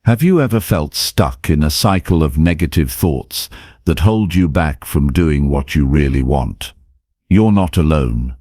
Have you ever felt stuck in a cycle of negative thoughts that hold you back from doing what you really want? You're not alone.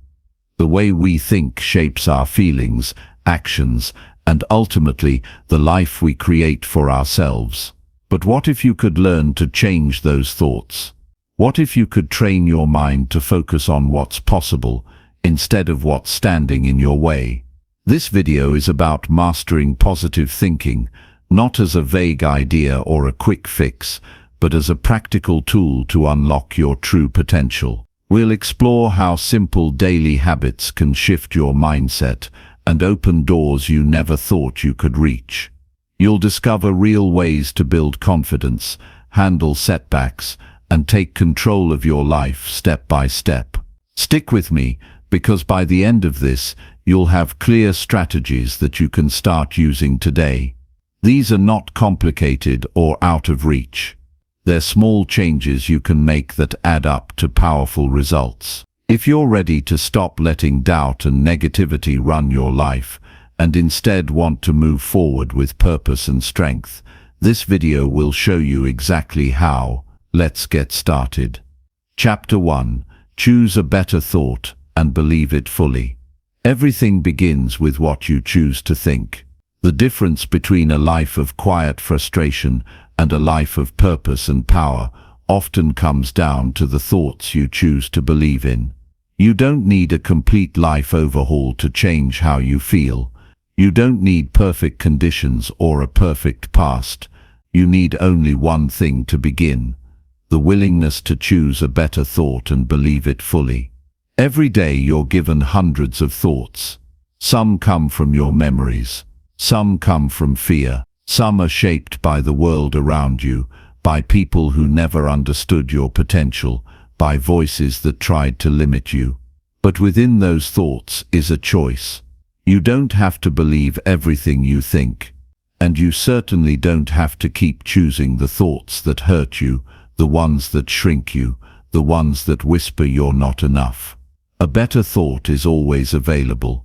The way we think shapes our feelings, actions, and ultimately the life we create for ourselves. But what if you could learn to change those thoughts? What if you could train your mind to focus on what's possible instead of what's standing in your way? This video is about mastering positive thinking, not as a vague idea or a quick fix, but as a practical tool to unlock your true potential. We'll explore how simple daily habits can shift your mindset and open doors you never thought you could reach. You'll discover real ways to build confidence, handle setbacks, and take control of your life step by step. Stick with me, because by the end of this, you'll have clear strategies that you can start using today. These are not complicated or out of reach. They're small changes you can make that add up to powerful results. If you're ready to stop letting doubt and negativity run your life, and instead want to move forward with purpose and strength, this video will show you exactly how. Let's get started. Chapter 1. Choose a better thought and believe it fully. Everything begins with what you choose to think. The difference between a life of quiet frustration and a life of purpose and power often comes down to the thoughts you choose to believe in. You don't need a complete life overhaul to change how you feel. You don't need perfect conditions or a perfect past. You need only one thing to begin: the willingness to choose a better thought and believe it fully. Every day you're given hundreds of thoughts. Some come from your memories. Some come from fear. Some are shaped by the world around you, by people who never understood your potential, by voices that tried to limit you. But within those thoughts is a choice. You don't have to believe everything you think. And you certainly don't have to keep choosing the thoughts that hurt you, the ones that shrink you, the ones that whisper you're not enough. A better thought is always available.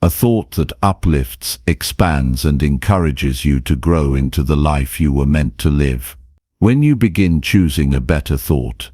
A thought that uplifts, expands, and encourages you to grow into the life you were meant to live. When you begin choosing a better thought,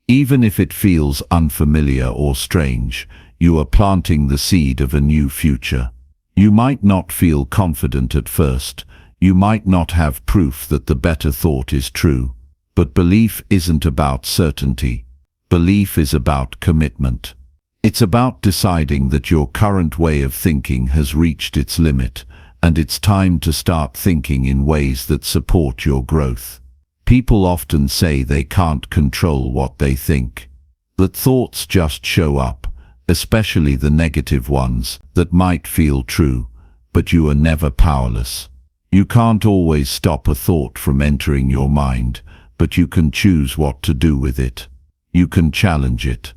even if it feels unfamiliar or strange, you are planting the seed of a new future. You might not feel confident at first. You might not have proof that the better thought is true. But belief isn't about certainty. Belief is about commitment. It's about deciding that your current way of thinking has reached its limit, and it's time to start thinking in ways that support your growth. People often say they can't control what they think, that thoughts just show up, especially the negative ones that might feel true, but you are never powerless. You can't always stop a thought from entering your mind, but you can choose what to do with it. You can challenge it.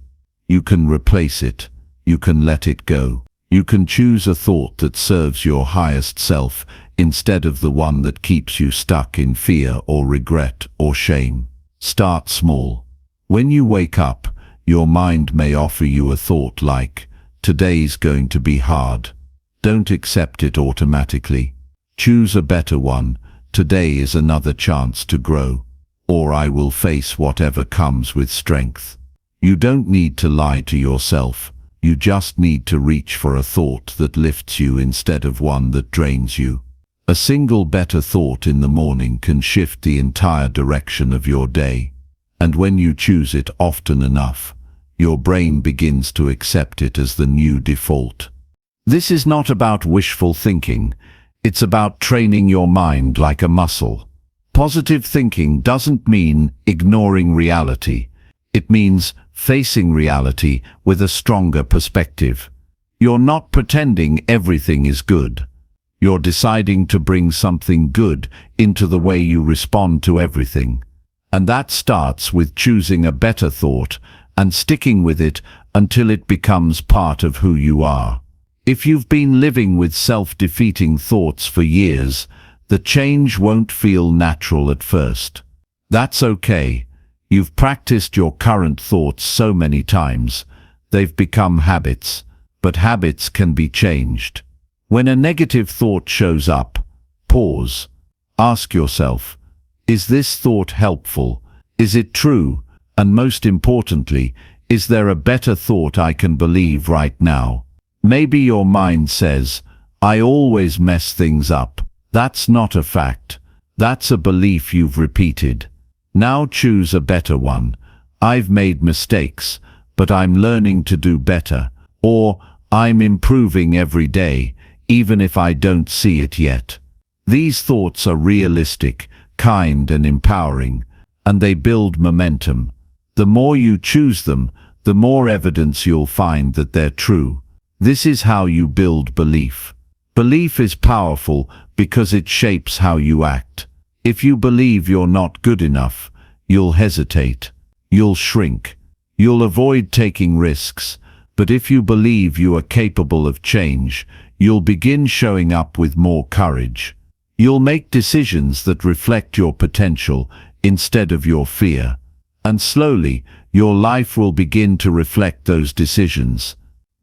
You can replace it. You can let it go. You can choose a thought that serves your highest self instead of the one that keeps you stuck in fear or regret or shame. Start small. When you wake up, your mind may offer you a thought like, "Today's going to be hard." Don't accept it automatically. Choose a better one. "Today is another chance to grow." Or, "I will face whatever comes with strength." You don't need to lie to yourself. You just need to reach for a thought that lifts you instead of one that drains you. A single better thought in the morning can shift the entire direction of your day. And when you choose it often enough, your brain begins to accept it as the new default. This is not about wishful thinking. It's about training your mind like a muscle. Positive thinking doesn't mean ignoring reality. It means facing reality with a stronger perspective. You're not pretending everything is good. You're deciding to bring something good into the way you respond to everything. And that starts with choosing a better thought and sticking with it until it becomes part of who you are. If you've been living with self-defeating thoughts for years, the change won't feel natural at first. That's okay. You've practiced your current thoughts so many times, they've become habits, but habits can be changed. When a negative thought shows up, pause. Ask yourself, is this thought helpful? Is it true? And most importantly, is there a better thought I can believe right now? Maybe your mind says, I always mess things up. That's not a fact. That's a belief you've repeated. Now choose a better one. I've made mistakes, but I'm learning to do better. Or, I'm improving every day, even if I don't see it yet. These thoughts are realistic, kind and empowering, and they build momentum. The more you choose them, the more evidence you'll find that they're true. This is how you build belief. Belief is powerful because it shapes how you act. If you believe you're not good enough, you'll hesitate. You'll shrink. You'll avoid taking risks. But if you believe you are capable of change, you'll begin showing up with more courage. You'll make decisions that reflect your potential instead of your fear. And slowly, your life will begin to reflect those decisions.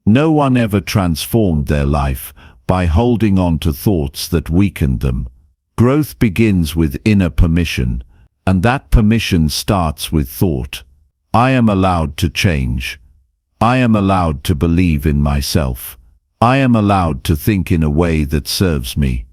No one ever transformed their life by holding on to thoughts that weakened them. Growth begins with inner permission, and that permission starts with thought. I am allowed to change. I am allowed to believe in myself. I am allowed to think in a way that serves me.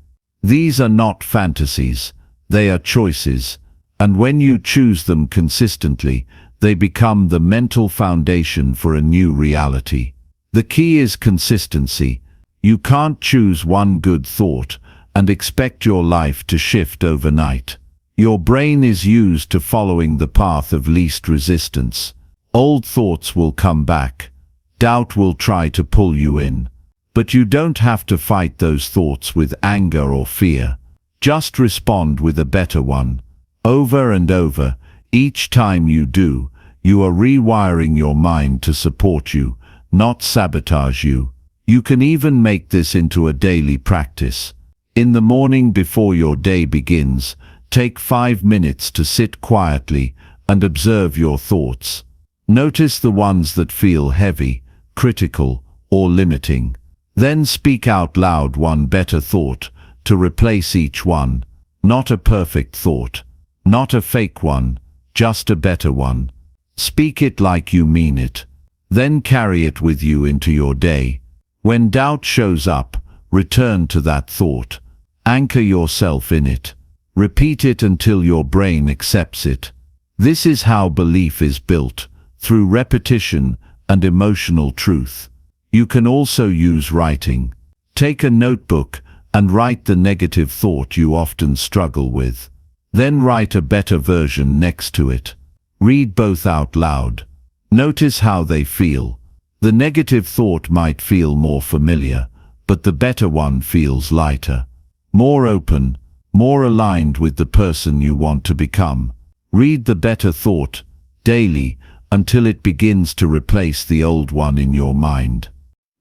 These are not fantasies, they are choices, and when you choose them consistently, they become the mental foundation for a new reality. The key is consistency. You can't choose one good thought and expect your life to shift overnight. Your brain is used to following the path of least resistance. Old thoughts will come back. Doubt will try to pull you in. But you don't have to fight those thoughts with anger or fear. Just respond with a better one. Over and over, each time you do, you are rewiring your mind to support you, not sabotage you. You can even make this into a daily practice. In the morning before your day begins, take 5 minutes to sit quietly and observe your thoughts. Notice the ones that feel heavy, critical, or limiting. Then speak out loud one better thought to replace each one. Not a perfect thought, not a fake one, just a better one. Speak it like you mean it. Then carry it with you into your day. When doubt shows up, return to that thought. Anchor yourself in it. Repeat it until your brain accepts it. This is how belief is built, through repetition and emotional truth. You can also use writing. Take a notebook and write the negative thought you often struggle with. Then write a better version next to it. Read both out loud. Notice how they feel. The negative thought might feel more familiar, but the better one feels lighter, more open, more aligned with the person you want to become. Read the better thought daily until it begins to replace the old one in your mind.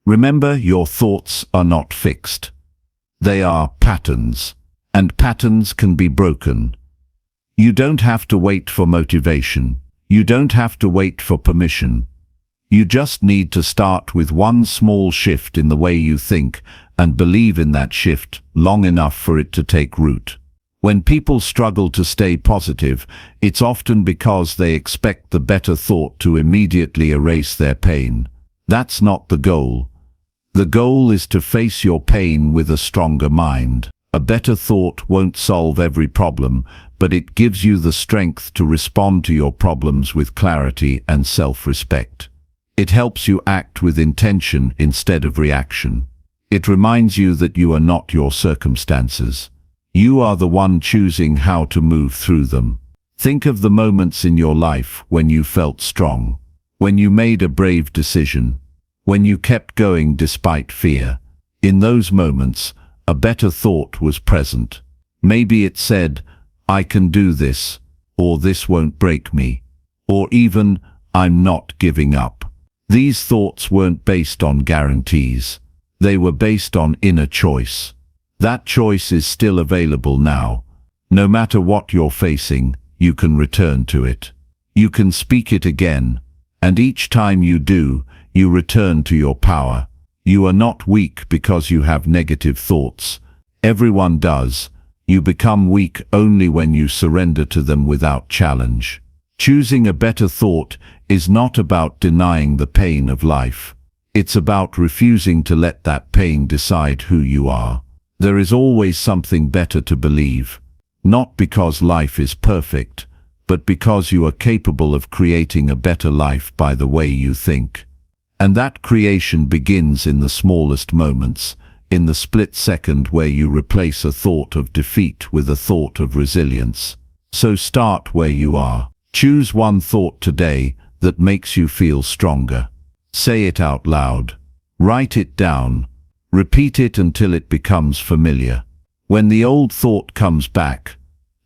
Remember, your thoughts are not fixed. They are patterns, and patterns can be broken. You don't have to wait for motivation. You don't have to wait for permission. You just need to start with one small shift in the way you think and believe in that shift long enough for it to take root. When people struggle to stay positive, it's often because they expect the better thought to immediately erase their pain. That's not the goal. The goal is to face your pain with a stronger mind. A better thought won't solve every problem, but it gives you the strength to respond to your problems with clarity and self-respect. It helps you act with intention instead of reaction. It reminds you that you are not your circumstances. You are the one choosing how to move through them. Think of the moments in your life when you felt strong, when you made a brave decision, when you kept going despite fear. In those moments, a better thought was present. Maybe it said, I can do this, or this won't break me, or even, I'm not giving up. These thoughts weren't based on guarantees. They were based on inner choice. That choice is still available now. No matter what you're facing, you can return to it. You can speak it again, and each time you do, you return to your power. You are not weak because you have negative thoughts. Everyone does. You become weak only when you surrender to them without challenge. Choosing a better thought is not about denying the pain of life. It's about refusing to let that pain decide who you are. There is always something better to believe, not because life is perfect, but because you are capable of creating a better life by the way you think. And that creation begins in the smallest moments, in the split second where you replace a thought of defeat with a thought of resilience. So start where you are. Choose one thought today that makes you feel stronger. Say it out loud. Write it down. Repeat it until it becomes familiar. When the old thought comes back,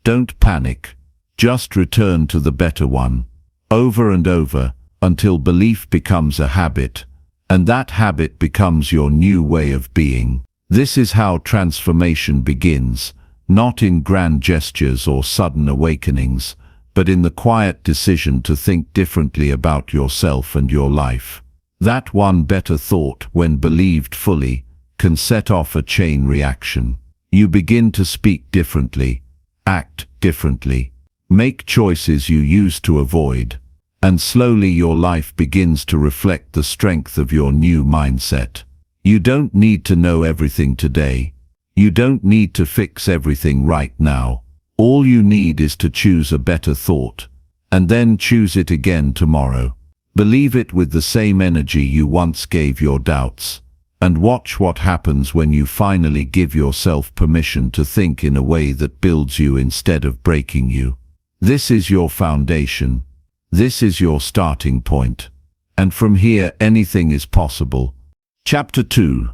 don't panic. Just return to the better one, over and over, until belief becomes a habit, and that habit becomes your new way of being. This is how transformation begins, not in grand gestures or sudden awakenings, but in the quiet decision to think differently about yourself and your life. That one better thought, when believed fully, can set off a chain reaction. You begin to speak differently, act differently, make choices you used to avoid, and slowly your life begins to reflect the strength of your new mindset. You don't need to know everything today. You don't need to fix everything right now. All you need is to choose a better thought, and then choose it again tomorrow. Believe it with the same energy you once gave your doubts, and watch what happens when you finally give yourself permission to think in a way that builds you instead of breaking you. This is your foundation. This is your starting point. And from here, anything is possible. Chapter 2.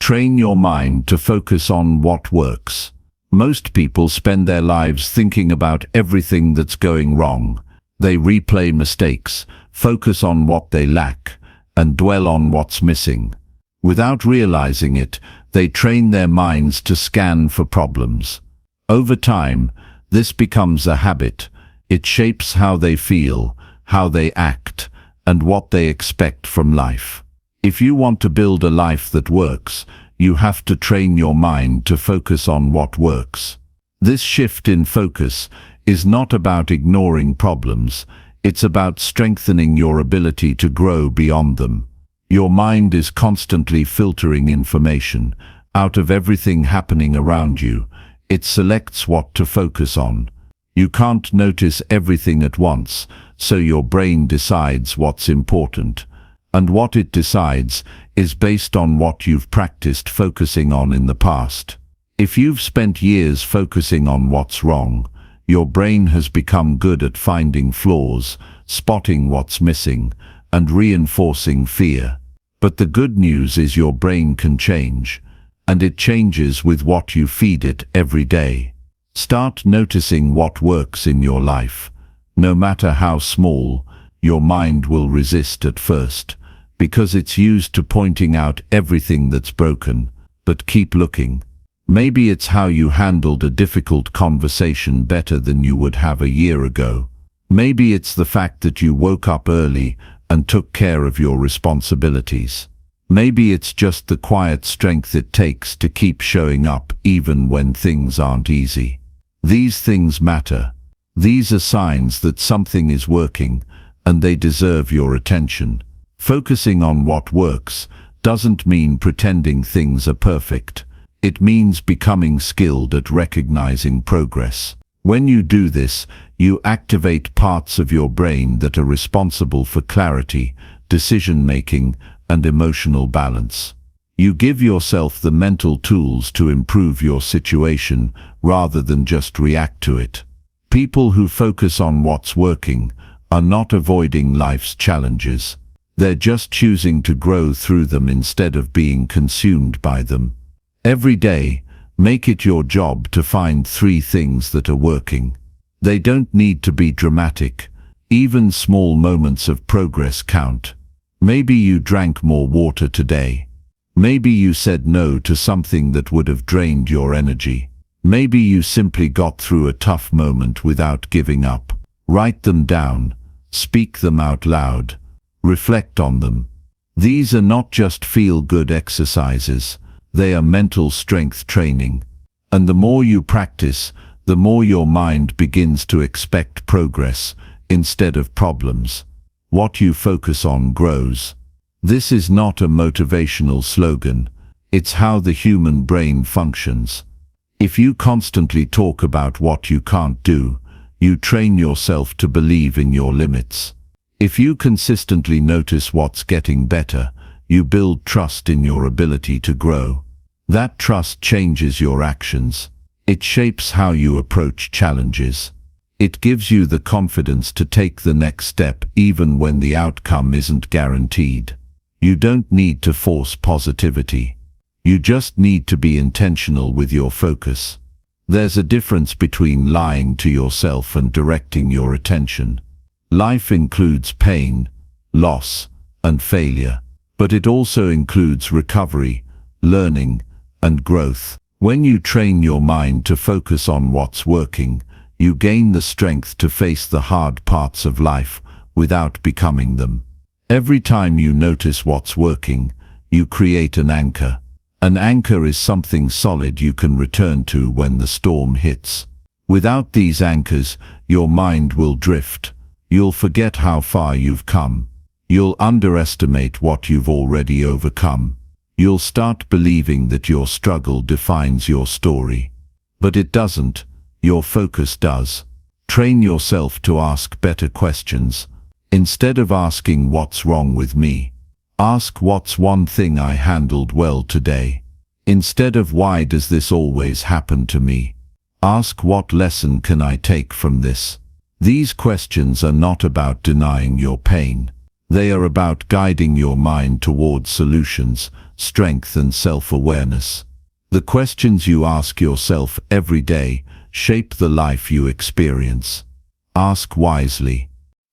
Train your mind to focus on what works. Most people spend their lives thinking about everything that's going wrong. They replay mistakes, focus on what they lack, and dwell on what's missing. Without realizing it, they train their minds to scan for problems. Over time, this becomes a habit. It shapes how they feel, how they act, and what they expect from life. If you want to build a life that works, you have to train your mind to focus on what works. This shift in focus is not about ignoring problems. It's about strengthening your ability to grow beyond them. Your mind is constantly filtering information. Out of everything happening around you, it selects what to focus on. You can't notice everything at once, so your brain decides what's important. And what it decides is based on what you've practiced focusing on in the past. If you've spent years focusing on what's wrong, your brain has become good at finding flaws, spotting what's missing, and reinforcing fear. But the good news is your brain can change, and it changes with what you feed it every day. Start noticing what works in your life. No matter how small, your mind will resist at first, because it's used to pointing out everything that's broken. But keep looking. Maybe it's how you handled a difficult conversation better than you would have a year ago. Maybe it's the fact that you woke up early and took care of your responsibilities. Maybe it's just the quiet strength it takes to keep showing up even when things aren't easy. These things matter. These are signs that something is working, and they deserve your attention. Focusing on what works doesn't mean pretending things are perfect. It means becoming skilled at recognizing progress. When you do this, you activate parts of your brain that are responsible for clarity, decision-making, and emotional balance. You give yourself the mental tools to improve your situation rather than just react to it. People who focus on what's working are not avoiding life's challenges. They're just choosing to grow through them instead of being consumed by them. Every day, make it your job to find 3 things that are working. They don't need to be dramatic. Even small moments of progress count. Maybe you drank more water today. Maybe you said no to something that would have drained your energy. Maybe you simply got through a tough moment without giving up. Write them down. Speak them out loud. Reflect on them. These are not just feel-good exercises. They are mental strength training. And the more you practice, the more your mind begins to expect progress instead of problems. What you focus on grows. This is not a motivational slogan. It's how the human brain functions. If you constantly talk about what you can't do, you train yourself to believe in your limits. If you consistently notice what's getting better, you build trust in your ability to grow. That trust changes your actions. It shapes how you approach challenges. It gives you the confidence to take the next step even when the outcome isn't guaranteed. You don't need to force positivity. You just need to be intentional with your focus. There's a difference between lying to yourself and directing your attention. Life includes pain, loss, and failure, but it also includes recovery, learning, and growth. When you train your mind to focus on what's working, you gain the strength to face the hard parts of life without becoming them. Every time you notice what's working, you create an anchor. An anchor is something solid you can return to when the storm hits. Without these anchors, your mind will drift. You'll forget how far you've come. You'll underestimate what you've already overcome. You'll start believing that your struggle defines your story. But it doesn't. Your focus does. Train yourself to ask better questions. Instead of asking what's wrong with me, ask what's one thing I handled well today. Instead of why does this always happen to me, ask what lesson can I take from this. These questions are not about denying your pain. They are about guiding your mind towards solutions, strength and self-awareness. The questions you ask yourself every day shape the life you experience. Ask wisely.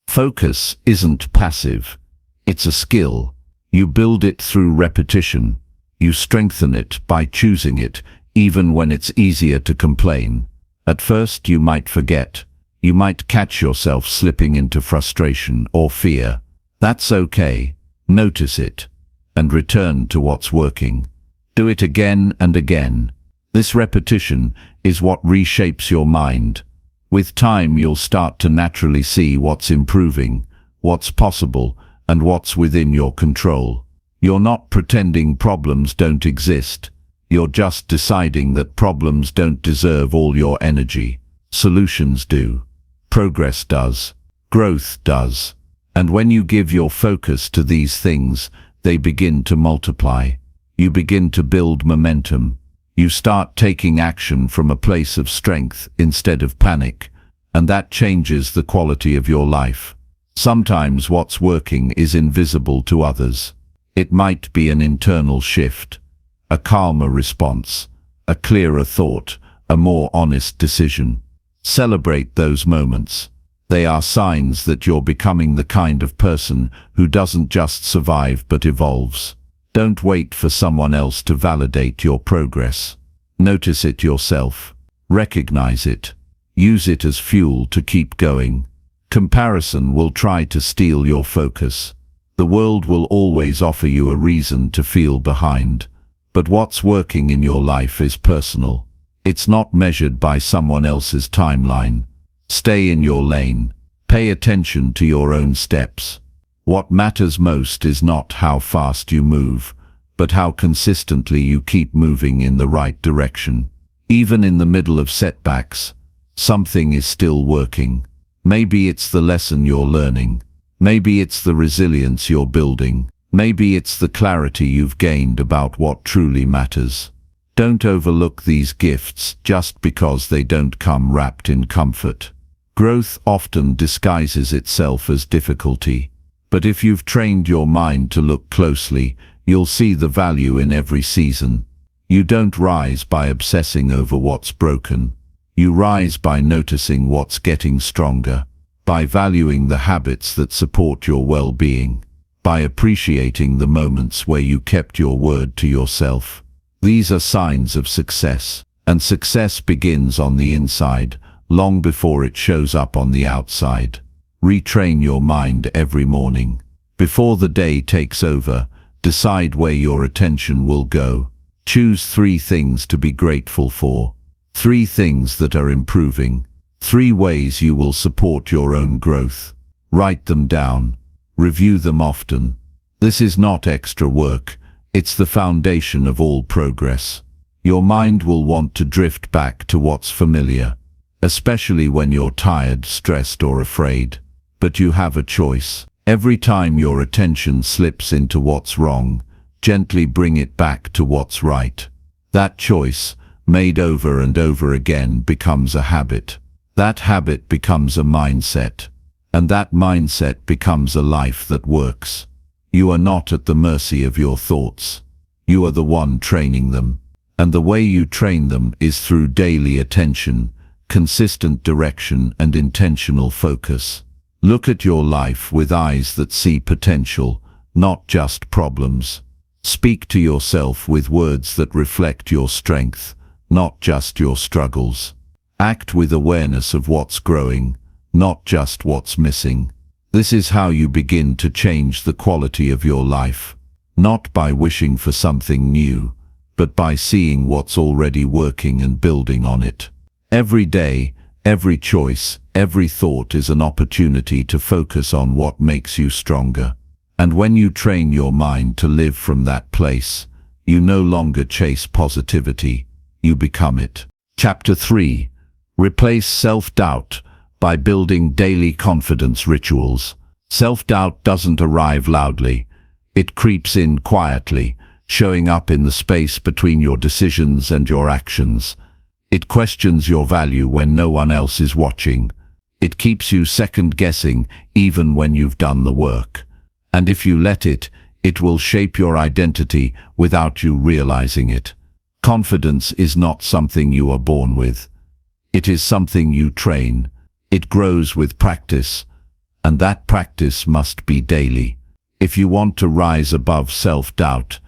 Focus isn't passive. It's a skill. You build it through repetition. You strengthen it by choosing it, even when it's easier to complain. At first you might forget. You might catch yourself slipping into frustration or fear. That's okay. Notice it and return to what's working. Do it again and again. This repetition is what reshapes your mind. With time, you'll start to naturally see what's improving, what's possible, and what's within your control. You're not pretending problems don't exist. You're just deciding that problems don't deserve all your energy. Solutions do. Progress does. Growth does. And when you give your focus to these things, they begin to multiply. You begin to build momentum. You start taking action from a place of strength instead of panic, and that changes the quality of your life. Sometimes what's working is invisible to others. It might be an internal shift, a calmer response, a clearer thought, a more honest decision. Celebrate those moments. They are signs that you're becoming the kind of person who doesn't just survive but evolves. Don't wait for someone else to validate your progress. Notice it yourself. Recognize it. Use it as fuel to keep going. Comparison will try to steal your focus. The world will always offer you a reason to feel behind. But what's working in your life is personal. It's not measured by someone else's timeline. Stay in your lane. Pay attention to your own steps. What matters most is not how fast you move, but how consistently you keep moving in the right direction. Even in the middle of setbacks, something is still working. Maybe it's the lesson you're learning. Maybe it's the resilience you're building. Maybe it's the clarity you've gained about what truly matters. Don't overlook these gifts just because they don't come wrapped in comfort. Growth often disguises itself as difficulty, but if you've trained your mind to look closely, you'll see the value in every season. You don't rise by obsessing over what's broken. You rise by noticing what's getting stronger, by valuing the habits that support your well-being, by appreciating the moments where you kept your word to yourself. These are signs of success, and success begins on the inside, long before it shows up on the outside. Retrain your mind every morning. Before the day takes over, decide where your attention will go. Choose 3 things to be grateful for. 3 things that are improving. 3 ways you will support your own growth. Write them down. Review them often. This is not extra work. It's the foundation of all progress. Your mind will want to drift back to what's familiar, especially when you're tired, stressed, or afraid. But you have a choice. Every time your attention slips into what's wrong, gently bring it back to what's right. That choice, made over and over again, becomes a habit. That habit becomes a mindset. And that mindset becomes a life that works. You are not at the mercy of your thoughts. You are the one training them. And the way you train them is through daily attention, consistent direction, and intentional focus. Look at your life with eyes that see potential, not just problems. Speak to yourself with words that reflect your strength, not just your struggles. Act with awareness of what's growing, not just what's missing. This is how you begin to change the quality of your life, not by wishing for something new, but by seeing what's already working and building on it. Every day, every choice, every thought is an opportunity to focus on what makes you stronger. And when you train your mind to live from that place, you no longer chase positivity, you become it. Chapter 3. Replace self-doubt by building daily confidence rituals. Self-doubt doesn't arrive loudly. It creeps in quietly, showing up in the space between your decisions and your actions. It questions your value when no one else is watching. It keeps you second-guessing even when you've done the work. And if you let it, it will shape your identity without you realizing it. Confidence is not something you are born with. It is something you train. It grows with practice, and that practice must be daily. If you want to rise above self-doubt,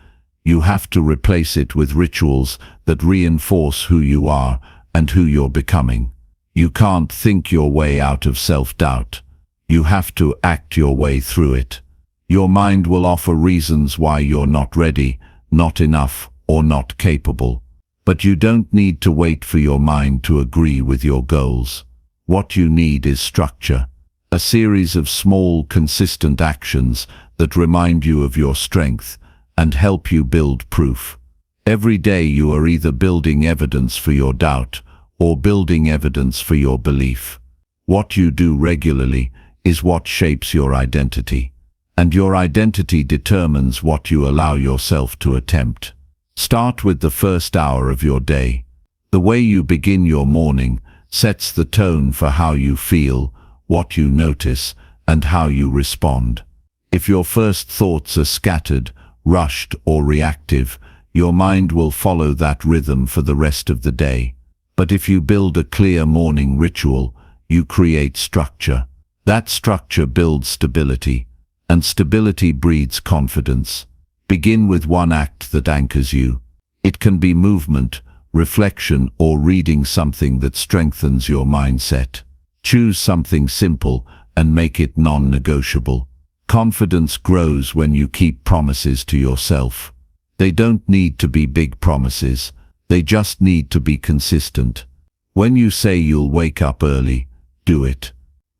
you have to replace it with rituals that reinforce who you are and who you're becoming. You can't think your way out of self-doubt. You have to act your way through it. Your mind will offer reasons why you're not ready, not enough, or not capable. But you don't need to wait for your mind to agree with your goals. What you need is structure, a series of small, consistent actions that remind you of your strength and help you build proof. Every day you are either building evidence for your doubt or building evidence for your belief. What you do regularly is what shapes your identity, and your identity determines what you allow yourself to attempt. Start with the first hour of your day. The way you begin your morning sets the tone for how you feel, what you notice, and how you respond. If your first thoughts are scattered, rushed, or reactive, your mind will follow that rhythm for the rest of the day. But if you build a clear morning ritual, you create structure. That structure builds stability, and stability breeds confidence. Begin with one act that anchors you. It can be movement, reflection, or reading something that strengthens your mindset. Choose something simple and make it non-negotiable. Confidence grows when you keep promises to yourself. They don't need to be big promises. They just need to be consistent. When you say you'll wake up early, do it.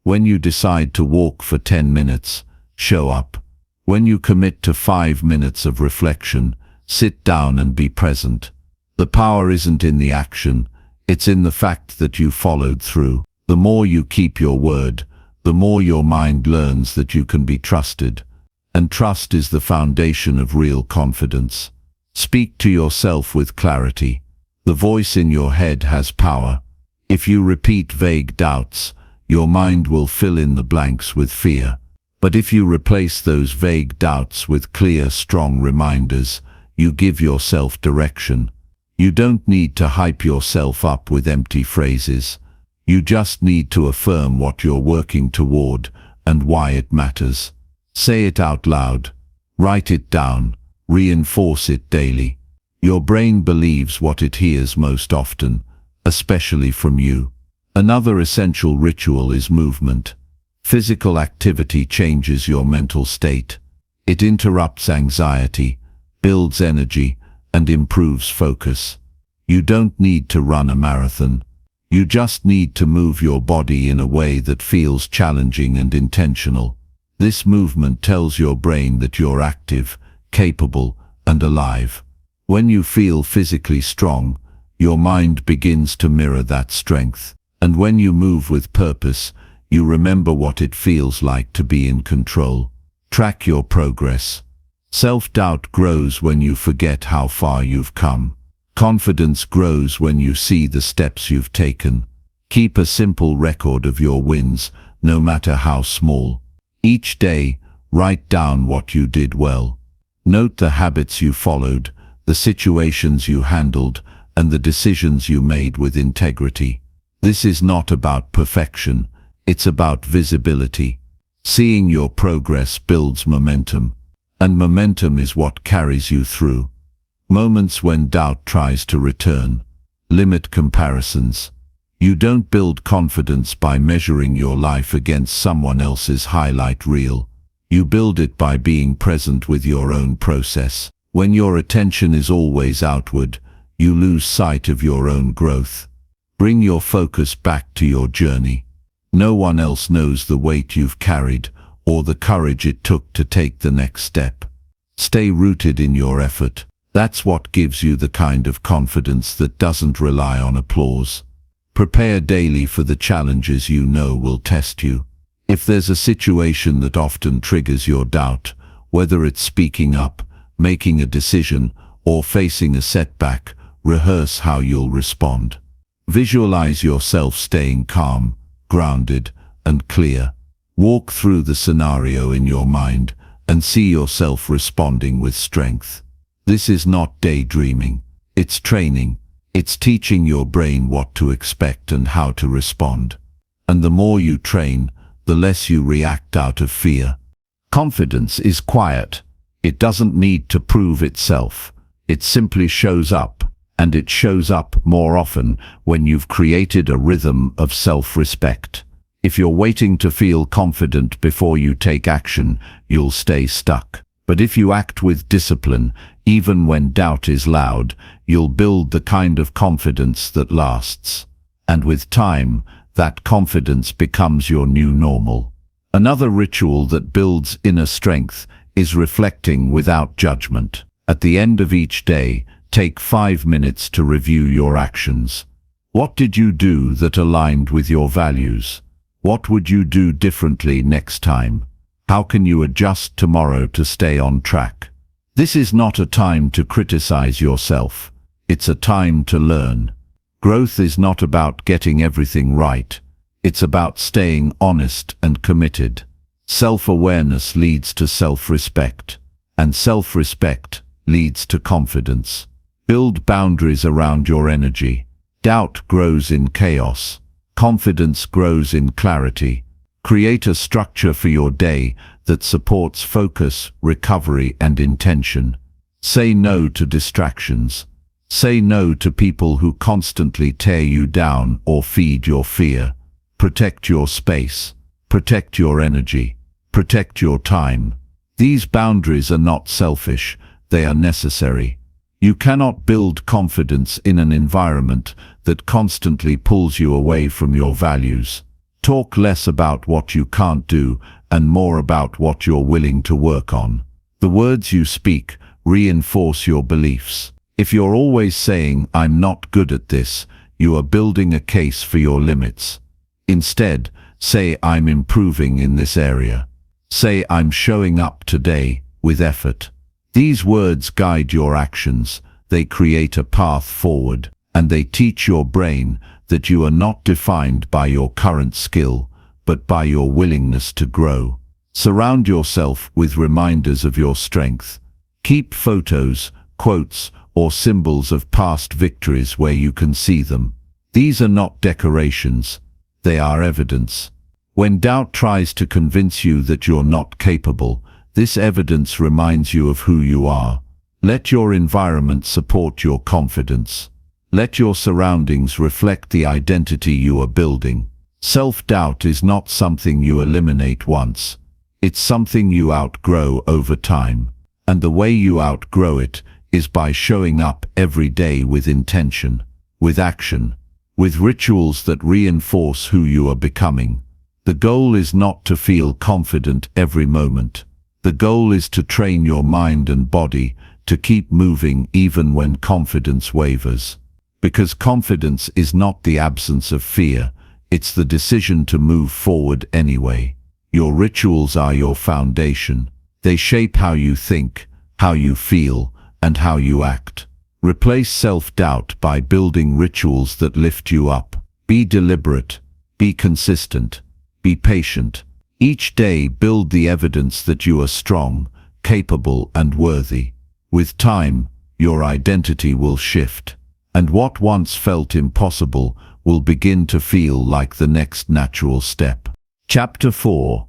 When you decide to walk for 10 minutes, show up. When you commit to 5 minutes of reflection, sit down and be present. The power isn't in the action, it's in the fact that you followed through. The more you keep your word, the more your mind learns that you can be trusted. And trust is the foundation of real confidence. Speak to yourself with clarity. The voice in your head has power. If you repeat vague doubts, your mind will fill in the blanks with fear. But if you replace those vague doubts with clear, strong reminders, you give yourself direction. You don't need to hype yourself up with empty phrases. You just need to affirm what you're working toward and why it matters. Say it out loud. Write it down. Reinforce it daily. Your brain believes what it hears most often, especially from you. Another essential ritual is movement. Physical activity changes your mental state. It interrupts anxiety, builds energy, and improves focus. You don't need to run a marathon. You just need to move your body in a way that feels challenging and intentional. This movement tells your brain that you're active, capable, and alive. When you feel physically strong, your mind begins to mirror that strength. And when you move with purpose, you remember what it feels like to be in control. Track your progress. Self-doubt grows when you forget how far you've come. Confidence grows when you see the steps you've taken. Keep a simple record of your wins, no matter how small. Each day, write down what you did well. Note the habits you followed, the situations you handled, and the decisions you made with integrity. This is not about perfection, it's about visibility. Seeing your progress builds momentum, and momentum is what carries you through. Moments when doubt tries to return. Limit comparisons. You don't build confidence by measuring your life against someone else's highlight reel. You build it by being present with your own process. When your attention is always outward, you lose sight of your own growth. Bring your focus back to your journey. No one else knows the weight you've carried or the courage it took to take the next step. Stay rooted in your effort. That's what gives you the kind of confidence that doesn't rely on applause. Prepare daily for the challenges you know will test you. If there's a situation that often triggers your doubt, whether it's speaking up, making a decision, or facing a setback, rehearse how you'll respond. Visualize yourself staying calm, grounded, and clear. Walk through the scenario in your mind and see yourself responding with strength. This is not daydreaming. It's training. It's teaching your brain what to expect and how to respond. And the more you train, the less you react out of fear. Confidence is quiet. It doesn't need to prove itself. It simply shows up, and it shows up more often when you've created a rhythm of self-respect. If you're waiting to feel confident before you take action, you'll stay stuck. But if you act with discipline, even when doubt is loud, you'll build the kind of confidence that lasts. And with time, that confidence becomes your new normal. Another ritual that builds inner strength is reflecting without judgment. At the end of each day, take 5 minutes to review your actions. What did you do that aligned with your values? What would you do differently next time? How can you adjust tomorrow to stay on track? This is not a time to criticize yourself. It's a time to learn. Growth is not about getting everything right. It's about staying honest and committed. Self-awareness leads to self-respect, and self-respect leads to confidence. Build boundaries around your energy. Doubt grows in chaos. Confidence grows in clarity. Create a structure for your day that supports focus, recovery, and intention. Say no to distractions. Say no to people who constantly tear you down or feed your fear. Protect your space. Protect your energy. Protect your time. These boundaries are not selfish, they are necessary. You cannot build confidence in an environment that constantly pulls you away from your values. Talk less about what you can't do and more about what you're willing to work on. The words you speak reinforce your beliefs. If you're always saying, "I'm not good at this," you are building a case for your limits. Instead, say, "I'm improving in this area." Say, "I'm showing up today with effort." These words guide your actions. They create a path forward, and they teach your brain that you are not defined by your current skill, but by your willingness to grow. Surround yourself with reminders of your strength. Keep photos, quotes, or symbols of past victories where you can see them. These are not decorations, they are evidence. When doubt tries to convince you that you're not capable, this evidence reminds you of who you are. Let your environment support your confidence. Let your surroundings reflect the identity you are building. Self-doubt is not something you eliminate once. It's something you outgrow over time. And the way you outgrow it is by showing up every day with intention, with action, with rituals that reinforce who you are becoming. The goal is not to feel confident every moment. The goal is to train your mind and body to keep moving even when confidence wavers. Because confidence is not the absence of fear, it's the decision to move forward anyway. Your rituals are your foundation. They shape how you think, how you feel, and how you act. Replace self-doubt by building rituals that lift you up. Be deliberate, be consistent, be patient. Each day build the evidence that you are strong, capable, and worthy. With time, your identity will shift, and what once felt impossible will begin to feel like the next natural step. Chapter 4.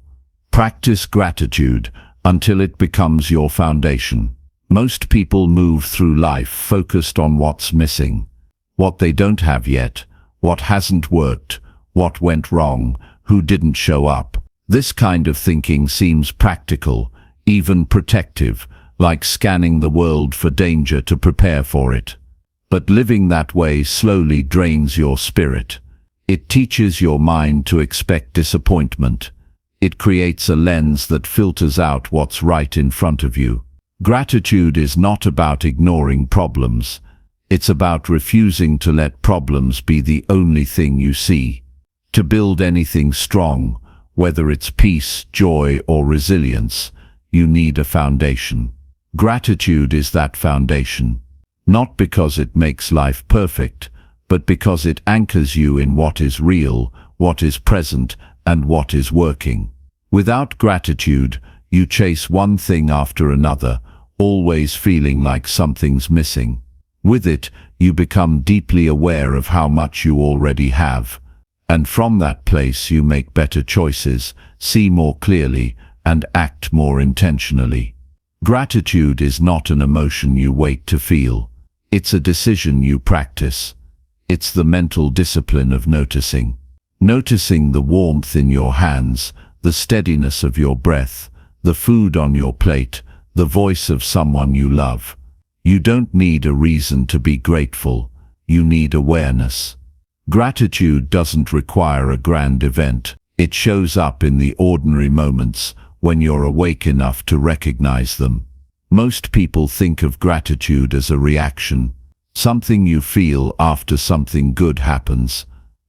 Practice gratitude until it becomes your foundation. Most people move through life focused on what's missing, what they don't have yet, what hasn't worked, what went wrong, who didn't show up. This kind of thinking seems practical, even protective, like scanning the world for danger to prepare for it. But living that way slowly drains your spirit. It teaches your mind to expect disappointment. It creates a lens that filters out what's right in front of you. Gratitude is not about ignoring problems. It's about refusing to let problems be the only thing you see. To build anything strong, whether it's peace, joy, or resilience, you need a foundation. Gratitude is that foundation. Not because it makes life perfect, but because it anchors you in what is real, what is present, and what is working. Without gratitude, you chase one thing after another, always feeling like something's missing. With it, you become deeply aware of how much you already have. And from that place you make better choices, see more clearly, and act more intentionally. Gratitude is not an emotion you wait to feel. It's a decision you practice. It's the mental discipline of noticing. Noticing the warmth in your hands, the steadiness of your breath, the food on your plate, the voice of someone you love. You don't need a reason to be grateful. You need awareness. Gratitude doesn't require a grand event. It shows up in the ordinary moments when you're awake enough to recognize them. Most people think of gratitude as a reaction, something you feel after something good happens.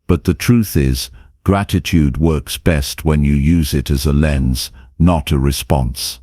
But the truth is, gratitude works best when you use it as a lens, not a response.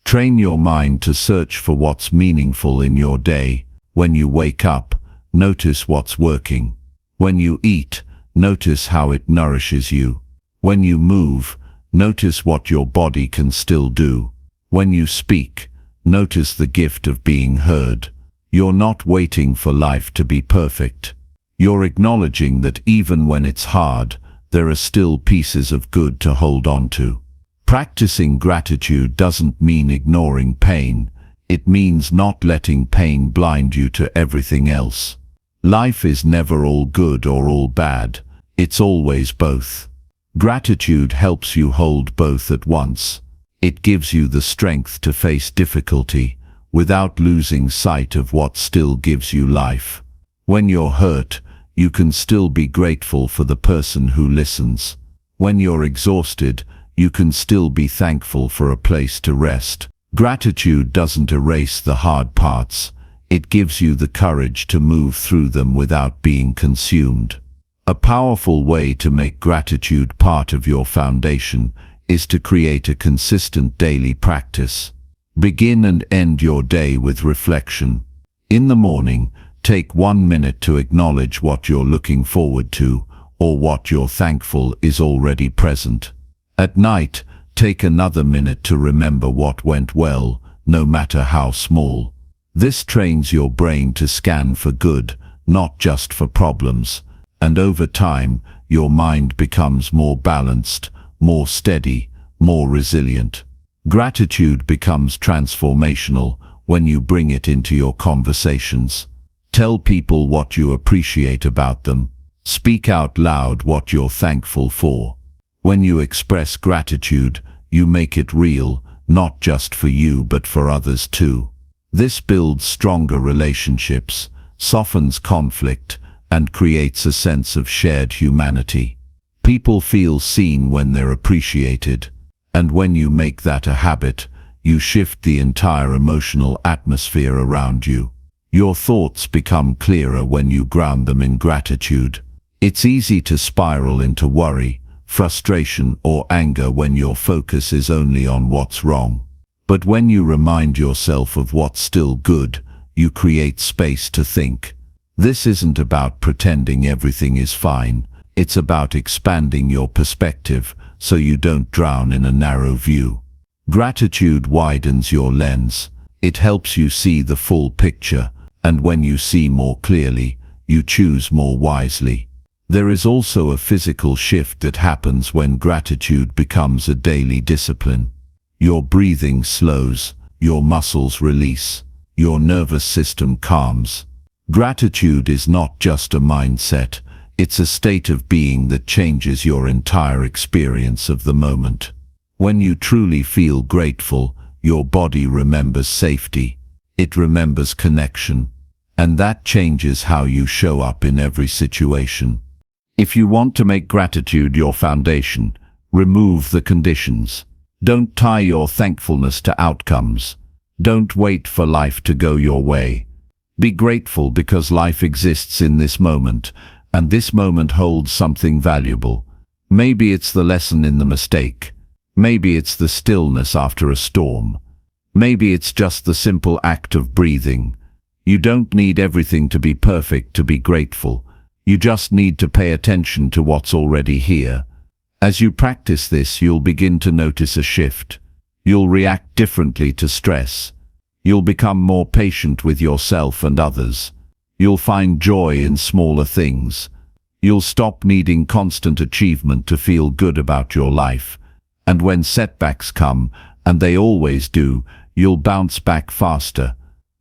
Train your mind to search for what's meaningful in your day. When you wake up, notice what's working. When you eat, notice how it nourishes you. When you move, notice what your body can still do. When you speak, notice the gift of being heard. You're not waiting for life to be perfect. You're acknowledging that even when it's hard, there are still pieces of good to hold on to. Practicing gratitude doesn't mean ignoring pain. It means not letting pain blind you to everything else. Life is never all good or all bad. It's always both. Gratitude helps you hold both at once. It gives you the strength to face difficulty without losing sight of what still gives you life. When you're hurt, you can still be grateful for the person who listens. When you're exhausted, you can still be thankful for a place to rest. Gratitude doesn't erase the hard parts. It gives you the courage to move through them without being consumed. A powerful way to make gratitude part of your foundation is to create a consistent daily practice. Begin and end your day with reflection. In the morning, take 1 minute to acknowledge what you're looking forward to, or what you're thankful is already present. At night, take another minute to remember what went well, no matter how small. This trains your brain to scan for good, not just for problems. And over time, your mind becomes more balanced, more steady, more resilient. Gratitude becomes transformational when you bring it into your conversations. Tell people what you appreciate about them. Speak out loud what you're thankful for. When you express gratitude, you make it real, not just for you but for others too. This builds stronger relationships, softens conflict, and creates a sense of shared humanity. People feel seen when they're appreciated, and when you make that a habit, you shift the entire emotional atmosphere around you. Your thoughts become clearer when you ground them in gratitude. It's easy to spiral into worry, frustration, or anger when your focus is only on what's wrong. But when you remind yourself of what's still good, you create space to think. This isn't about pretending everything is fine. It's about expanding your perspective so you don't drown in a narrow view. Gratitude widens your lens. It helps you see the full picture, and when you see more clearly, you choose more wisely. There is also a physical shift that happens when gratitude becomes a daily discipline. Your breathing slows, your muscles release, your nervous system calms. Gratitude is not just a mindset. It's a state of being that changes your entire experience of the moment. When you truly feel grateful, your body remembers safety. It remembers connection. And that changes how you show up in every situation. If you want to make gratitude your foundation, remove the conditions. Don't tie your thankfulness to outcomes. Don't wait for life to go your way. Be grateful because life exists in this moment, and this moment holds something valuable. Maybe it's the lesson in the mistake. Maybe it's the stillness after a storm. Maybe it's just the simple act of breathing. You don't need everything to be perfect to be grateful. You just need to pay attention to what's already here. As you practice this, you'll begin to notice a shift. You'll react differently to stress. You'll become more patient with yourself and others. You'll find joy in smaller things. You'll stop needing constant achievement to feel good about your life. And when setbacks come, and they always do, you'll bounce back faster.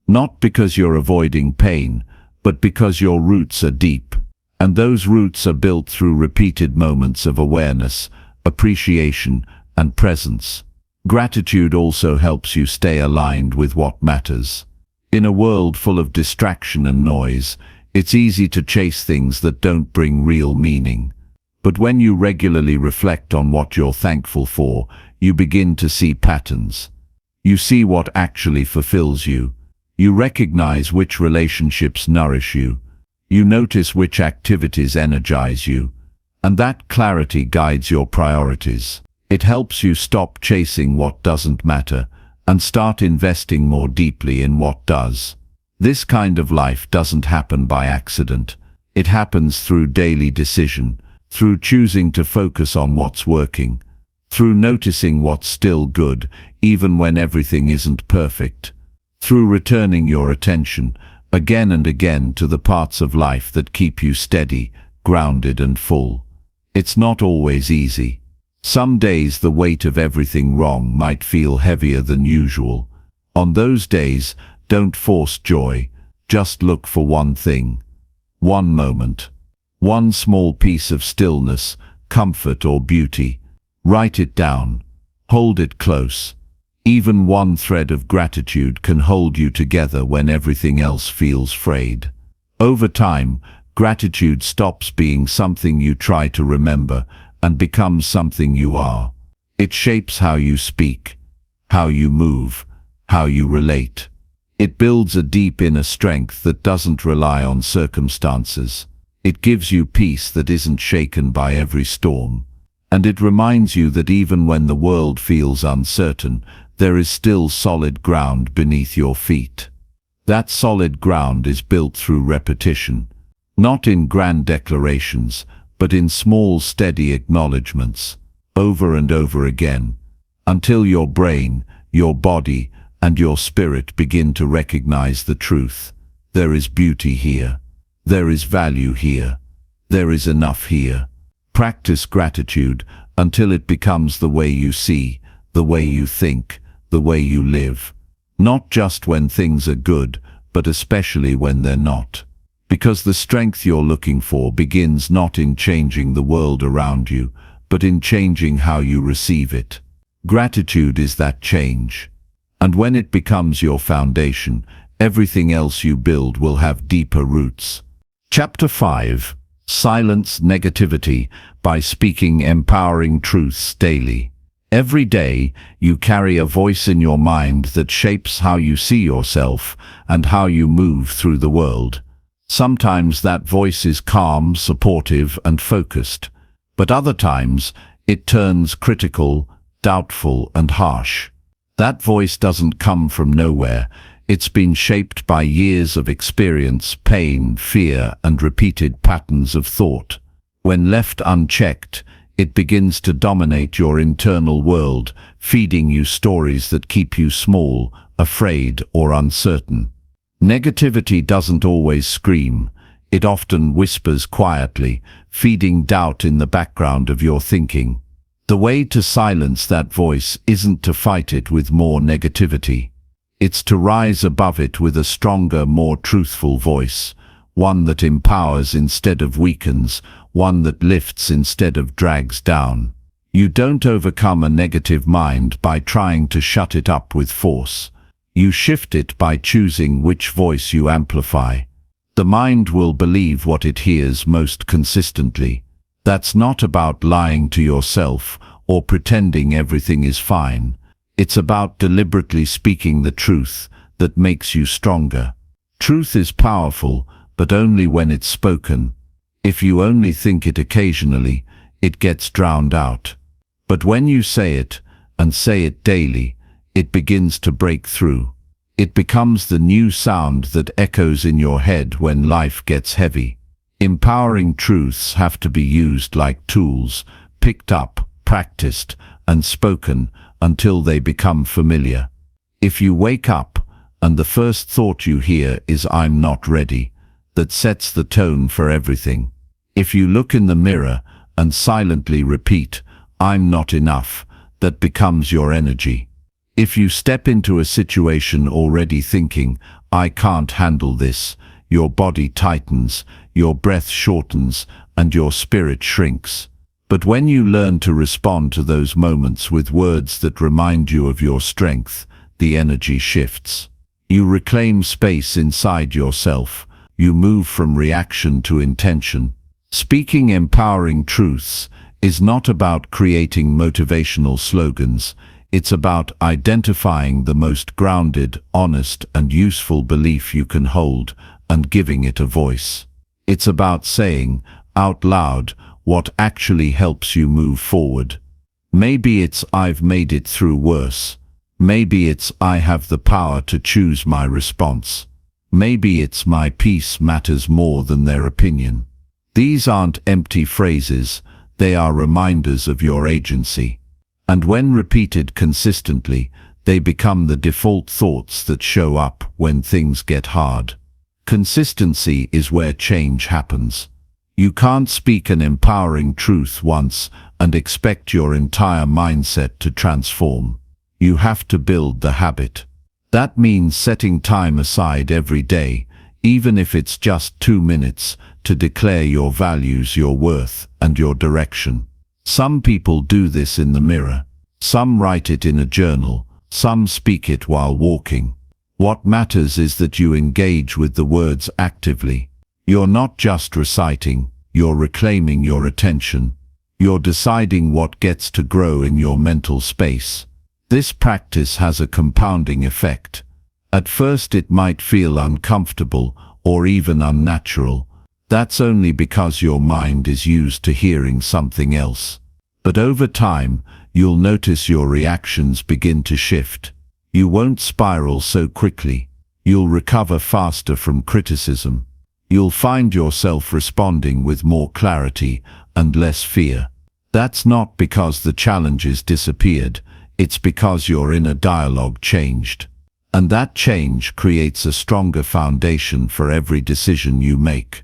Not because you're avoiding pain, but because your roots are deep. And those roots are built through repeated moments of awareness, appreciation, and presence. Gratitude also helps you stay aligned with what matters. In a world full of distraction and noise, it's easy to chase things that don't bring real meaning. But when you regularly reflect on what you're thankful for, you begin to see patterns. You see what actually fulfills you. You recognize which relationships nourish you. You notice which activities energize you. And that clarity guides your priorities. It helps you stop chasing what doesn't matter and start investing more deeply in what does. This kind of life doesn't happen by accident. It happens through daily decision, through choosing to focus on what's working, through noticing what's still good, even when everything isn't perfect, through returning your attention again and again to the parts of life that keep you steady, grounded, and full. It's not always easy. Some days the weight of everything wrong might feel heavier than usual. On those days, don't force joy. Just look for one thing, one moment, one small piece of stillness, comfort, or beauty. Write it down. Hold it close. Even one thread of gratitude can hold you together when everything else feels frayed. Over time, gratitude stops being something you try to remember and becomes something you are. It shapes how you speak, how you move, how you relate. It builds a deep inner strength that doesn't rely on circumstances. It gives you peace that isn't shaken by every storm. And it reminds you that even when the world feels uncertain, there is still solid ground beneath your feet. That solid ground is built through repetition, not in grand declarations, but in small, steady acknowledgements, over and over again, until your brain, your body, and your spirit begin to recognize the truth. There is beauty here. There is value here. There is enough here. Practice gratitude until it becomes the way you see, the way you think, the way you live. Not just when things are good, but especially when they're not. Because the strength you're looking for begins not in changing the world around you, but in changing how you receive it. Gratitude is that change. And when it becomes your foundation, everything else you build will have deeper roots. Chapter 5. Silence Negativity by Speaking Empowering Truths Daily. Every day, you carry a voice in your mind that shapes how you see yourself and how you move through the world. Sometimes that voice is calm, supportive, and focused, but other times it turns critical, doubtful, and harsh. That voice doesn't come from nowhere. It's been shaped by years of experience, pain, fear, and repeated patterns of thought. When left unchecked, it begins to dominate your internal world, feeding you stories that keep you small, afraid, or uncertain. Negativity doesn't always scream. It often whispers quietly, feeding doubt in the background of your thinking. The way to silence that voice isn't to fight it with more negativity. It's to rise above it with a stronger, more truthful voice, one that empowers instead of weakens, one that lifts instead of drags down. You don't overcome a negative mind by trying to shut it up with force. You shift it by choosing which voice you amplify. The mind will believe what it hears most consistently. That's not about lying to yourself or pretending everything is fine. It's about deliberately speaking the truth that makes you stronger. Truth is powerful, but only when it's spoken. If you only think it occasionally, it gets drowned out. But when you say it, and say it daily, it begins to break through. It becomes the new sound that echoes in your head when life gets heavy. Empowering truths have to be used like tools, picked up, practiced, and spoken until they become familiar. If you wake up, and the first thought you hear is "I'm not ready," that sets the tone for everything. If you look in the mirror and silently repeat, "I'm not enough," that becomes your energy. If you step into a situation already thinking, "I can't handle this," your body tightens, your breath shortens, and your spirit shrinks. But when you learn to respond to those moments with words that remind you of your strength, the energy shifts. You reclaim space inside yourself. You move from reaction to intention. Speaking empowering truths is not about creating motivational slogans. It's about identifying the most grounded, honest, and useful belief you can hold and giving it a voice. It's about saying, out loud, what actually helps you move forward. Maybe it's "I've made it through worse." Maybe it's "I have the power to choose my response." Maybe it's "My peace matters more than their opinion." These aren't empty phrases, they are reminders of your agency. And when repeated consistently, they become the default thoughts that show up when things get hard. Consistency is where change happens. You can't speak an empowering truth once and expect your entire mindset to transform. You have to build the habit. That means setting time aside every day, even if it's just 2 minutes, to declare your values, your worth, and your direction. Some people do this in the mirror. Some write it in a journal. Some speak it while walking. What matters is that you engage with the words actively. You're not just reciting, you're reclaiming your attention. You're deciding what gets to grow in your mental space. This practice has a compounding effect. At first it might feel uncomfortable or even unnatural. That's only because your mind is used to hearing something else. But over time, you'll notice your reactions begin to shift. You won't spiral so quickly. You'll recover faster from criticism. You'll find yourself responding with more clarity and less fear. That's not because the challenges disappeared. It's because your inner dialogue changed. And that change creates a stronger foundation for every decision you make.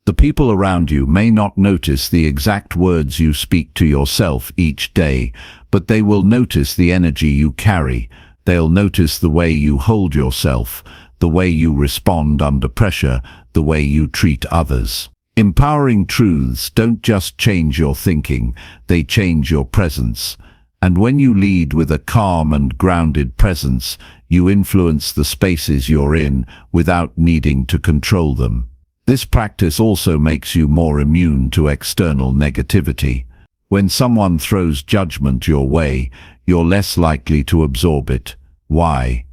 The people around you may not notice the exact words you speak to yourself each day, but they will notice the energy you carry. They'll notice the way you hold yourself, the way you respond under pressure, the way you treat others. Empowering truths don't just change your thinking, they change your presence. And when you lead with a calm and grounded presence, you influence the spaces you're in without needing to control them. This practice also makes you more immune to external negativity. When someone throws judgment your way, you're less likely to absorb it. Why?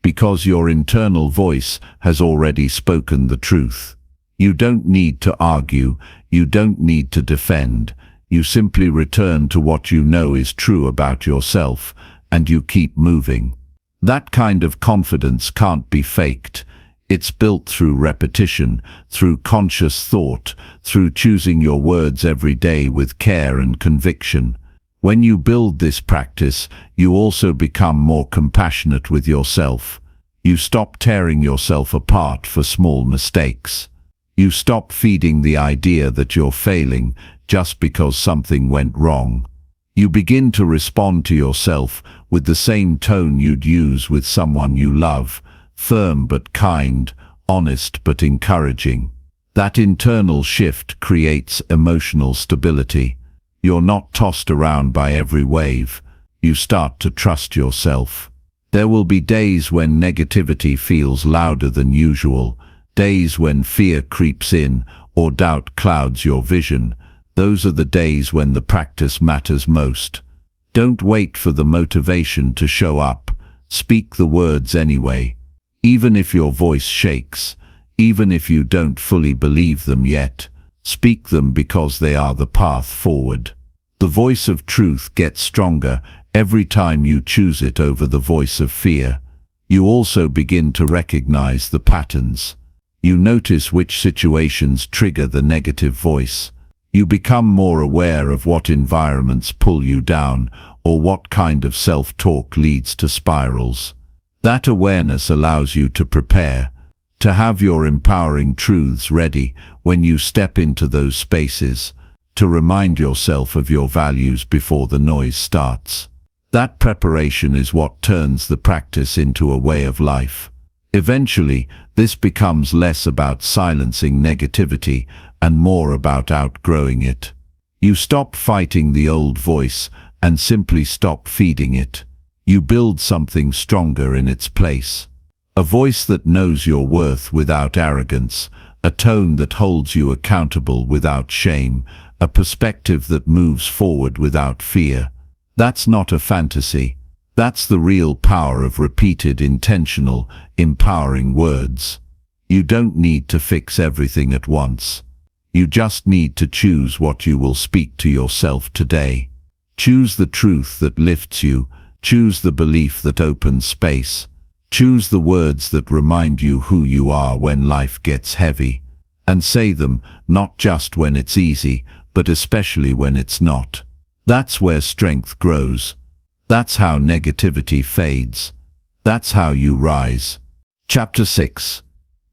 Because your internal voice has already spoken the truth. You don't need to argue, you don't need to defend. You simply return to what you know is true about yourself, and you keep moving. That kind of confidence can't be faked. It's built through repetition, through conscious thought, through choosing your words every day with care and conviction. When you build this practice, you also become more compassionate with yourself. You stop tearing yourself apart for small mistakes. You stop feeding the idea that you're failing just because something went wrong. You begin to respond to yourself with the same tone you'd use with someone you love, firm but kind, honest but encouraging. That internal shift creates emotional stability. You're not tossed around by every wave. You start to trust yourself. There will be days when negativity feels louder than usual, days when fear creeps in or doubt clouds your vision. Those are the days when the practice matters most. Don't wait for the motivation to show up. Speak the words anyway. Even if your voice shakes, even if you don't fully believe them yet, speak them because they are the path forward. The voice of truth gets stronger every time you choose it over the voice of fear. You also begin to recognize the patterns. You notice which situations trigger the negative voice. You become more aware of what environments pull you down or what kind of self-talk leads to spirals. That awareness allows you to prepare, to have your empowering truths ready when you step into those spaces, to remind yourself of your values before the noise starts. That preparation is what turns the practice into a way of life. Eventually, this becomes less about silencing negativity and more about outgrowing it. You stop fighting the old voice and simply stop feeding it. You build something stronger in its place. A voice that knows your worth without arrogance, a tone that holds you accountable without shame, a perspective that moves forward without fear. That's not a fantasy. That's the real power of repeated, intentional, empowering words. You don't need to fix everything at once. You just need to choose what you will speak to yourself today. Choose the truth that lifts you. Choose the belief that opens space. Choose the words that remind you who you are when life gets heavy. And say them, not just when it's easy, but especially when it's not. That's where strength grows. That's how negativity fades. That's how you rise. Chapter 6.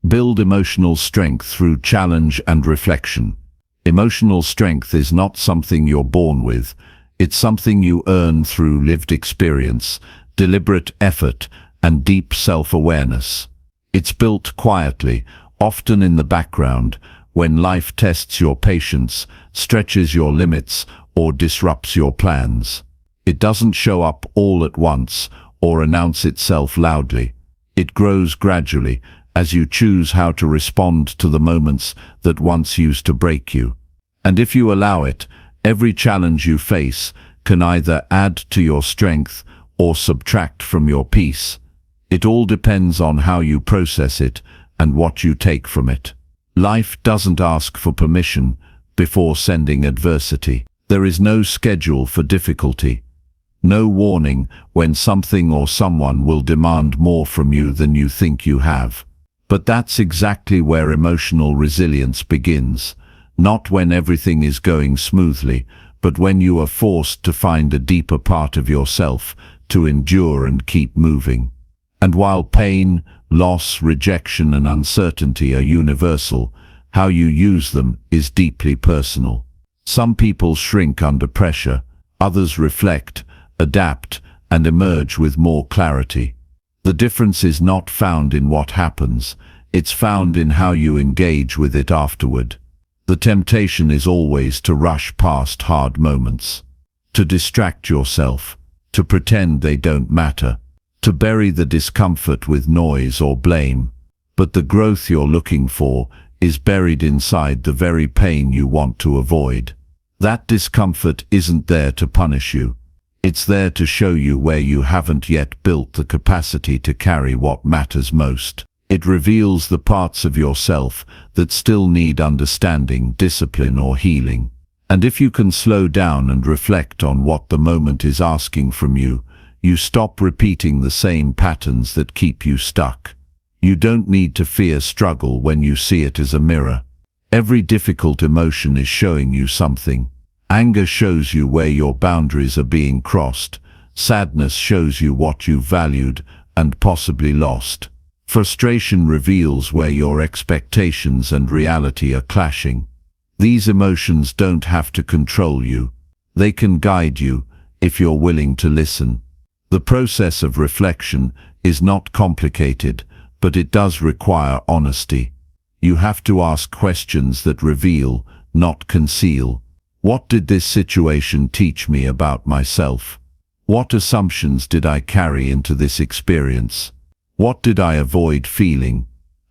Build emotional strength through challenge and reflection. Emotional strength is not something you're born with. It's something you earn through lived experience, deliberate effort, and deep self-awareness. It's built quietly, often in the background, when life tests your patience, stretches your limits, or disrupts your plans. It doesn't show up all at once or announce itself loudly. It grows gradually as you choose how to respond to the moments that once used to break you. And if you allow it, every challenge you face can either add to your strength or subtract from your peace. It all depends on how you process it and what you take from it. Life doesn't ask for permission before sending adversity. There is no schedule for difficulty, no warning when something or someone will demand more from you than you think you have. But that's exactly where emotional resilience begins, not when everything is going smoothly, but when you are forced to find a deeper part of yourself to endure and keep moving. And while pain, loss, rejection, and uncertainty are universal, how you use them is deeply personal. Some people shrink under pressure, others reflect, adapt, and emerge with more clarity. The difference is not found in what happens, it's found in how you engage with it afterward. The temptation is always to rush past hard moments, to distract yourself, to pretend they don't matter, to bury the discomfort with noise or blame. But the growth you're looking for is buried inside the very pain you want to avoid. That discomfort isn't there to punish you. It's there to show you where you haven't yet built the capacity to carry what matters most. It reveals the parts of yourself that still need understanding, discipline, or healing. And if you can slow down and reflect on what the moment is asking from you, you stop repeating the same patterns that keep you stuck. You don't need to fear struggle when you see it as a mirror. Every difficult emotion is showing you something. Anger shows you where your boundaries are being crossed. Sadness shows you what you valued and possibly lost. Frustration reveals where your expectations and reality are clashing. These emotions don't have to control you. They can guide you if you're willing to listen. The process of reflection is not complicated, but it does require honesty. You have to ask questions that reveal, not conceal. What did this situation teach me about myself? What assumptions did I carry into this experience? What did I avoid feeling,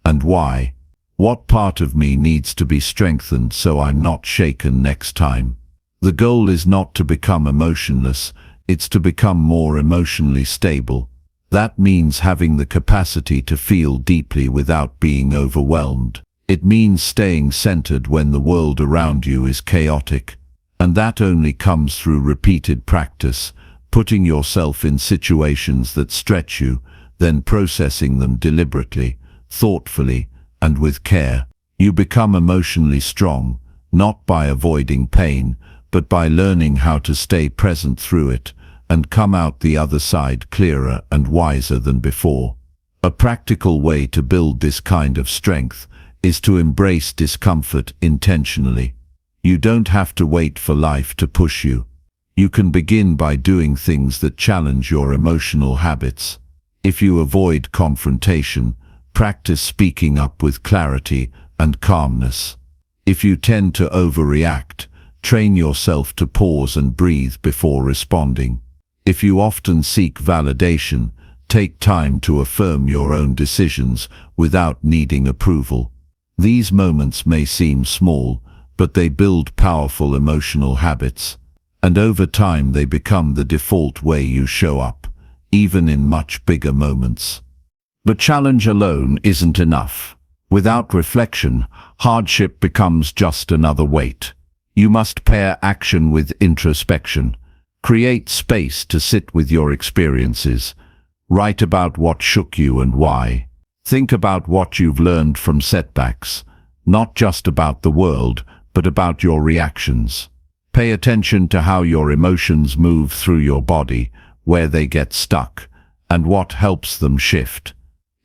and why? What part of me needs to be strengthened so I'm not shaken next time? The goal is not to become emotionless, it's to become more emotionally stable. That means having the capacity to feel deeply without being overwhelmed. It means staying centered when the world around you is chaotic. And that only comes through repeated practice, putting yourself in situations that stretch you, then processing them deliberately, thoughtfully, and with care. You become emotionally strong, not by avoiding pain, but by learning how to stay present through it, and come out the other side clearer and wiser than before. A practical way to build this kind of strength is to embrace discomfort intentionally. You don't have to wait for life to push you. You can begin by doing things that challenge your emotional habits. If you avoid confrontation, practice speaking up with clarity and calmness. If you tend to overreact, train yourself to pause and breathe before responding. If you often seek validation, take time to affirm your own decisions without needing approval. These moments may seem small, but they build powerful emotional habits, and over time they become the default way you show up, even in much bigger moments. But challenge alone isn't enough. Without reflection, hardship becomes just another weight. You must pair action with introspection. Create space to sit with your experiences. Write about what shook you and why. Think about what you've learned from setbacks, not just about the world, but about your reactions. Pay attention to how your emotions move through your body, where they get stuck, and what helps them shift.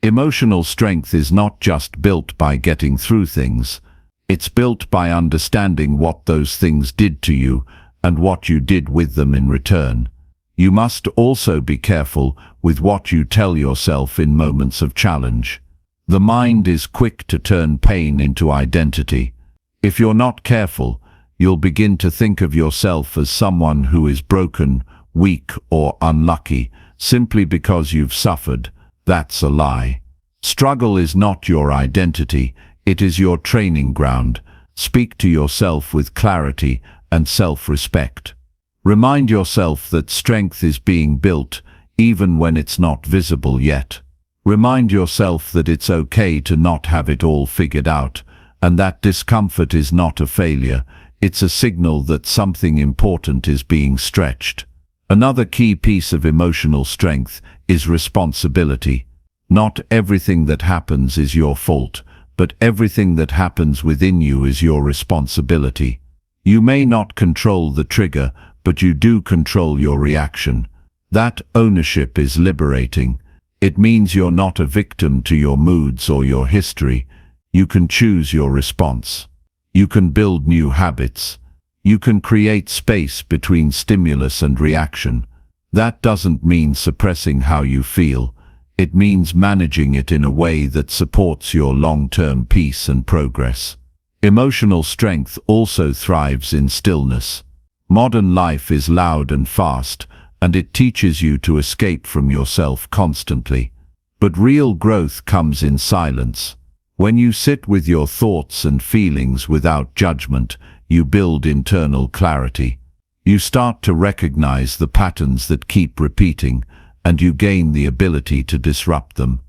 Emotional strength is not just built by getting through things. It's built by understanding what those things did to you and what you did with them in return. You must also be careful with what you tell yourself in moments of challenge. The mind is quick to turn pain into identity. If you're not careful, you'll begin to think of yourself as someone who is broken, weak, or unlucky, simply because you've suffered. That's a lie. Struggle is not your identity, it is your training ground. Speak to yourself with clarity and self-respect. Remind yourself that strength is being built, even when it's not visible yet. Remind yourself that it's okay to not have it all figured out, and that discomfort is not a failure, it's a signal that something important is being stretched. Another key piece of emotional strength is responsibility. Not everything that happens is your fault, but everything that happens within you is your responsibility. You may not control the trigger, but you do control your reaction. That ownership is liberating. It means you're not a victim to your moods or your history. You can choose your response. You can build new habits. You can create space between stimulus and reaction. That doesn't mean suppressing how you feel. It means managing it in a way that supports your long-term peace and progress. Emotional strength also thrives in stillness. Modern life is loud and fast, and it teaches you to escape from yourself constantly. But real growth comes in silence. When you sit with your thoughts and feelings without judgment, you build internal clarity. You start to recognize the patterns that keep repeating, and you gain the ability to disrupt them.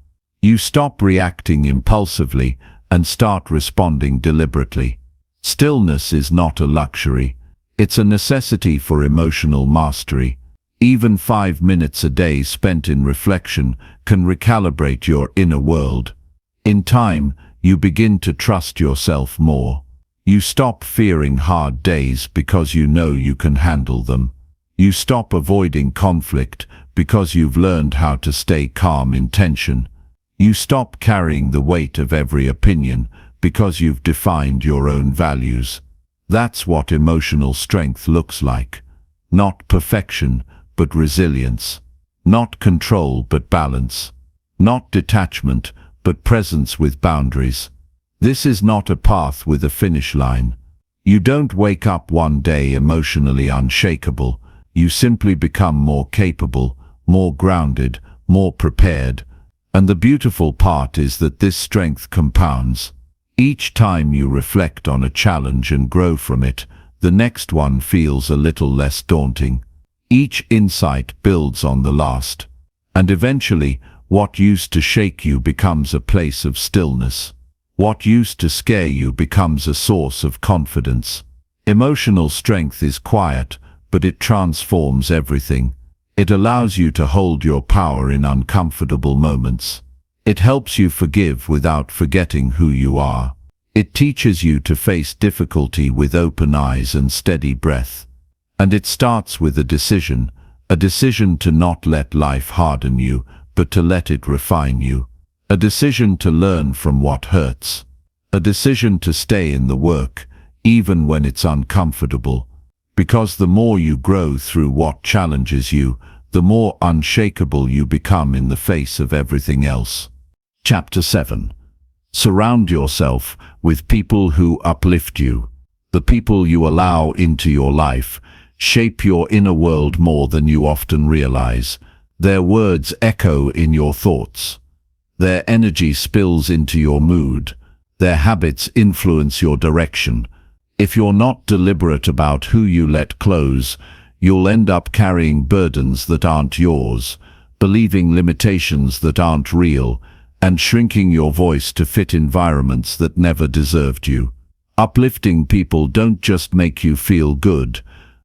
You stop reacting impulsively and start responding deliberately. Stillness is not a luxury. It's a necessity for emotional mastery. Even 5 minutes a day spent in reflection can recalibrate your inner world. In time, you begin to trust yourself more. You stop fearing hard days because you know you can handle them. You stop avoiding conflict because you've learned how to stay calm in tension. You stop carrying the weight of every opinion because you've defined your own values. That's what emotional strength looks like. Not perfection, but resilience. Not control, but balance. Not detachment, but presence with boundaries. This is not a path with a finish line. You don't wake up one day emotionally unshakable. You simply become more capable, more grounded, more prepared. And the beautiful part is that this strength compounds. Each time you reflect on a challenge and grow from it, the next one feels a little less daunting. Each insight builds on the last. And eventually, what used to shake you becomes a place of stillness. What used to scare you becomes a source of confidence. Emotional strength is quiet, but it transforms everything. It allows you to hold your power in uncomfortable moments. It helps you forgive without forgetting who you are. It teaches you to face difficulty with open eyes and steady breath. And it starts with a decision to not let life harden you, but to let it refine you. A decision to learn from what hurts. A decision to stay in the work, even when it's uncomfortable. Because the more you grow through what challenges you, the more unshakable you become in the face of everything else. Chapter 7. Surround yourself with people who uplift you. The people you allow into your life shape your inner world more than you often realize. Their words echo in your thoughts. Their energy spills into your mood. Their habits influence your direction. If you're not deliberate about who you let close, you'll end up carrying burdens that aren't yours, believing limitations that aren't real, and shrinking your voice to fit environments that never deserved you. Uplifting people don't just make you feel good.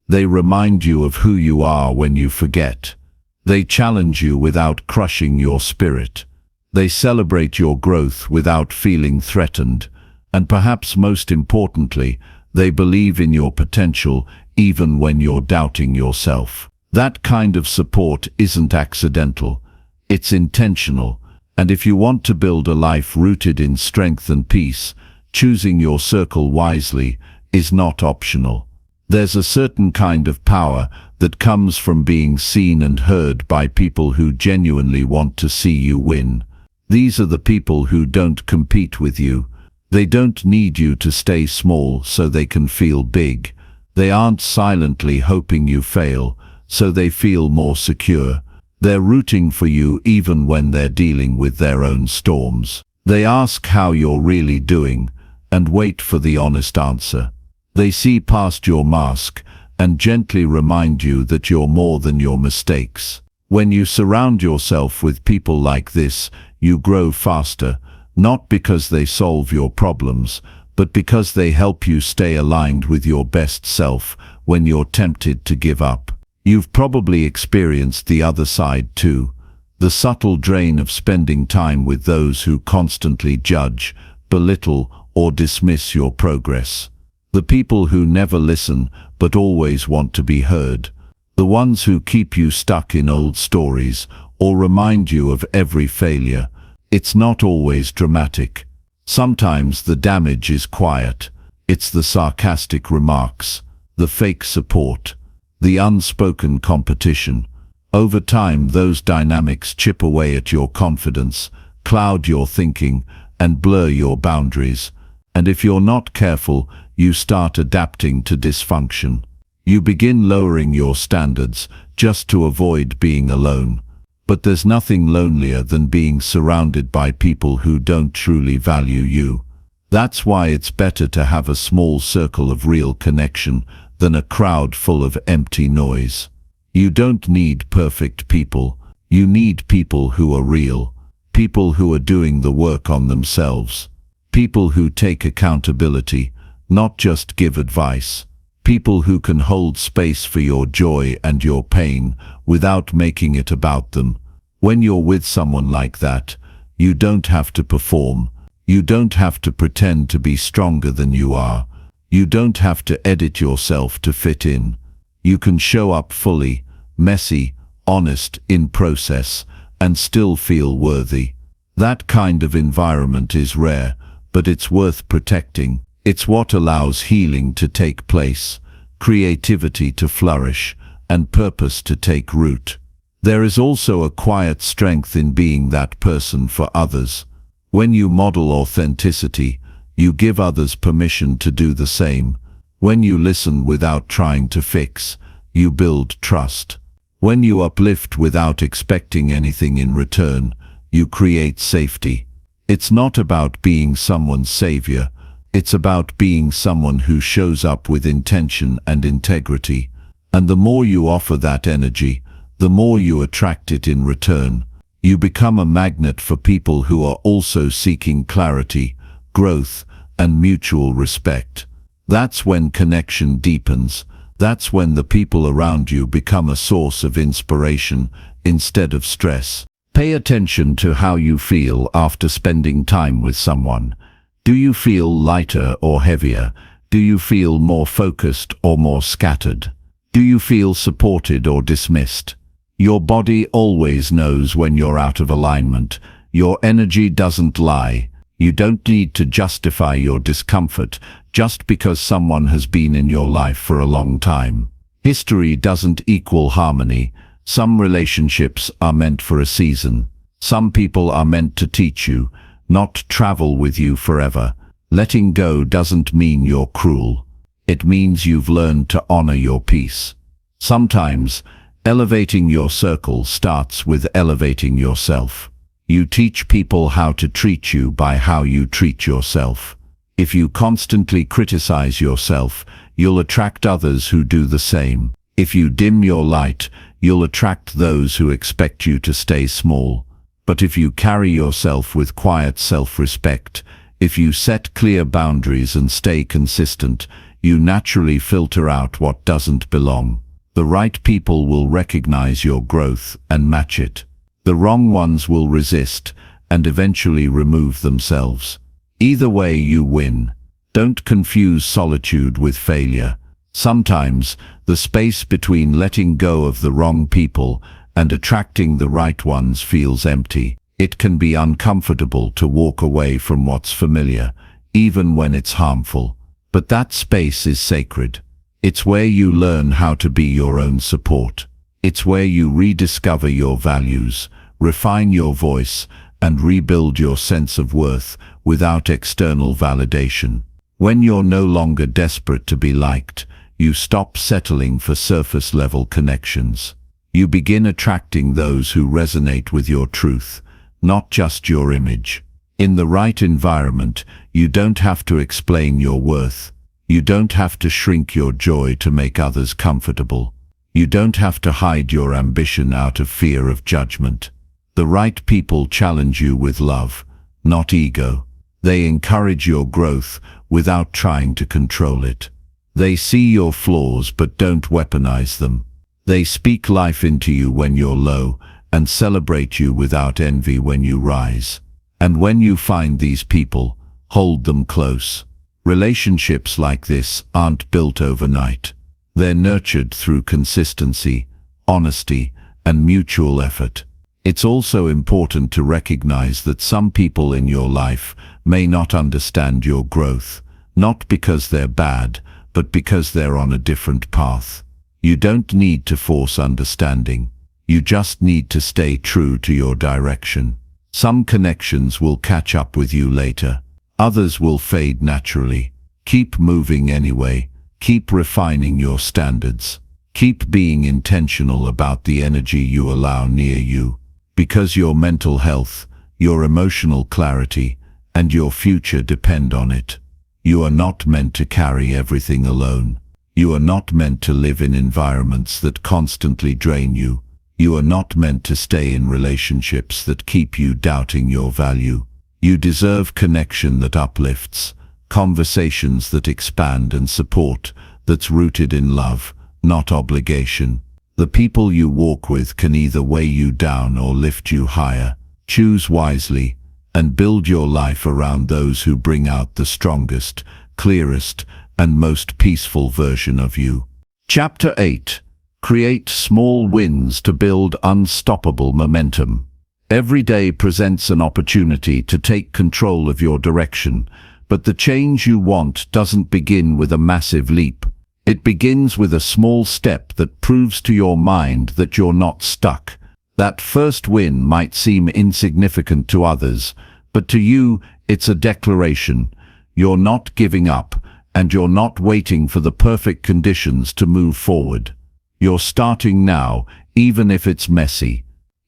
They remind you of who you are when you forget. They challenge you without crushing your spirit. They celebrate your growth without feeling threatened. And perhaps most importantly, they believe in your potential even when you're doubting yourself. That kind of support isn't accidental. It's intentional. And if you want to build a life rooted in strength and peace, choosing your circle wisely is not optional. There's a certain kind of power that comes from being seen and heard by people who genuinely want to see you win. These are the people who don't compete with you. They don't need you to stay small so they can feel big. They aren't silently hoping you fail, so they feel more secure. They're rooting for you even when they're dealing with their own storms. They ask how you're really doing and wait for the honest answer. They see past your mask and gently remind you that you're more than your mistakes. When you surround yourself with people like this, you grow faster, not because they solve your problems, but because they help you stay aligned with your best self when you're tempted to give up. You've probably experienced the other side too, the subtle drain of spending time with those who constantly judge, belittle, or dismiss your progress. The people who never listen but always want to be heard. The ones who keep you stuck in old stories or remind you of every failure. It's not always dramatic. Sometimes the damage is quiet. It's the sarcastic remarks, the fake support, the unspoken competition. Over time, those dynamics chip away at your confidence, cloud your thinking, and blur your boundaries. And if you're not careful, you start adapting to dysfunction. You begin lowering your standards just to avoid being alone. But there's nothing lonelier than being surrounded by people who don't truly value you. That's why it's better to have a small circle of real connection than a crowd full of empty noise. You don't need perfect people. You need people who are real, people who are doing the work on themselves, people who take accountability, not just give advice, people who can hold space for your joy and your pain without making it about them. When you're with someone like that, you don't have to perform. You don't have to pretend to be stronger than you are. You don't have to edit yourself to fit in. You can show up fully, messy, honest in process, and still feel worthy. That kind of environment is rare, but it's worth protecting. It's what allows healing to take place, creativity to flourish, and purpose to take root. There is also a quiet strength in being that person for others. When you model authenticity, you give others permission to do the same. When you listen without trying to fix, you build trust. When you uplift without expecting anything in return, you create safety. It's not about being someone's savior. It's about being someone who shows up with intention and integrity. And the more you offer that energy, the more you attract it in return. You become a magnet for people who are also seeking clarity, growth, and mutual respect. That's when connection deepens. That's when the people around you become a source of inspiration instead of stress. Pay attention to how you feel after spending time with someone. Do you feel lighter or heavier? Do you feel more focused or more scattered? Do you feel supported or dismissed? Your body always knows when you're out of alignment. Your energy doesn't lie. You don't need to justify your discomfort just because someone has been in your life for a long time. History doesn't equal harmony. Some relationships are meant for a season. Some people are meant to teach you, not travel with you forever. Letting go doesn't mean you're cruel. It means you've learned to honor your peace. Sometimes, elevating your circle starts with elevating yourself. You teach people how to treat you by how you treat yourself. If you constantly criticize yourself, you'll attract others who do the same. If you dim your light, you'll attract those who expect you to stay small. But if you carry yourself with quiet self-respect, if you set clear boundaries and stay consistent, you naturally filter out what doesn't belong. The right people will recognize your growth and match it. The wrong ones will resist and eventually remove themselves. Either way, you win. Don't confuse solitude with failure. Sometimes, the space between letting go of the wrong people and attracting the right ones feels empty. It can be uncomfortable to walk away from what's familiar, even when it's harmful. But that space is sacred. It's where you learn how to be your own support. It's where you rediscover your values, refine your voice, and rebuild your sense of worth without external validation. When you're no longer desperate to be liked, you stop settling for surface-level connections. You begin attracting those who resonate with your truth, not just your image. In the right environment, you don't have to explain your worth. You don't have to shrink your joy to make others comfortable. You don't have to hide your ambition out of fear of judgment. The right people challenge you with love, not ego. They encourage your growth without trying to control it. They see your flaws but don't weaponize them. They speak life into you when you're low and celebrate you without envy when you rise. And when you find these people, hold them close. Relationships like this aren't built overnight. They're nurtured through consistency, honesty, and mutual effort. It's also important to recognize that some people in your life may not understand your growth, not because they're bad, but because they're on a different path. You don't need to force understanding. You just need to stay true to your direction. Some connections will catch up with you later. Others will fade naturally. Keep moving anyway. Keep refining your standards. Keep being intentional about the energy you allow near you, because your mental health, your emotional clarity, and your future depend on it. You are not meant to carry everything alone. You are not meant to live in environments that constantly drain you. You are not meant to stay in relationships that keep you doubting your value. You deserve connection that uplifts, conversations that expand and support, that's rooted in love, not obligation. The people you walk with can either weigh you down or lift you higher. Choose wisely and build your life around those who bring out the strongest, clearest, and most peaceful version of you. Chapter 8. Create small wins to build unstoppable momentum. Every day presents an opportunity to take control of your direction, but the change you want doesn't begin with a massive leap. It begins with a small step that proves to your mind that you're not stuck. That first win might seem insignificant to others, but to you, it's a declaration. You're not giving up, and you're not waiting for the perfect conditions to move forward. You're starting now, even if it's messy,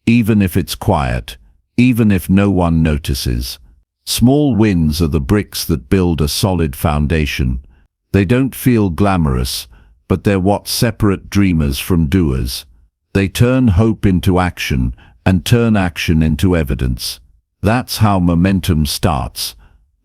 even if it's quiet, even if no one notices. Small wins are the bricks that build a solid foundation. They don't feel glamorous, but they're what separate dreamers from doers. They turn hope into action and turn action into evidence. That's how momentum starts,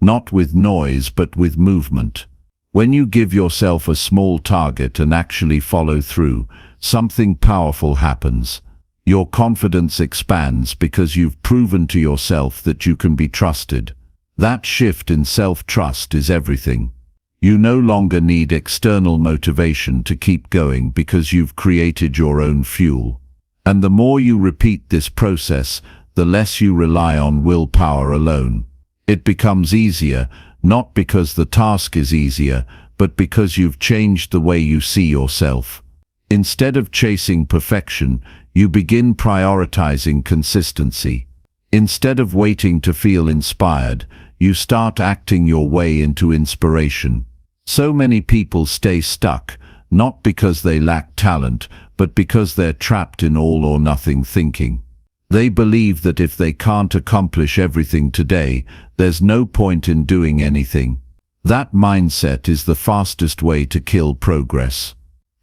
not with noise but with movement. When you give yourself a small target and actually follow through, something powerful happens. Your confidence expands because you've proven to yourself that you can be trusted. That shift in self-trust is everything. You no longer need external motivation to keep going because you've created your own fuel. And the more you repeat this process, the less you rely on willpower alone. It becomes easier, not because the task is easier, but because you've changed the way you see yourself. Instead of chasing perfection, you begin prioritizing consistency. Instead of waiting to feel inspired, you start acting your way into inspiration. So many people stay stuck, not because they lack talent, but because they're trapped in all or nothing thinking. They believe that if they can't accomplish everything today, there's no point in doing anything. That mindset is the fastest way to kill progress.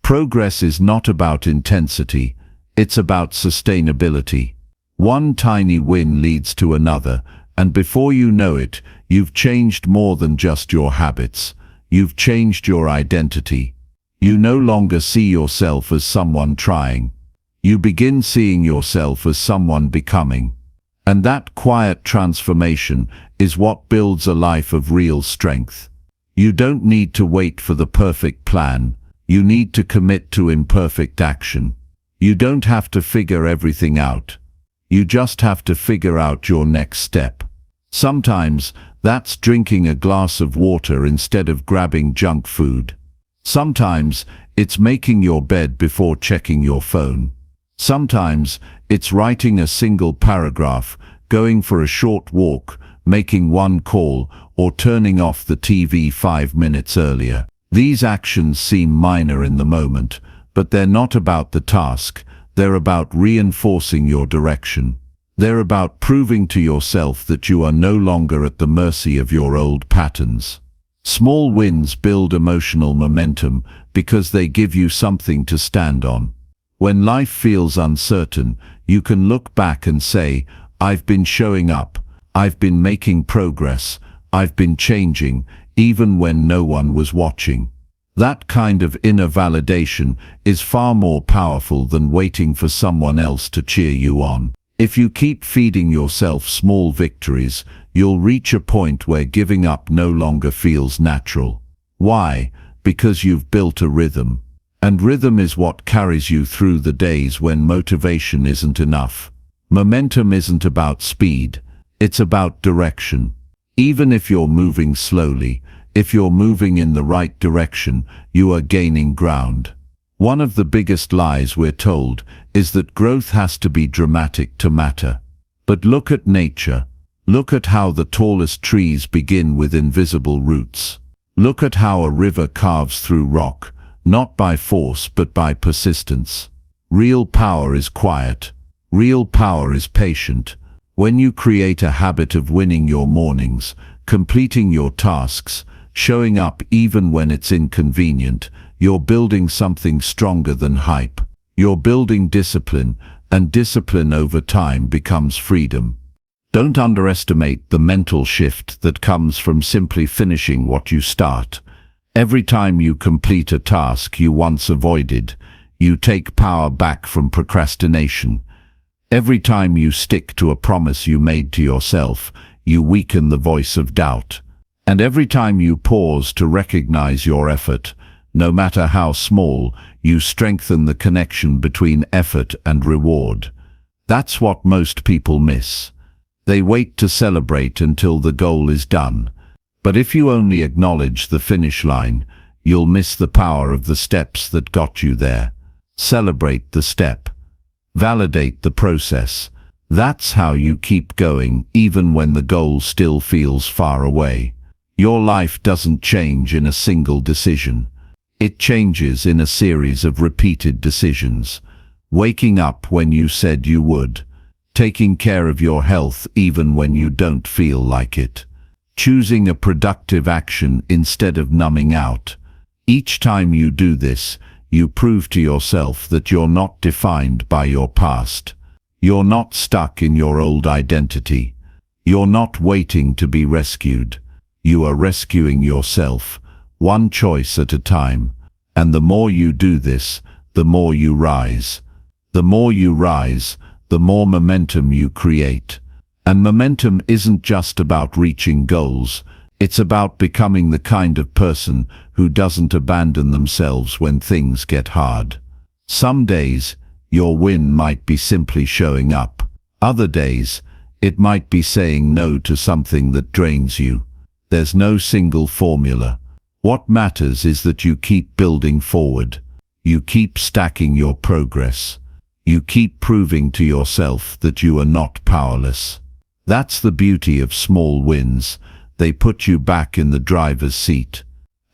Progress is not about intensity, it's about sustainability. One tiny win leads to another, and before you know it, you've changed more than just your habits. You've changed your identity. You no longer see yourself as someone trying. You begin seeing yourself as someone becoming. And that quiet transformation is what builds a life of real strength. You don't need to wait for the perfect plan. You need to commit to imperfect action. You don't have to figure everything out. You just have to figure out your next step. Sometimes that's drinking a glass of water instead of grabbing junk food. Sometimes it's making your bed before checking your phone. Sometimes it's writing a single paragraph, going for a short walk, making one call, or turning off the TV 5 minutes earlier. These actions seem minor in the moment, but they're not about the task. They're about reinforcing your direction. They're about proving to yourself that you are no longer at the mercy of your old patterns. Small wins build emotional momentum because they give you something to stand on. When life feels uncertain, you can look back and say, I've been showing up, I've been making progress, I've been changing, even when no one was watching. That kind of inner validation is far more powerful than waiting for someone else to cheer you on. If you keep feeding yourself small victories, you'll reach a point where giving up no longer feels natural. Why? Because you've built a rhythm. And rhythm is what carries you through the days when motivation isn't enough. Momentum isn't about speed, it's about direction. Even if you're moving slowly, if you're moving in the right direction, you are gaining ground. One of the biggest lies we're told is that growth has to be dramatic to matter. But look at nature. Look at how the tallest trees begin with invisible roots. Look at how a river carves through rock, not by force but by persistence. Real power is quiet. Real power is patient. When you create a habit of winning your mornings, completing your tasks, showing up even when it's inconvenient, you're building something stronger than hype. You're building discipline, and discipline over time becomes freedom. Don't underestimate the mental shift that comes from simply finishing what you start. Every time you complete a task you once avoided, you take power back from procrastination. Every time you stick to a promise you made to yourself, you weaken the voice of doubt. And every time you pause to recognize your effort, no matter how small, you strengthen the connection between effort and reward. That's what most people miss. They wait to celebrate until the goal is done. But if you only acknowledge the finish line, you'll miss the power of the steps that got you there. Celebrate the step. Validate the process. That's how you keep going even when the goal still feels far away. Your life doesn't change in a single decision. It changes in a series of repeated decisions. Waking up when you said you would. Taking care of your health even when you don't feel like it. Choosing a productive action instead of numbing out. Each time you do this, you prove to yourself that you're not defined by your past. You're not stuck in your old identity. You're not waiting to be rescued. You are rescuing yourself, one choice at a time. And the more you do this, the more you rise. The more you rise, the more momentum you create. And momentum isn't just about reaching goals. It's about becoming the kind of person who doesn't abandon themselves when things get hard. Some days, your win might be simply showing up. Other days, it might be saying no to something that drains you. There's no single formula. What matters is that you keep building forward. You keep stacking your progress. You keep proving to yourself that you are not powerless. That's the beauty of small wins. They put you back in the driver's seat.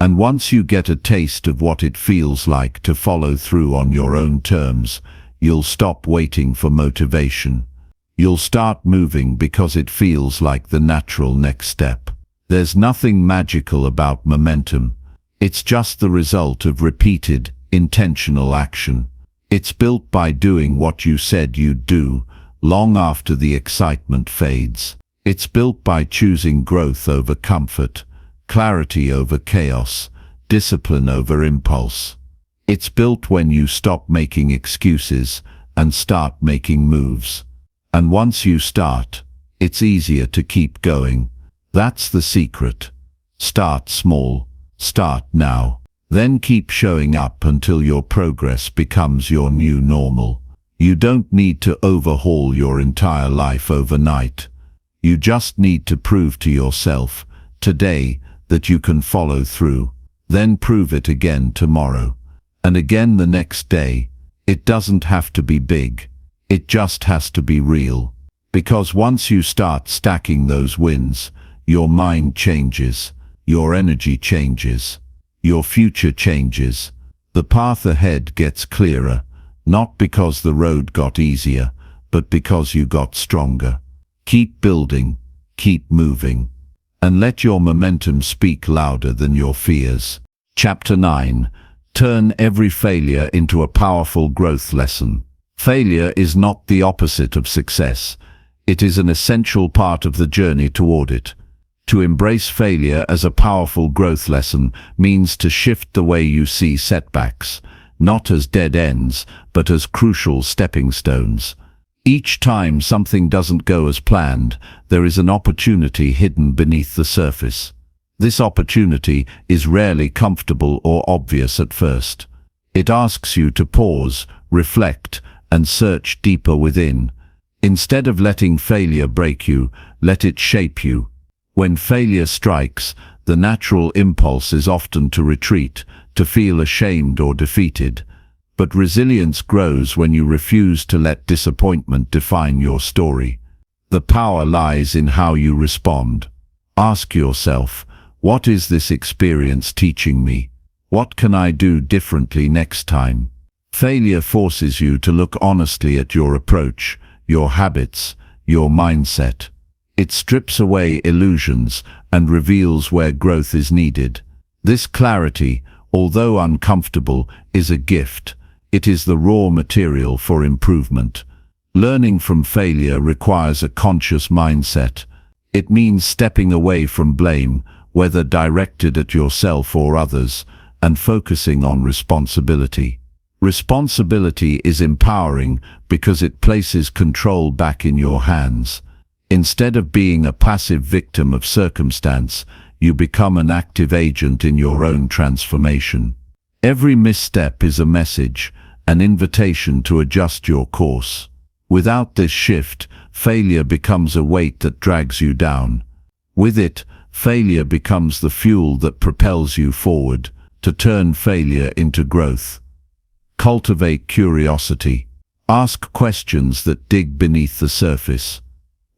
And once you get a taste of what it feels like to follow through on your own terms, you'll stop waiting for motivation. You'll start moving because it feels like the natural next step. There's nothing magical about momentum. It's just the result of repeated, intentional action. It's built by doing what you said you'd do, long after the excitement fades. It's built by choosing growth over comfort, clarity over chaos, discipline over impulse. It's built when you stop making excuses and start making moves. And once you start, it's easier to keep going. That's the secret. Start small. Start now. Then keep showing up until your progress becomes your new normal. You don't need to overhaul your entire life overnight. You just need to prove to yourself, today, that you can follow through. Then prove it again tomorrow. And again the next day. It doesn't have to be big. It just has to be real. Because once you start stacking those wins, your mind changes, your energy changes, your future changes. The path ahead gets clearer, not because the road got easier, but because you got stronger. Keep building, keep moving, and let your momentum speak louder than your fears. Chapter 9. Turn every failure into a powerful growth lesson. Failure is not the opposite of success. It is an essential part of the journey toward it. To embrace failure as a powerful growth lesson means to shift the way you see setbacks, not as dead ends, but as crucial stepping stones. Each time something doesn't go as planned, there is an opportunity hidden beneath the surface. This opportunity is rarely comfortable or obvious at first. It asks you to pause, reflect, and search deeper within. Instead of letting failure break you, let it shape you. When failure strikes, the natural impulse is often to retreat, to feel ashamed or defeated. But resilience grows when you refuse to let disappointment define your story. The power lies in how you respond. Ask yourself, What is this experience teaching me? What can I do differently next time? Failure forces you to look honestly at your approach, your habits, your mindset. It strips away illusions and reveals where growth is needed. This clarity, although uncomfortable, is a gift. It is the raw material for improvement. Learning from failure requires a conscious mindset. It means stepping away from blame, whether directed at yourself or others, and focusing on responsibility. Responsibility is empowering because it places control back in your hands. Instead of being a passive victim of circumstance, you become an active agent in your own transformation. Every misstep is a message, an invitation to adjust your course. Without this shift, failure becomes a weight that drags you down. With it, failure becomes the fuel that propels you forward. To turn failure into growth. Cultivate curiosity. Ask questions that dig beneath the surface.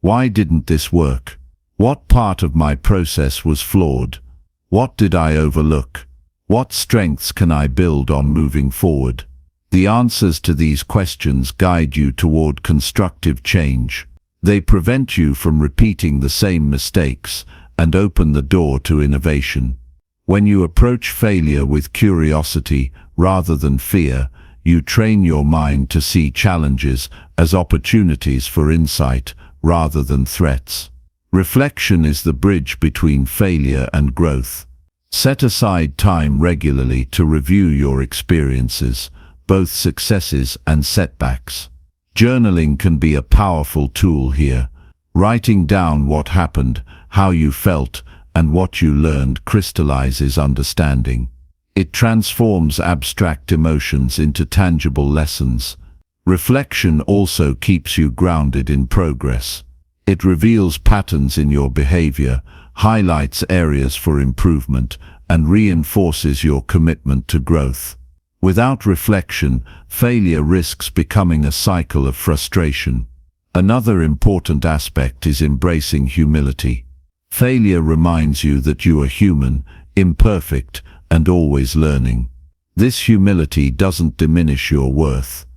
Why didn't this work? What part of my process was flawed? What did I overlook? What strengths can I build on moving forward? The answers to these questions guide you toward constructive change. They prevent you from repeating the same mistakes and open the door to innovation. When you approach failure with curiosity rather than fear, you train your mind to see challenges as opportunities for insight rather than threats. Reflection is the bridge between failure and growth. Set aside time regularly to review your experiences, both successes and setbacks. Journaling can be a powerful tool here. Writing down what happened, how you felt, and what you learned crystallizes understanding. It transforms abstract emotions into tangible lessons. Reflection also keeps you grounded in progress. It reveals patterns in your behavior, highlights areas for improvement, and reinforces your commitment to growth. Without reflection, failure risks becoming a cycle of frustration. Another important aspect is embracing humility. Failure reminds you that you are human, imperfect, and always learning. This humility doesn't diminish your worth.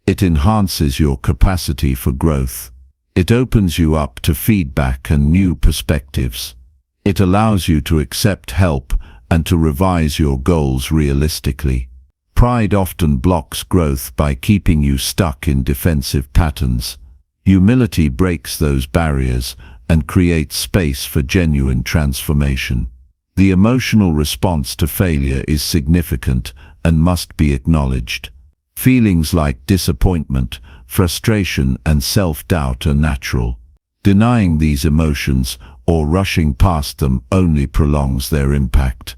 It enhances your capacity for growth. It opens you up to feedback and new perspectives. It allows you to accept help and to revise your goals realistically. Pride often blocks growth by keeping you stuck in defensive patterns. Humility breaks those barriers and creates space for genuine transformation. The emotional response to failure is significant and must be acknowledged. Feelings like disappointment, frustration, and self-doubt are natural. Denying these emotions or rushing past them only prolongs their impact.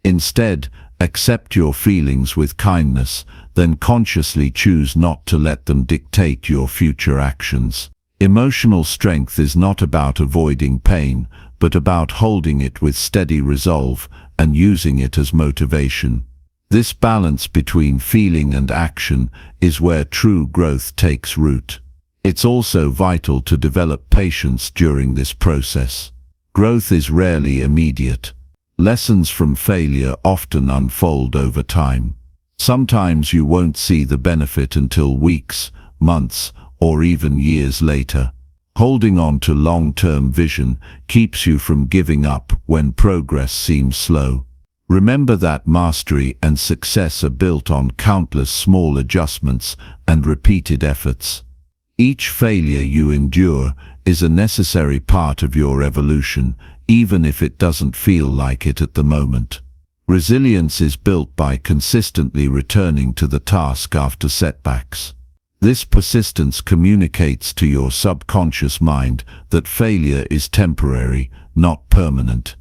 Instead, accept your feelings with kindness, then consciously choose not to let them dictate your future actions. Emotional strength is not about avoiding pain, but about holding it with steady resolve and using it as motivation. This balance between feeling and action is where true growth takes root. It's also vital to develop patience during this process. Growth is rarely immediate. Lessons from failure often unfold over time. Sometimes you won't see the benefit until weeks, months, or even years later. Holding on to long-term vision keeps you from giving up when progress seems slow. Remember that mastery and success are built on countless small adjustments and repeated efforts. Each failure you endure is a necessary part of your evolution, even if it doesn't feel like it at the moment. Resilience is built by consistently returning to the task after setbacks. This persistence communicates to your subconscious mind that failure is temporary, not permanent.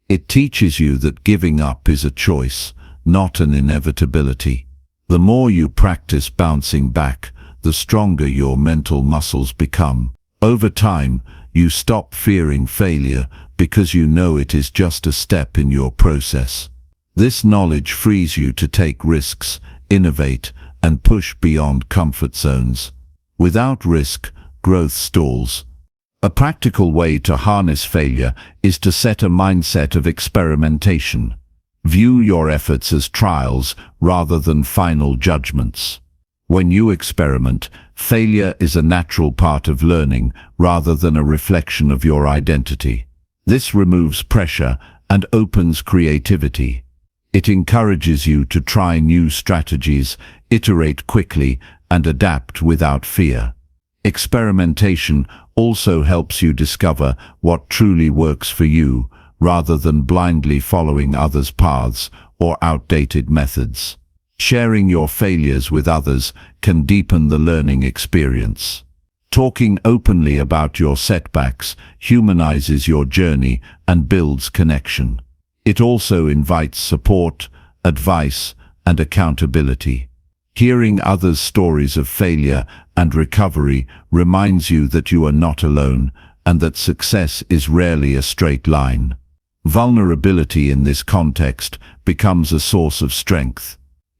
It teaches you that giving up is a choice, not an inevitability. The more you practice bouncing back, the stronger your mental muscles become. Over time, you stop fearing failure because you know it is just a step in your process. This knowledge frees you to take risks, innovate, and push beyond comfort zones. Without risk, growth stalls. A practical way to harness failure is to set a mindset of experimentation. View your efforts as trials rather than final judgments. When you experiment, failure is a natural part of learning rather than a reflection of your identity. This removes pressure and opens creativity. It encourages you to try new strategies, iterate quickly, and adapt without fear. Experimentation also helps you discover what truly works for you, rather than blindly following others' paths or outdated methods. Sharing your failures with others can deepen the learning experience. Talking openly about your setbacks humanizes your journey and builds connection. It also invites support, advice, and accountability. Hearing others' stories of failure and recovery reminds you that you are not alone and that success is rarely a straight line. Vulnerability in this context becomes a source of strength.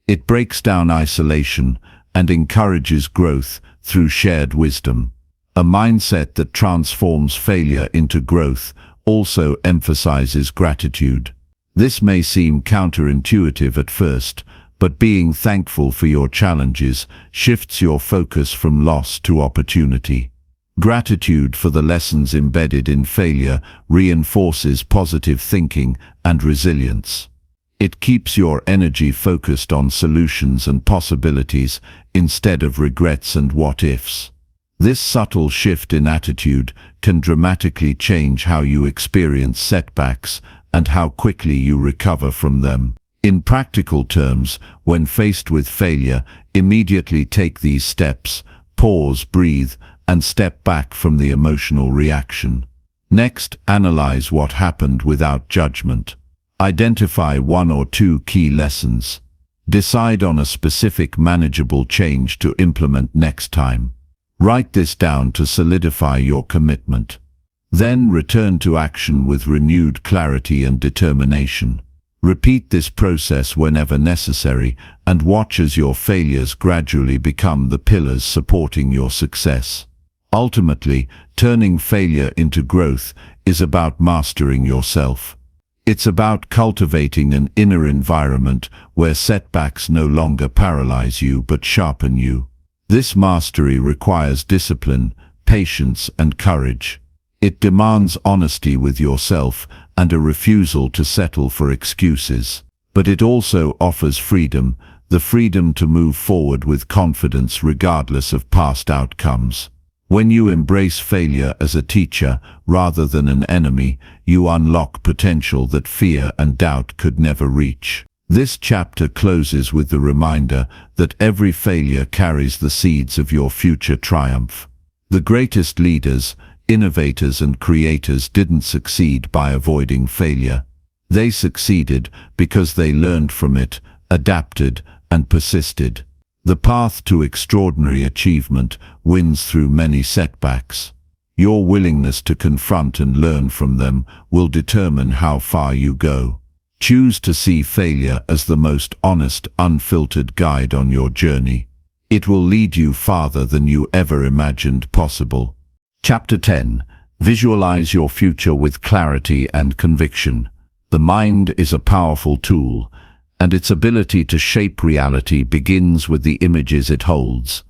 It breaks down isolation and encourages growth through shared wisdom. A mindset that transforms failure into growth also emphasizes gratitude. This may seem counterintuitive at first, but being thankful for your challenges shifts your focus from loss to opportunity. Gratitude for the lessons embedded in failure reinforces positive thinking and resilience. It keeps your energy focused on solutions and possibilities instead of regrets and what-ifs. This subtle shift in attitude can dramatically change how you experience setbacks and how quickly you recover from them. In practical terms, when faced with failure, immediately take these steps: pause, breathe, and step back from the emotional reaction. Next, analyze what happened without judgment. Identify one or two key lessons. Decide on a specific manageable change to implement next time. Write this down to solidify your commitment. Then return to action with renewed clarity and determination. Repeat this process whenever necessary and watch as your failures gradually become the pillars supporting your success. Ultimately, turning failure into growth is about mastering yourself. It's about cultivating an inner environment where setbacks no longer paralyze you but sharpen you. This mastery requires discipline, patience, and courage. It demands honesty with yourself and a refusal to settle for excuses. But it also offers freedom, the freedom to move forward with confidence regardless of past outcomes. When you embrace failure as a teacher rather than an enemy, you unlock potential that fear and doubt could never reach. This chapter closes with the reminder that every failure carries the seeds of your future triumph. The greatest leaders, innovators, and creators didn't succeed by avoiding failure. They succeeded because they learned from it, adapted, and persisted. The path to extraordinary achievement wins through many setbacks. Your willingness to confront and learn from them will determine how far you go. Choose to see failure as the most honest, unfiltered guide on your journey. It will lead you farther than you ever imagined possible. Chapter 10. Visualize your future with clarity and conviction. The mind is a powerful tool, and its ability to shape reality begins with the images it holds.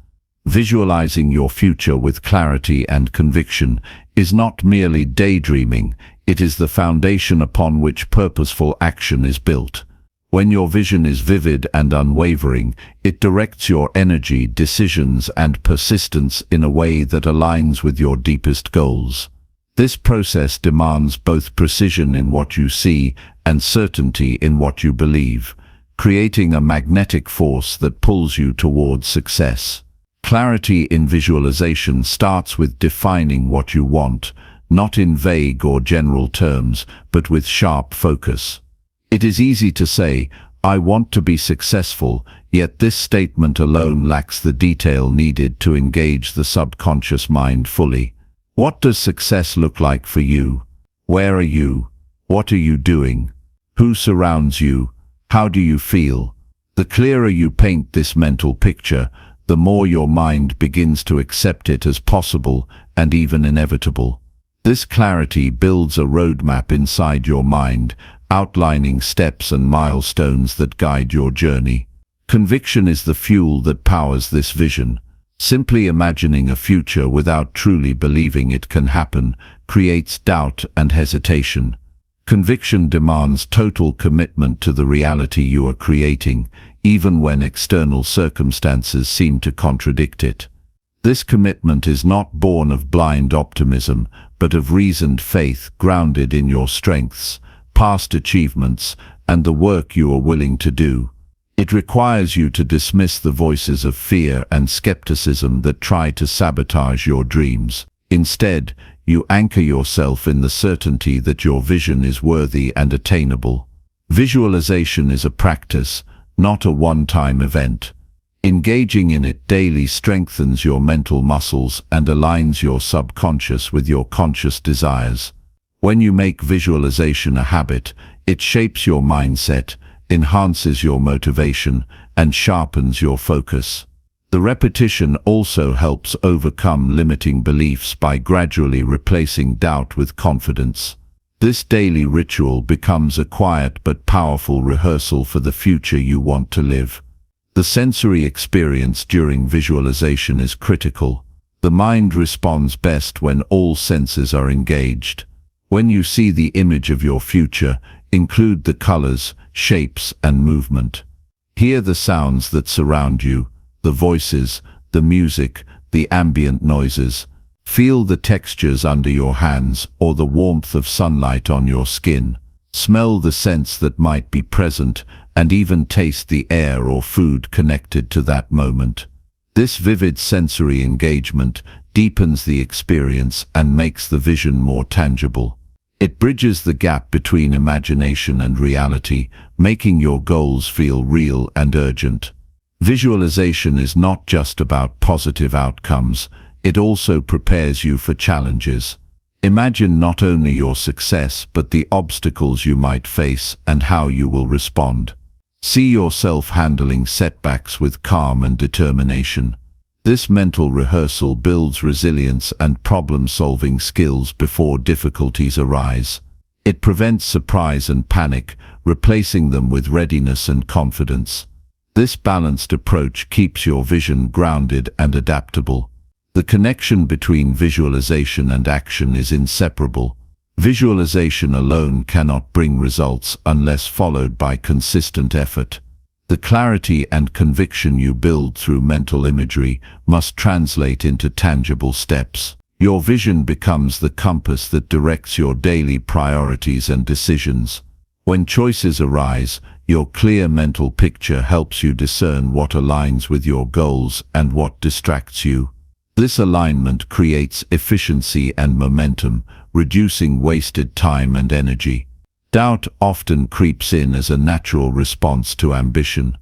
Visualizing your future with clarity and conviction is not merely daydreaming, it is the foundation upon which purposeful action is built. When your vision is vivid and unwavering, it directs your energy, decisions, and persistence in a way that aligns with your deepest goals. This process demands both precision in what you see and certainty in what you believe, creating a magnetic force that pulls you towards success. Clarity in visualization starts with defining what you want, not in vague or general terms, but with sharp focus. It is easy to say, "I want to be successful," yet this statement alone lacks the detail needed to engage the subconscious mind fully. What does success look like for you? Where are you? What are you doing? Who surrounds you? How do you feel? The clearer you paint this mental picture, the more your mind begins to accept it as possible and even inevitable. This clarity builds a roadmap inside your mind, outlining steps and milestones that guide your journey. Conviction is the fuel that powers this vision. Simply imagining a future without truly believing it can happen creates doubt and hesitation. Conviction demands total commitment to the reality you are creating, even when external circumstances seem to contradict it. This commitment is not born of blind optimism, but of reasoned faith grounded in your strengths, past achievements, and the work you are willing to do. It requires you to dismiss the voices of fear and skepticism that try to sabotage your dreams. Instead, you anchor yourself in the certainty that your vision is worthy and attainable. Visualization is a practice, not a one-time event. Engaging in it daily strengthens your mental muscles and aligns your subconscious with your conscious desires. When you make visualization a habit, it shapes your mindset, enhances your motivation, and sharpens your focus. The repetition also helps overcome limiting beliefs by gradually replacing doubt with confidence. This daily ritual becomes a quiet but powerful rehearsal for the future you want to live. The sensory experience during visualization is critical. The mind responds best when all senses are engaged. When you see the image of your future, include the colors, shapes, and movement. Hear the sounds that surround you, the voices, the music, the ambient noises. Feel the textures under your hands or the warmth of sunlight on your skin. Smell the scents that might be present, and even taste the air or food connected to that moment. This vivid sensory engagement deepens the experience and makes the vision more tangible. It bridges the gap between imagination and reality, making your goals feel real and urgent. Visualization is not just about positive outcomes, it also prepares you for challenges. Imagine not only your success but the obstacles you might face and how you will respond. See yourself handling setbacks with calm and determination. This mental rehearsal builds resilience and problem-solving skills before difficulties arise. It prevents surprise and panic, replacing them with readiness and confidence. This balanced approach keeps your vision grounded and adaptable. The connection between visualization and action is inseparable. Visualization alone cannot bring results unless followed by consistent effort. The clarity and conviction you build through mental imagery must translate into tangible steps. Your vision becomes the compass that directs your daily priorities and decisions. When choices arise, your clear mental picture helps you discern what aligns with your goals and what distracts you. This alignment creates efficiency and momentum, reducing wasted time and energy. Doubt often creeps in as a natural response to ambition.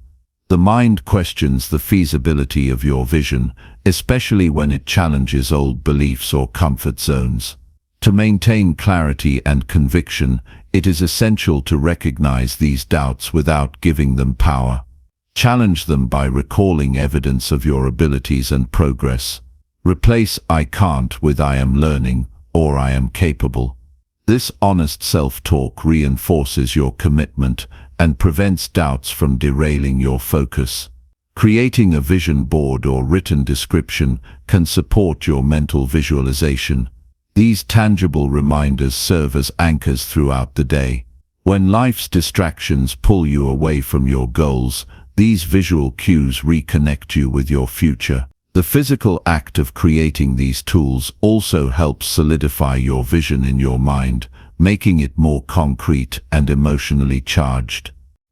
The mind questions the feasibility of your vision, especially when it challenges old beliefs or comfort zones. To maintain clarity and conviction, it is essential to recognize these doubts without giving them power. Challenge them by recalling evidence of your abilities and progress. Replace "I can't" with "I am learning" or "I am capable." This honest self-talk reinforces your commitment and prevents doubts from derailing your focus. Creating a vision board or written description can support your mental visualization. These tangible reminders serve as anchors throughout the day. When life's distractions pull you away from your goals, these visual cues reconnect you with your future. The physical act of creating these tools also helps solidify your vision in your mind, making it more concrete and emotionally charged.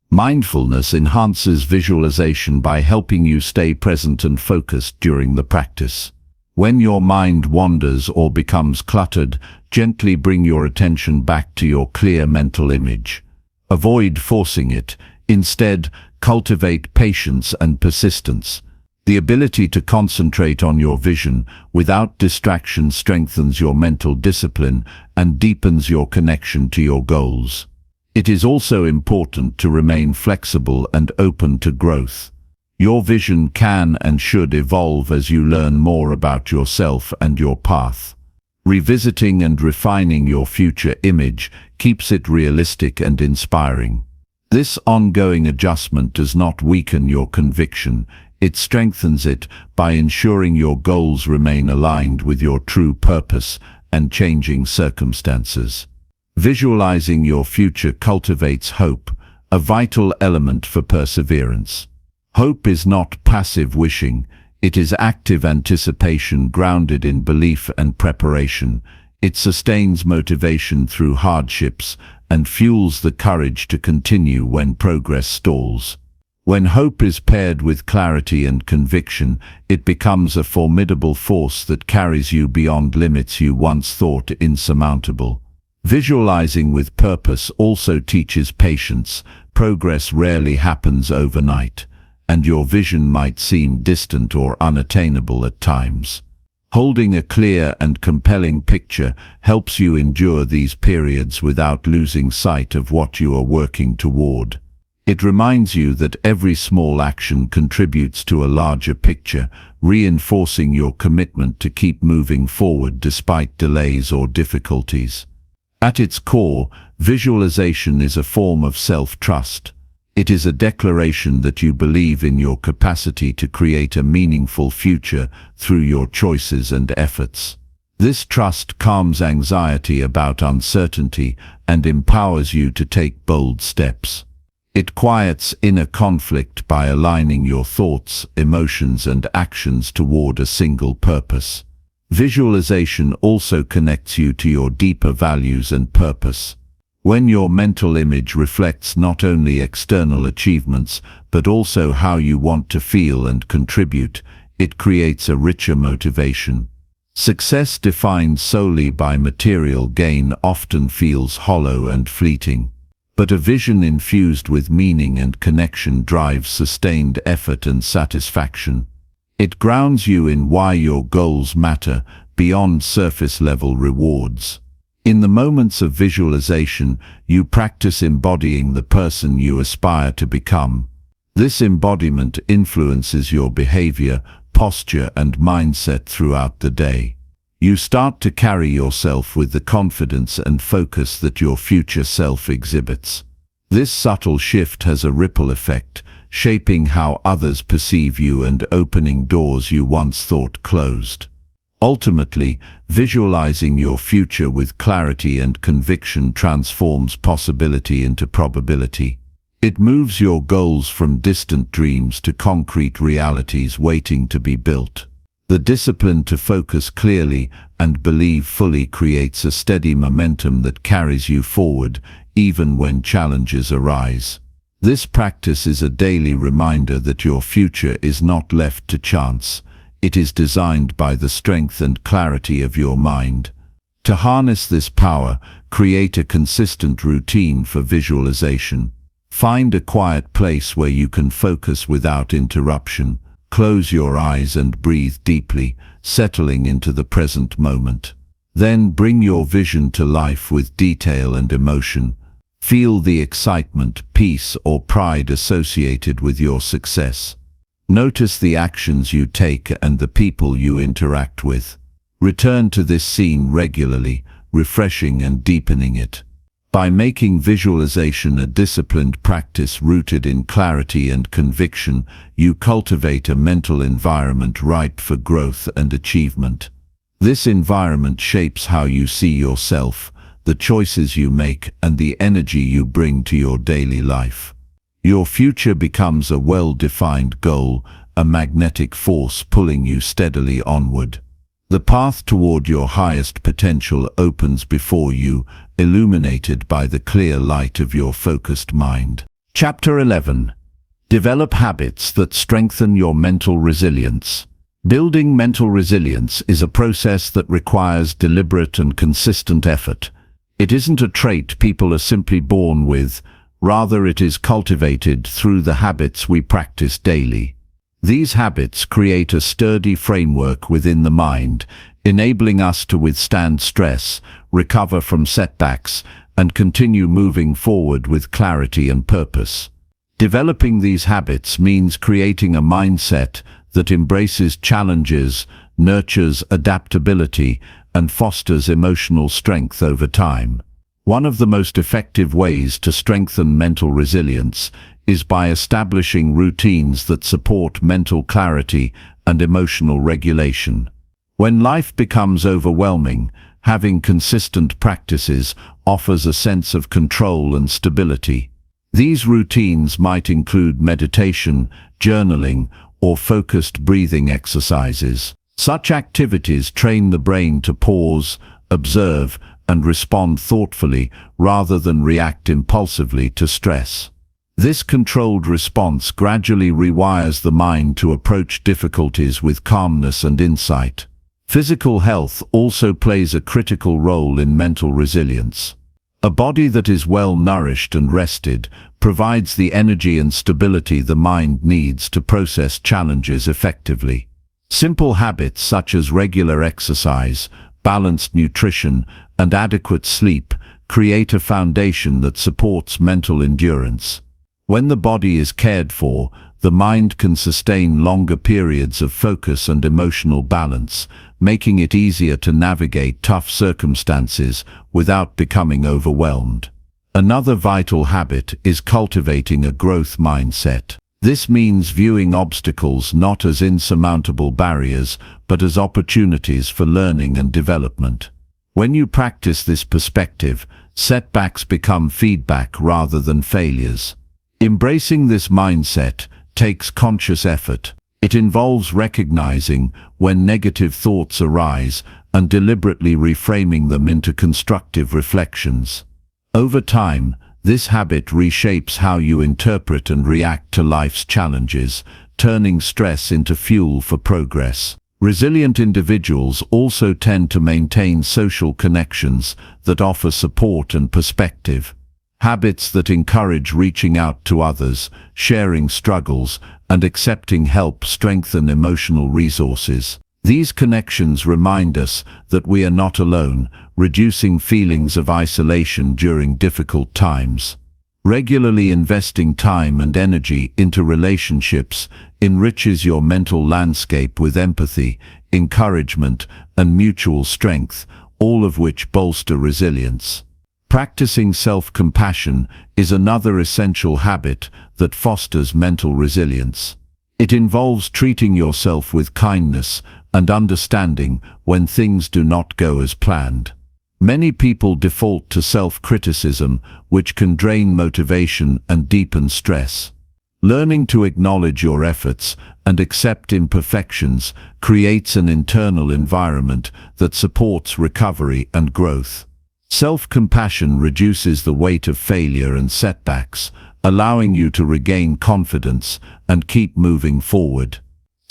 Mindfulness enhances visualization by helping you stay present and focused during the practice. When your mind wanders or becomes cluttered, gently bring your attention back to your clear mental image. Avoid forcing it. Instead, cultivate patience and persistence. The ability to concentrate on your vision without distraction strengthens your mental discipline and deepens your connection to your goals. It is also important to remain flexible and open to growth. Your vision can and should evolve as you learn more about yourself and your path. Revisiting and refining your future image keeps it realistic and inspiring. This ongoing adjustment does not weaken your conviction, it strengthens it by ensuring your goals remain aligned with your true purpose and changing circumstances. Visualizing your future cultivates hope, a vital element for perseverance. Hope is not passive wishing, it is active anticipation grounded in belief and preparation. It sustains motivation through hardships and fuels the courage to continue when progress stalls. When hope is paired with clarity and conviction, it becomes a formidable force that carries you beyond limits you once thought insurmountable. Visualizing with purpose also teaches patience. Progress rarely happens overnight, and your vision might seem distant or unattainable at times. Holding a clear and compelling picture helps you endure these periods without losing sight of what you are working toward. It reminds you that every small action contributes to a larger picture, reinforcing your commitment to keep moving forward despite delays or difficulties. At its core, visualization is a form of self-trust. It is a declaration that you believe in your capacity to create a meaningful future through your choices and efforts. This trust calms anxiety about uncertainty and empowers you to take bold steps. It quiets inner conflict by aligning your thoughts, emotions, and actions toward a single purpose. Visualization also connects you to your deeper values and purpose. When your mental image reflects not only external achievements, but also how you want to feel and contribute, it creates a richer motivation. Success defined solely by material gain often feels hollow and fleeting. But a vision infused with meaning and connection drives sustained effort and satisfaction. It grounds you in why your goals matter beyond surface-level rewards. In the moments of visualization, you practice embodying the person you aspire to become. This embodiment influences your behavior, posture, and mindset throughout the day. You start to carry yourself with the confidence and focus that your future self exhibits. This subtle shift has a ripple effect, shaping how others perceive you and opening doors you once thought closed. Ultimately, visualizing your future with clarity and conviction transforms possibility into probability. It moves your goals from distant dreams to concrete realities waiting to be built. The discipline to focus clearly and believe fully creates a steady momentum that carries you forward, even when challenges arise. This practice is a daily reminder that your future is not left to chance. It is designed by the strength and clarity of your mind. To harness this power, create a consistent routine for visualization. Find a quiet place where you can focus without interruption. Close your eyes and breathe deeply, settling into the present moment. Then bring your vision to life with detail and emotion. Feel the excitement, peace, or pride associated with your success. Notice the actions you take and the people you interact with. Return to this scene regularly, refreshing and deepening it. By making visualization a disciplined practice rooted in clarity and conviction, you cultivate a mental environment ripe for growth and achievement. This environment shapes how you see yourself, the choices you make, and the energy you bring to your daily life. Your future becomes a well-defined goal, a magnetic force pulling you steadily onward. The path toward your highest potential opens before you, illuminated by the clear light of your focused mind. Chapter 11. Develop habits that strengthen your mental resilience. Building mental resilience is a process that requires deliberate and consistent effort. It isn't a trait people are simply born with. Rather, it is cultivated through the habits we practice daily. These habits create a sturdy framework within the mind, enabling us to withstand stress, recover from setbacks, and continue moving forward with clarity and purpose. Developing these habits means creating a mindset that embraces challenges, nurtures adaptability, and fosters emotional strength over time. One of the most effective ways to strengthen mental resilience is by establishing routines that support mental clarity and emotional regulation. When life becomes overwhelming, having consistent practices offers a sense of control and stability. These routines might include meditation, journaling, or focused breathing exercises. Such activities train the brain to pause, observe, and respond thoughtfully rather than react impulsively to stress. This controlled response gradually rewires the mind to approach difficulties with calmness and insight. Physical health also plays a critical role in mental resilience. A body that is well nourished and rested provides the energy and stability the mind needs to process challenges effectively. Simple habits such as regular exercise, balanced nutrition, and adequate sleep create a foundation that supports mental endurance. When the body is cared for, the mind can sustain longer periods of focus and emotional balance, making it easier to navigate tough circumstances without becoming overwhelmed. Another vital habit is cultivating a growth mindset. This means viewing obstacles not as insurmountable barriers, but as opportunities for learning and development. When you practice this perspective, setbacks become feedback rather than failures. Embracing this mindset takes conscious effort. It involves recognizing when negative thoughts arise and deliberately reframing them into constructive reflections. Over time, this habit reshapes how you interpret and react to life's challenges, turning stress into fuel for progress. Resilient individuals also tend to maintain social connections that offer support and perspective. Habits that encourage reaching out to others, sharing struggles, and accepting help strengthen emotional resources. These connections remind us that we are not alone, reducing feelings of isolation during difficult times. Regularly investing time and energy into relationships enriches your mental landscape with empathy, encouragement, and mutual strength, all of which bolster resilience. Practicing self-compassion is another essential habit that fosters mental resilience. It involves treating yourself with kindness and understanding when things do not go as planned. Many people default to self-criticism, which can drain motivation and deepen stress. Learning to acknowledge your efforts and accept imperfections creates an internal environment that supports recovery and growth. Self-compassion reduces the weight of failure and setbacks, allowing you to regain confidence and keep moving forward.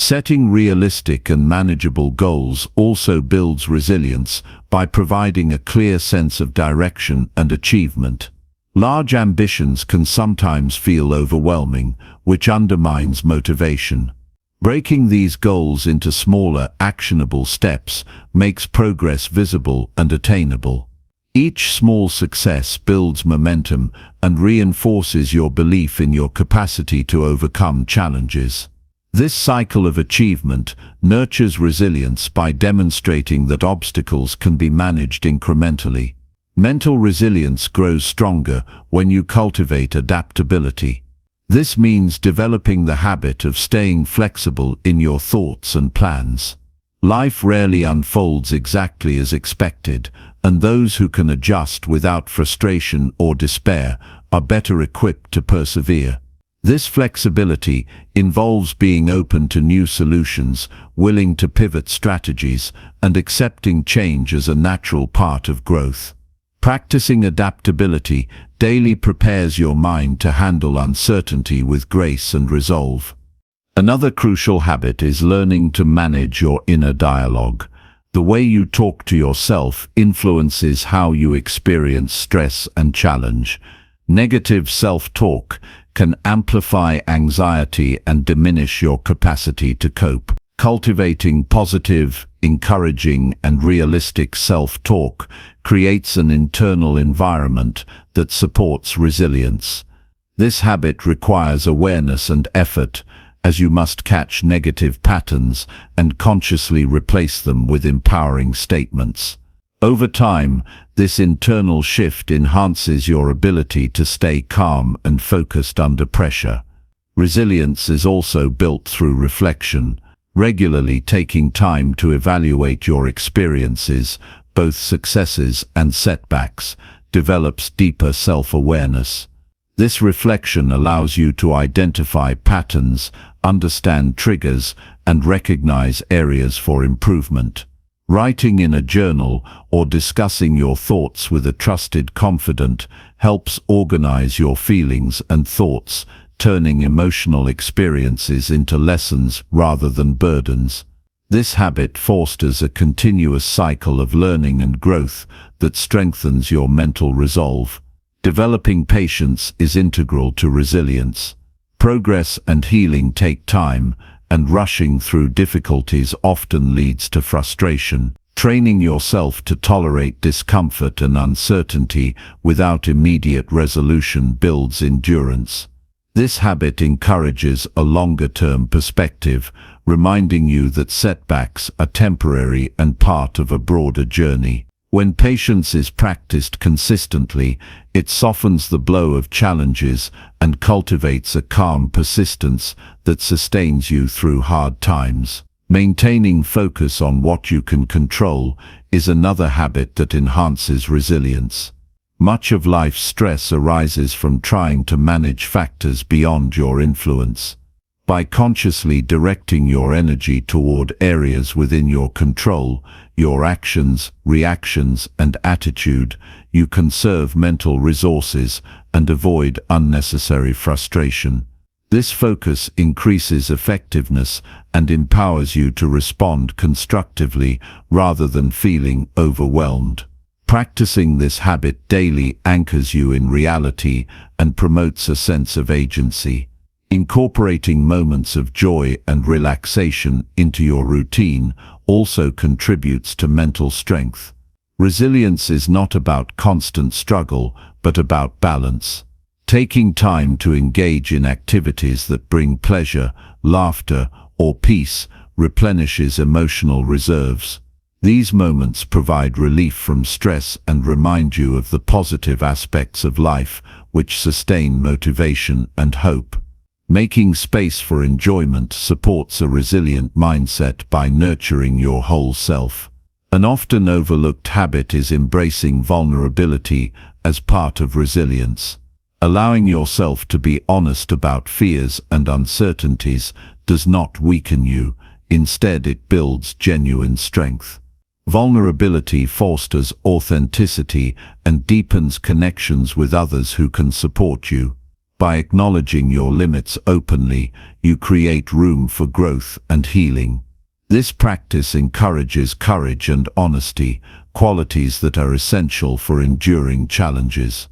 Setting realistic and manageable goals also builds resilience by providing a clear sense of direction and achievement. Large ambitions can sometimes feel overwhelming, which undermines motivation. Breaking these goals into smaller, actionable steps makes progress visible and attainable. Each small success builds momentum and reinforces your belief in your capacity to overcome challenges. This cycle of achievement nurtures resilience by demonstrating that obstacles can be managed incrementally. Mental resilience grows stronger when you cultivate adaptability. This means developing the habit of staying flexible in your thoughts and plans. Life rarely unfolds exactly as expected, and those who can adjust without frustration or despair are better equipped to persevere. This flexibility involves being open to new solutions, willing to pivot strategies, and accepting change as a natural part of growth. Practicing adaptability daily prepares your mind to handle uncertainty with grace and resolve. Another crucial habit is learning to manage your inner dialogue. The way you talk to yourself influences how you experience stress and challenge. Negative self-talk can amplify anxiety and diminish your capacity to cope. Cultivating positive, encouraging, and realistic self-talk creates an internal environment that supports resilience. This habit requires awareness and effort, as you must catch negative patterns and consciously replace them with empowering statements. Over time, this internal shift enhances your ability to stay calm and focused under pressure. Resilience is also built through reflection, regularly taking time to evaluate your experiences, both successes and setbacks, develops deeper self-awareness. This reflection allows you to identify patterns, understand triggers, and recognize areas for improvement. Writing in a journal or discussing your thoughts with a trusted confidant helps organize your feelings and thoughts, turning emotional experiences into lessons rather than burdens. This habit fosters a continuous cycle of learning and growth that strengthens your mental resolve. Developing patience is integral to resilience. Progress and healing take time, and rushing through difficulties often leads to frustration. Training yourself to tolerate discomfort and uncertainty without immediate resolution builds endurance. This habit encourages a longer-term perspective, reminding you that setbacks are temporary and part of a broader journey. When patience is practiced consistently, it softens the blow of challenges and cultivates a calm persistence that sustains you through hard times. Maintaining focus on what you can control is another habit that enhances resilience. Much of life's stress arises from trying to manage factors beyond your influence. By consciously directing your energy toward areas within your control, your actions, reactions, and attitude, you conserve mental resources and avoid unnecessary frustration. This focus increases effectiveness and empowers you to respond constructively rather than feeling overwhelmed. Practicing this habit daily anchors you in reality and promotes a sense of agency. Incorporating moments of joy and relaxation into your routine also contributes to mental strength. Resilience is not about constant struggle, but about balance. Taking time to engage in activities that bring pleasure, laughter, or peace replenishes emotional reserves. These moments provide relief from stress and remind you of the positive aspects of life, which sustain motivation and hope. Making space for enjoyment supports a resilient mindset by nurturing your whole self. An often overlooked habit is embracing vulnerability as part of resilience. Allowing yourself to be honest about fears and uncertainties does not weaken you. Instead, it builds genuine strength. Vulnerability fosters authenticity and deepens connections with others who can support you. By acknowledging your limits openly, you create room for growth and healing. This practice encourages courage and honesty, qualities that are essential for enduring challenges.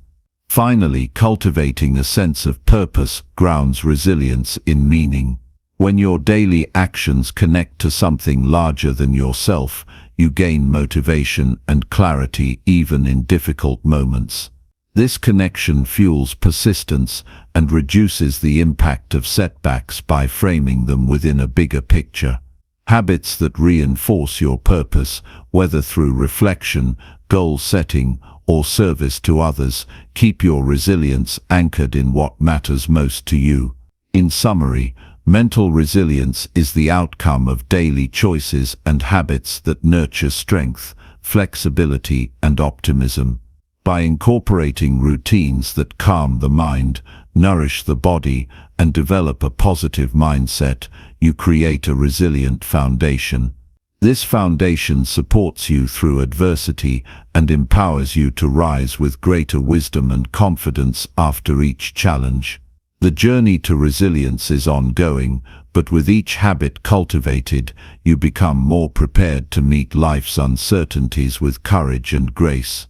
Finally, cultivating a sense of purpose grounds resilience in meaning. When your daily actions connect to something larger than yourself, you gain motivation and clarity even in difficult moments. This connection fuels persistence and reduces the impact of setbacks by framing them within a bigger picture. Habits that reinforce your purpose, whether through reflection, goal setting, or service to others, keep your resilience anchored in what matters most to you. In summary, mental resilience is the outcome of daily choices and habits that nurture strength, flexibility, and optimism. By incorporating routines that calm the mind, nourish the body, and develop a positive mindset, you create a resilient foundation. This foundation supports you through adversity and empowers you to rise with greater wisdom and confidence after each challenge. The journey to resilience is ongoing, but with each habit cultivated, you become more prepared to meet life's uncertainties with courage and grace.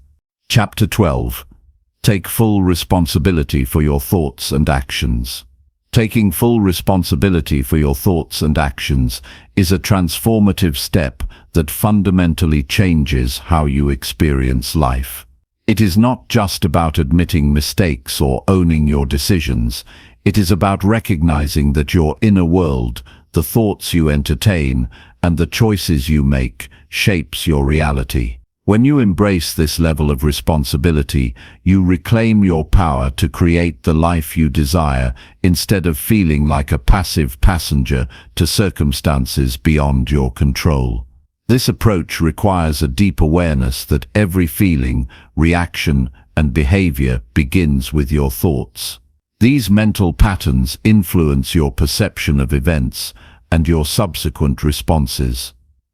Chapter 12. Take full responsibility for your thoughts and actions. Taking full responsibility for your thoughts and actions is a transformative step that fundamentally changes how you experience life. It is not just about admitting mistakes or owning your decisions. It is about recognizing that your inner world, the thoughts you entertain, and the choices you make, shapes your reality. When you embrace this level of responsibility, you reclaim your power to create the life you desire instead of feeling like a passive passenger to circumstances beyond your control. This approach requires a deep awareness that every feeling, reaction, and behavior begins with your thoughts. These mental patterns influence your perception of events and your subsequent responses.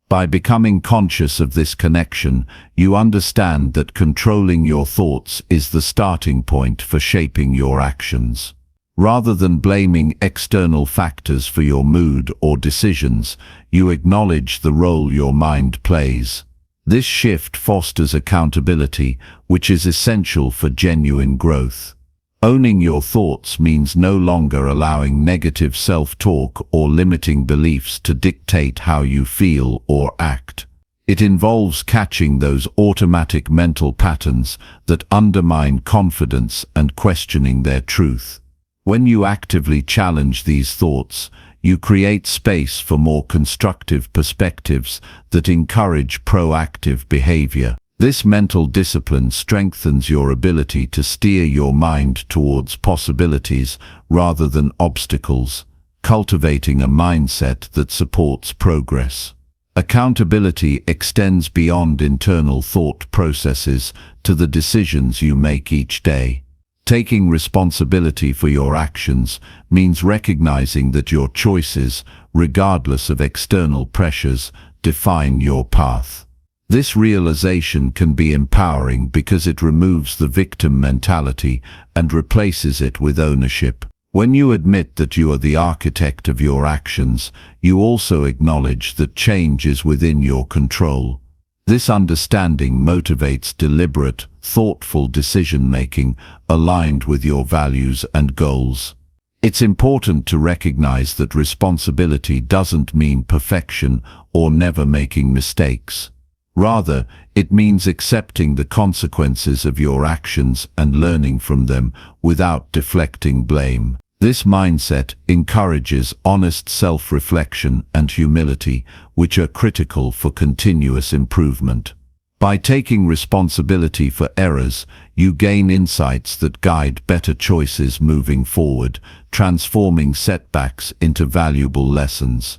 By becoming conscious of this connection, you understand that controlling your thoughts is the starting point for shaping your actions. Rather than blaming external factors for your mood or decisions, you acknowledge the role your mind plays. This shift fosters accountability, which is essential for genuine growth. Owning your thoughts means no longer allowing negative self-talk or limiting beliefs to dictate how you feel or act. It involves catching those automatic mental patterns that undermine confidence and questioning their truth. When you actively challenge these thoughts, you create space for more constructive perspectives that encourage proactive behavior. This mental discipline strengthens your ability to steer your mind towards possibilities rather than obstacles, cultivating a mindset that supports progress. Accountability extends beyond internal thought processes to the decisions you make each day. Taking responsibility for your actions means recognizing that your choices, regardless of external pressures, define your path. This realization can be empowering because it removes the victim mentality and replaces it with ownership. When you admit that you are the architect of your actions, you also acknowledge that change is within your control. This understanding motivates deliberate, thoughtful decision-making aligned with your values and goals. It's important to recognize that responsibility doesn't mean perfection or never making mistakes. Rather, it means accepting the consequences of your actions and learning from them without deflecting blame. This mindset encourages honest self-reflection and humility, which are critical for continuous improvement. By taking responsibility for errors, you gain insights that guide better choices moving forward, transforming setbacks into valuable lessons.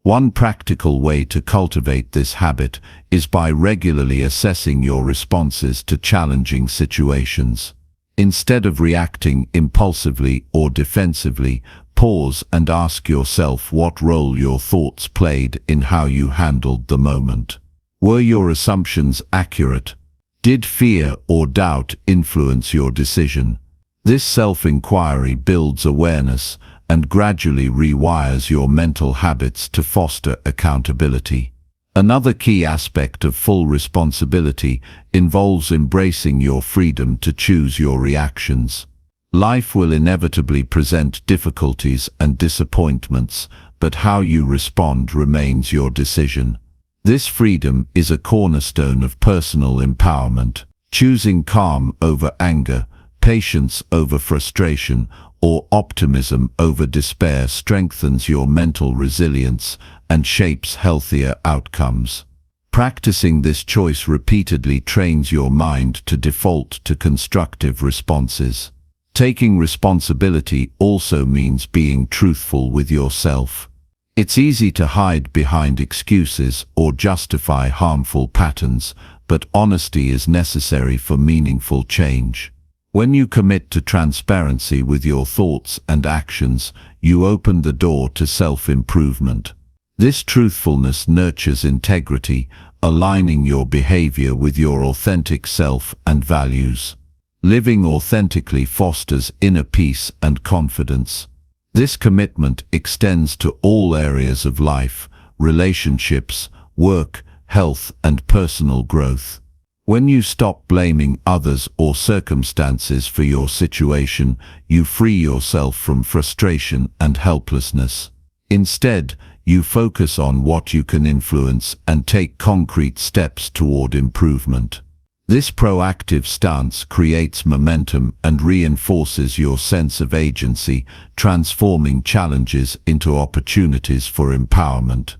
One practical way to cultivate this habit is by regularly assessing your responses to challenging situations. Instead of reacting impulsively or defensively, pause and ask yourself what role your thoughts played in how you handled the moment. Were your assumptions accurate? Did fear or doubt influence your decision? This self-inquiry builds awareness and gradually rewires your mental habits to foster accountability. Another key aspect of full responsibility involves embracing your freedom to choose your reactions. Life will inevitably present difficulties and disappointments, but how you respond remains your decision. This freedom is a cornerstone of personal empowerment. Choosing calm over anger, patience over frustration, or optimism over despair strengthens your mental resilience and shapes healthier outcomes. Practicing this choice repeatedly trains your mind to default to constructive responses. Taking responsibility also means being truthful with yourself. It's easy to hide behind excuses or justify harmful patterns, but honesty is necessary for meaningful change. When you commit to transparency with your thoughts and actions, you open the door to self-improvement. This truthfulness nurtures integrity, aligning your behavior with your authentic self and values. Living authentically fosters inner peace and confidence. This commitment extends to all areas of life, relationships, work, health, and personal growth. When you stop blaming others or circumstances for your situation, you free yourself from frustration and helplessness. Instead, you focus on what you can influence and take concrete steps toward improvement. This proactive stance creates momentum and reinforces your sense of agency, transforming challenges into opportunities for empowerment.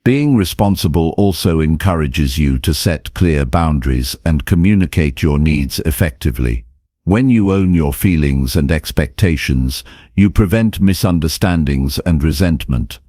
Being responsible also encourages you to set clear boundaries and communicate your needs effectively. When you own your feelings and expectations, you prevent misunderstandings and resentment.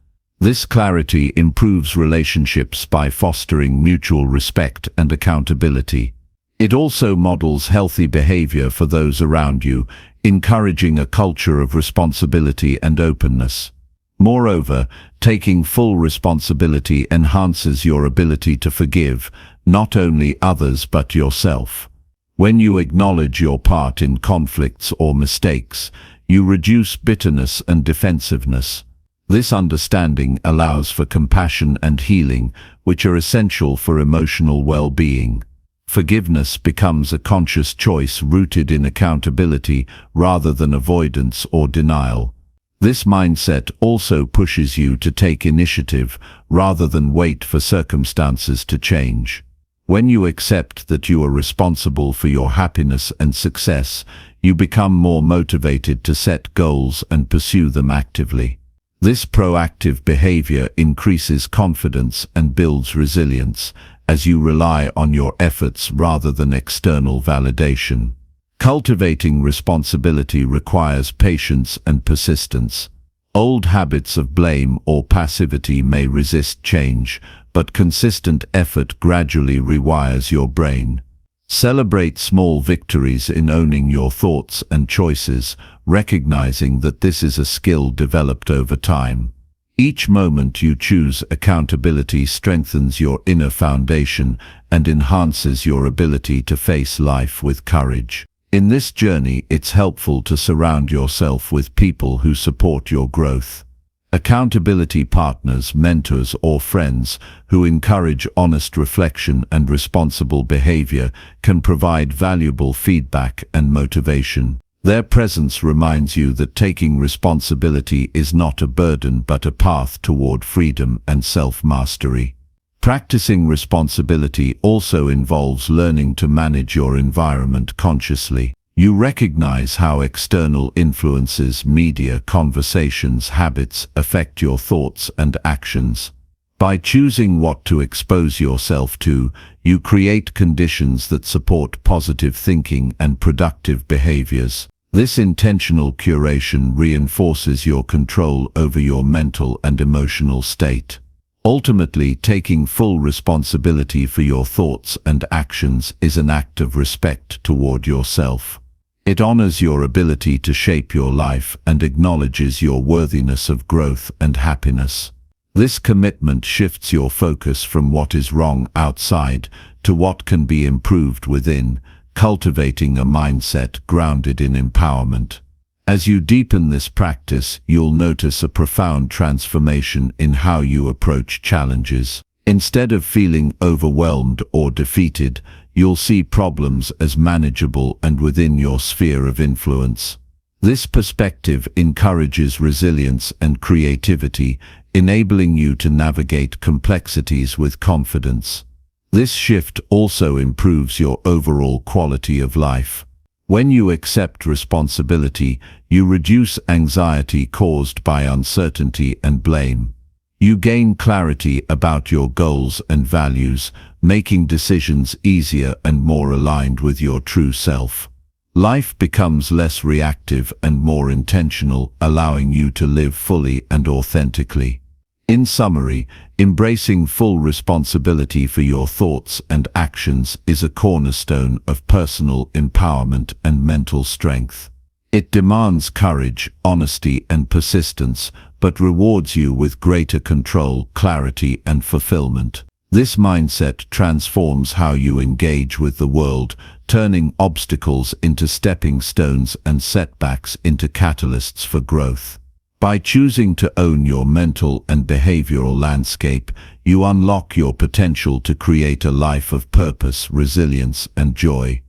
This clarity improves relationships by fostering mutual respect and accountability. It also models healthy behavior for those around you, encouraging a culture of responsibility and openness. Moreover, taking full responsibility enhances your ability to forgive, not only others but yourself. When you acknowledge your part in conflicts or mistakes, you reduce bitterness and defensiveness. This understanding allows for compassion and healing, which are essential for emotional well-being. Forgiveness becomes a conscious choice rooted in accountability rather than avoidance or denial. This mindset also pushes you to take initiative rather than wait for circumstances to change. When you accept that you are responsible for your happiness and success, you become more motivated to set goals and pursue them actively. This proactive behavior increases confidence and builds resilience, as you rely on your efforts rather than external validation. Cultivating responsibility requires patience and persistence. Old habits of blame or passivity may resist change, but consistent effort gradually rewires your brain. Celebrate small victories in owning your thoughts and choices, recognizing that this is a skill developed over time. Each moment you choose accountability strengthens your inner foundation and enhances your ability to face life with courage. In this journey, it's helpful to surround yourself with people who support your growth. Accountability partners, mentors, or friends who encourage honest reflection and responsible behavior can provide valuable feedback and motivation. Their presence reminds you that taking responsibility is not a burden but a path toward freedom and self-mastery. Practicing responsibility also involves learning to manage your environment consciously. You recognize how external influences, media, conversations, habits affect your thoughts and actions. By choosing what to expose yourself to, you create conditions that support positive thinking and productive behaviors. This intentional curation reinforces your control over your mental and emotional state. Ultimately, taking full responsibility for your thoughts and actions is an act of respect toward yourself. It honors your ability to shape your life and acknowledges your worthiness of growth and happiness. This commitment shifts your focus from what is wrong outside to what can be improved within, cultivating a mindset grounded in empowerment. As you deepen this practice, you'll notice a profound transformation in how you approach challenges. Instead of feeling overwhelmed or defeated, you'll see problems as manageable and within your sphere of influence. This perspective encourages resilience and creativity, enabling you to navigate complexities with confidence. This shift also improves your overall quality of life. When you accept responsibility, you reduce anxiety caused by uncertainty and blame. You gain clarity about your goals and values, making decisions easier and more aligned with your true self. Life becomes less reactive and more intentional, allowing you to live fully and authentically. In summary, embracing full responsibility for your thoughts and actions is a cornerstone of personal empowerment and mental strength. It demands courage, honesty, and persistence, but rewards you with greater control, clarity, and fulfillment. This mindset transforms how you engage with the world, turning obstacles into stepping stones and setbacks into catalysts for growth. By choosing to own your mental and behavioral landscape, you unlock your potential to create a life of purpose, resilience, and joy.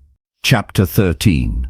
Chapter 13.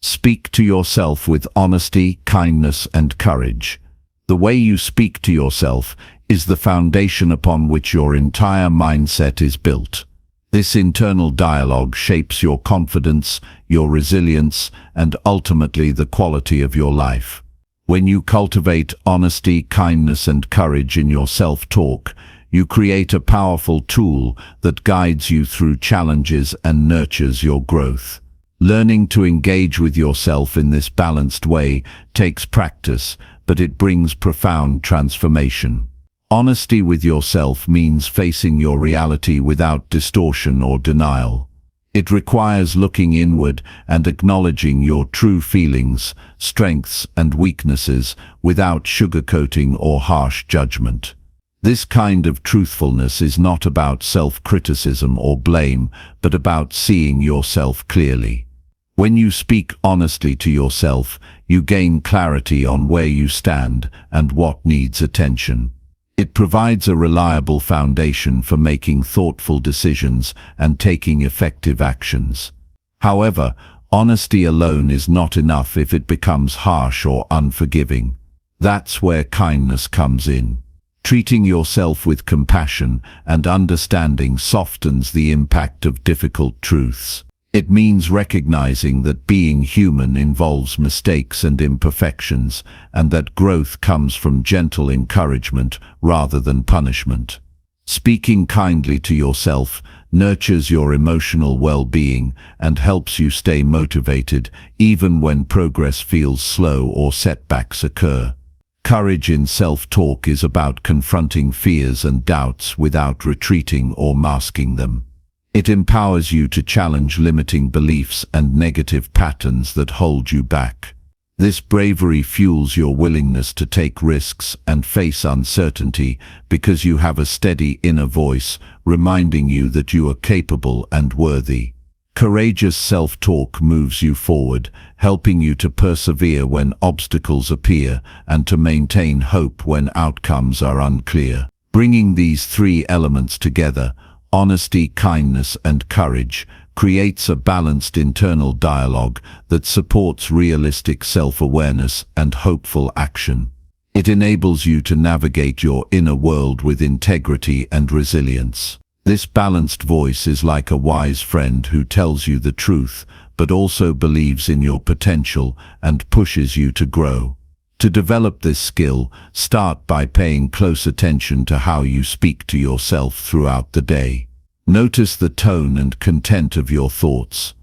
Speak to yourself with honesty, kindness, and courage. The way you speak to yourself is the foundation upon which your entire mindset is built. This internal dialogue shapes your confidence, your resilience, and ultimately the quality of your life. When you cultivate honesty, kindness, and courage in your self-talk, you create a powerful tool that guides you through challenges and nurtures your growth. Learning to engage with yourself in this balanced way takes practice, but it brings profound transformation. Honesty with yourself means facing your reality without distortion or denial. It requires looking inward and acknowledging your true feelings, strengths, and weaknesses without sugarcoating or harsh judgment. This kind of truthfulness is not about self-criticism or blame, but about seeing yourself clearly. When you speak honestly to yourself, you gain clarity on where you stand and what needs attention. It provides a reliable foundation for making thoughtful decisions and taking effective actions. However, honesty alone is not enough if it becomes harsh or unforgiving. That's where kindness comes in. Treating yourself with compassion and understanding softens the impact of difficult truths. It means recognizing that being human involves mistakes and imperfections, and that growth comes from gentle encouragement rather than punishment. Speaking kindly to yourself nurtures your emotional well-being and helps you stay motivated even when progress feels slow or setbacks occur. Courage in self-talk is about confronting fears and doubts without retreating or masking them. It empowers you to challenge limiting beliefs and negative patterns that hold you back. This bravery fuels your willingness to take risks and face uncertainty because you have a steady inner voice reminding you that you are capable and worthy. Courageous self-talk moves you forward, helping you to persevere when obstacles appear and to maintain hope when outcomes are unclear. Bringing these three elements together, honesty, kindness, and courage, creates a balanced internal dialogue that supports realistic self-awareness and hopeful action. It enables you to navigate your inner world with integrity and resilience. This balanced voice is like a wise friend who tells you the truth, but also believes in your potential and pushes you to grow. To develop this skill, start by paying close attention to how you speak to yourself throughout the day. Notice the tone and content of your thoughts.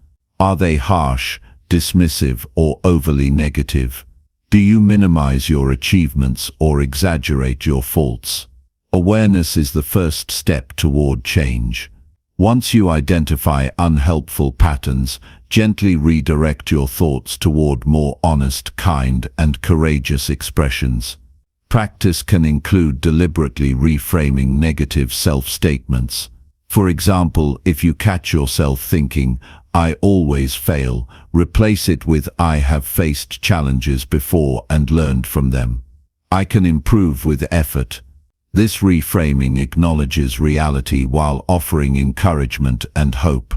Are they harsh, dismissive, or overly negative? Do you minimize your achievements or exaggerate your faults? Awareness is the first step toward change. Once you identify unhelpful patterns, gently redirect your thoughts toward more honest, kind, and courageous expressions. Practice can include deliberately reframing negative self-statements. For example, if you catch yourself thinking, "I always fail," replace it with, "I have faced challenges before and learned from them. I can improve with effort." This reframing acknowledges reality while offering encouragement and hope.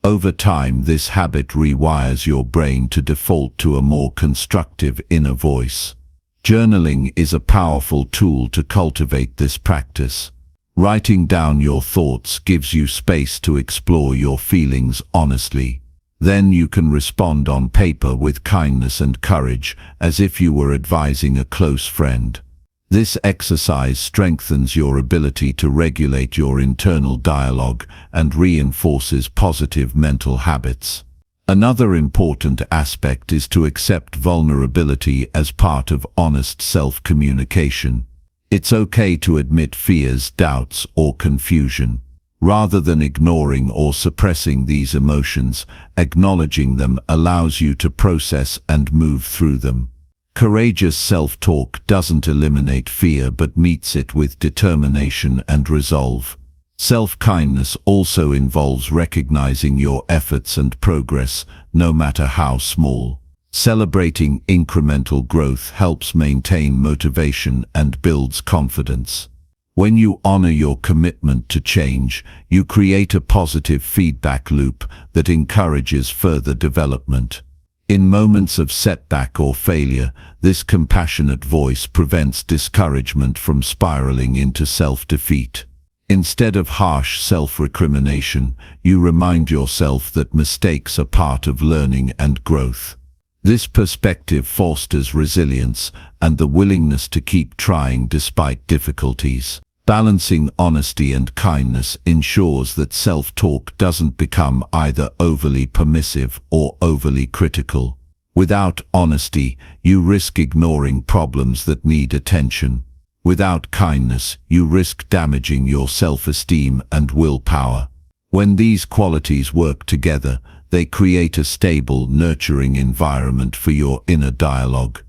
Over time, this habit rewires your brain to default to a more constructive inner voice. Journaling is a powerful tool to cultivate this practice. Writing down your thoughts gives you space to explore your feelings honestly. Then you can respond on paper with kindness and courage, as if you were advising a close friend. This exercise strengthens your ability to regulate your internal dialogue and reinforces positive mental habits. Another important aspect is to accept vulnerability as part of honest self-communication. It's okay to admit fears, doubts, or confusion. Rather than ignoring or suppressing these emotions, acknowledging them allows you to process and move through them. Courageous self-talk doesn't eliminate fear but meets it with determination and resolve. Self-kindness also involves recognizing your efforts and progress, no matter how small. Celebrating incremental growth helps maintain motivation and builds confidence. When you honor your commitment to change, you create a positive feedback loop that encourages further development. In moments of setback or failure, this compassionate voice prevents discouragement from spiraling into self-defeat. Instead of harsh self-recrimination, you remind yourself that mistakes are part of learning and growth. This perspective fosters resilience and the willingness to keep trying despite difficulties. Balancing honesty and kindness ensures that self-talk doesn't become either overly permissive or overly critical. Without honesty, you risk ignoring problems that need attention. Without kindness, you risk damaging your self-esteem and willpower. When these qualities work together, they create a stable, nurturing environment for your inner dialogue.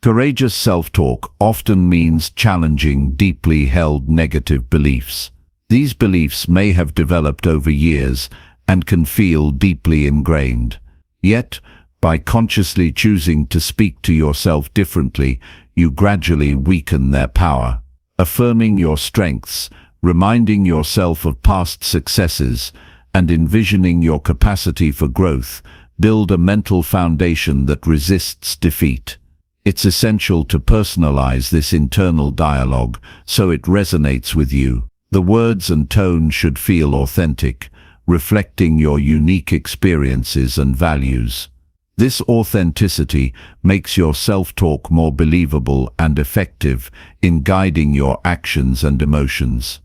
Courageous self-talk often means challenging deeply held negative beliefs. These beliefs may have developed over years and can feel deeply ingrained. Yet, by consciously choosing to speak to yourself differently, you gradually weaken their power. Affirming your strengths, reminding yourself of past successes, and envisioning your capacity for growth build a mental foundation that resists defeat. It's essential to personalize this internal dialogue so it resonates with you. The words and tone should feel authentic, reflecting your unique experiences and values. This authenticity makes your self-talk more believable and effective in guiding your actions and emotions.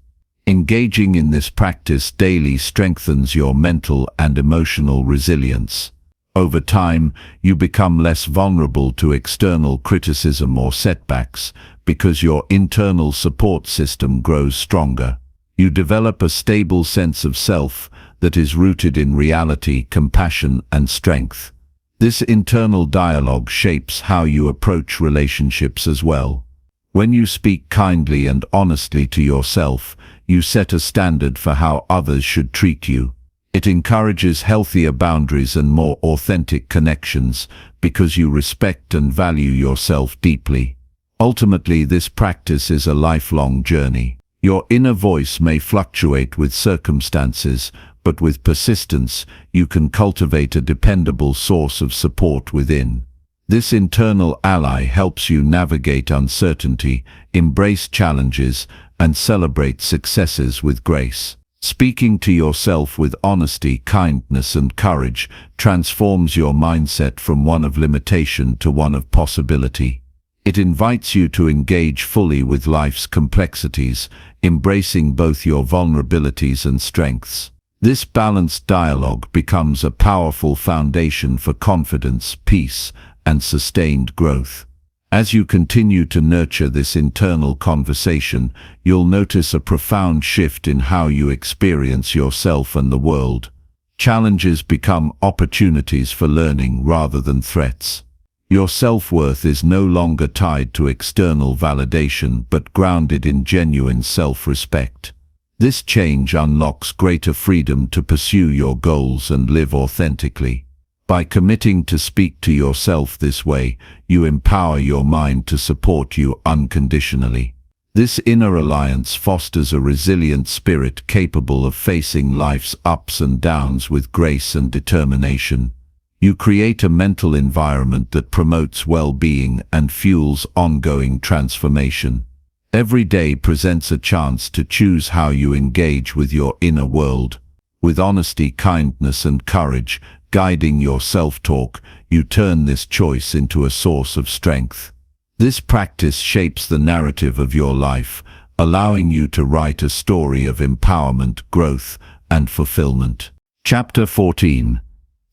Engaging in this practice daily strengthens your mental and emotional resilience. Over time, you become less vulnerable to external criticism or setbacks because your internal support system grows stronger. You develop a stable sense of self that is rooted in reality, compassion, and strength. This internal dialogue shapes how you approach relationships as well. When you speak kindly and honestly to yourself, you set a standard for how others should treat you. It encourages healthier boundaries and more authentic connections because you respect and value yourself deeply. Ultimately, this practice is a lifelong journey. Your inner voice may fluctuate with circumstances, but with persistence, you can cultivate a dependable source of support within. This internal ally helps you navigate uncertainty, embrace challenges, and celebrate successes with grace. Speaking to yourself with honesty, kindness, and courage transforms your mindset from one of limitation to one of possibility. It invites you to engage fully with life's complexities, embracing both your vulnerabilities and strengths. This balanced dialogue becomes a powerful foundation for confidence, peace, and sustained growth. As you continue to nurture this internal conversation, you'll notice a profound shift in how you experience yourself and the world. Challenges become opportunities for learning rather than threats. Your self-worth is no longer tied to external validation but grounded in genuine self-respect. This change unlocks greater freedom to pursue your goals and live authentically. By committing to speak to yourself this way, you empower your mind to support you unconditionally. This inner alliance fosters a resilient spirit capable of facing life's ups and downs with grace and determination. You create a mental environment that promotes well-being and fuels ongoing transformation. Every day presents a chance to choose how you engage with your inner world. With honesty, kindness, and courage guiding your self-talk, you turn this choice into a source of strength. This practice shapes the narrative of your life, allowing you to write a story of empowerment, growth, and fulfillment. Chapter 14.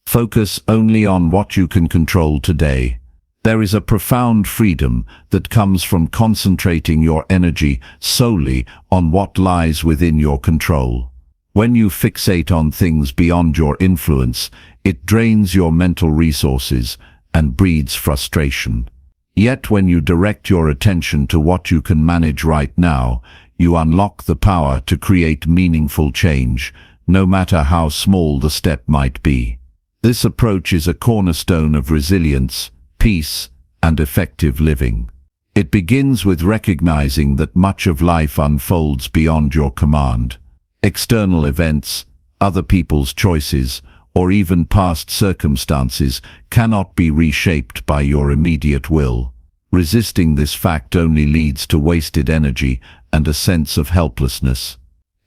Focus only on what you can control today. There is a profound freedom that comes from concentrating your energy solely on what lies within your control. When you fixate on things beyond your influence, it drains your mental resources and breeds frustration. Yet when you direct your attention to what you can manage right now, you unlock the power to create meaningful change, no matter how small the step might be. This approach is a cornerstone of resilience, peace, and effective living. It begins with recognizing that much of life unfolds beyond your command. External events, other people's choices, or even past circumstances cannot be reshaped by your immediate will. Resisting this fact only leads to wasted energy and a sense of helplessness.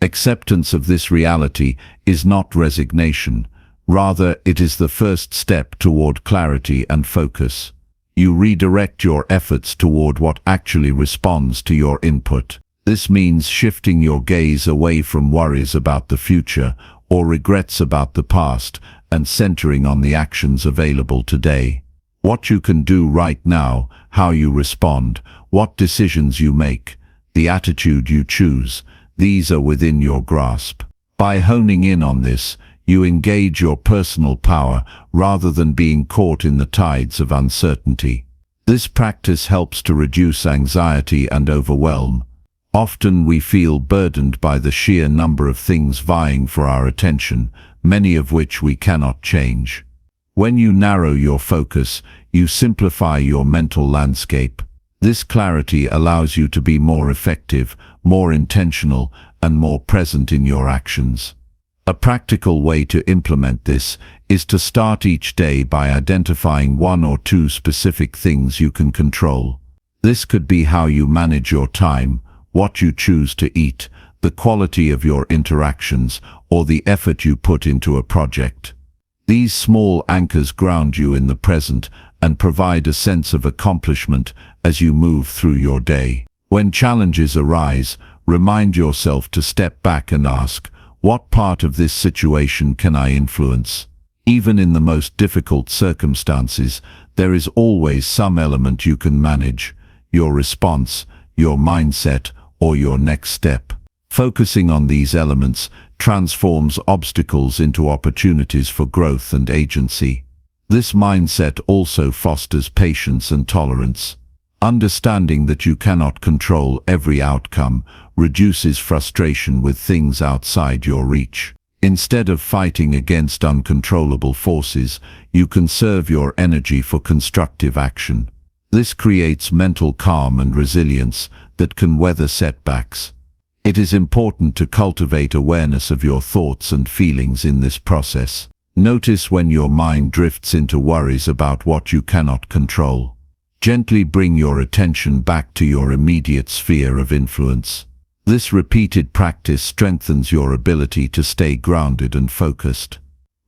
Acceptance of this reality is not resignation. Rather, it is the first step toward clarity and focus. You redirect your efforts toward what actually responds to your input. This means shifting your gaze away from worries about the future or regrets about the past and centering on the actions available today. What you can do right now, how you respond, what decisions you make, the attitude you choose, these are within your grasp. By honing in on this, you engage your personal power rather than being caught in the tides of uncertainty. This practice helps to reduce anxiety and overwhelm. Often we feel burdened by the sheer number of things vying for our attention, many of which we cannot change. When you narrow your focus, you simplify your mental landscape. This clarity allows you to be more effective, more intentional, and more present in your actions. A practical way to implement this is to start each day by identifying one or two specific things you can control. This could be how you manage your time, what you choose to eat, the quality of your interactions, or the effort you put into a project. These small anchors ground you in the present and provide a sense of accomplishment as you move through your day. When challenges arise, remind yourself to step back and ask, what part of this situation can I influence? Even in the most difficult circumstances, there is always some element you can manage: your response, your mindset, or your next step. Focusing on these elements transforms obstacles into opportunities for growth and agency. This mindset also fosters patience and tolerance. Understanding that you cannot control every outcome reduces frustration with things outside your reach. Instead of fighting against uncontrollable forces, you conserve your energy for constructive action. This creates mental calm and resilience that can weather setbacks. It is important to cultivate awareness of your thoughts and feelings in this process. Notice when your mind drifts into worries about what you cannot control. Gently bring your attention back to your immediate sphere of influence. This repeated practice strengthens your ability to stay grounded and focused.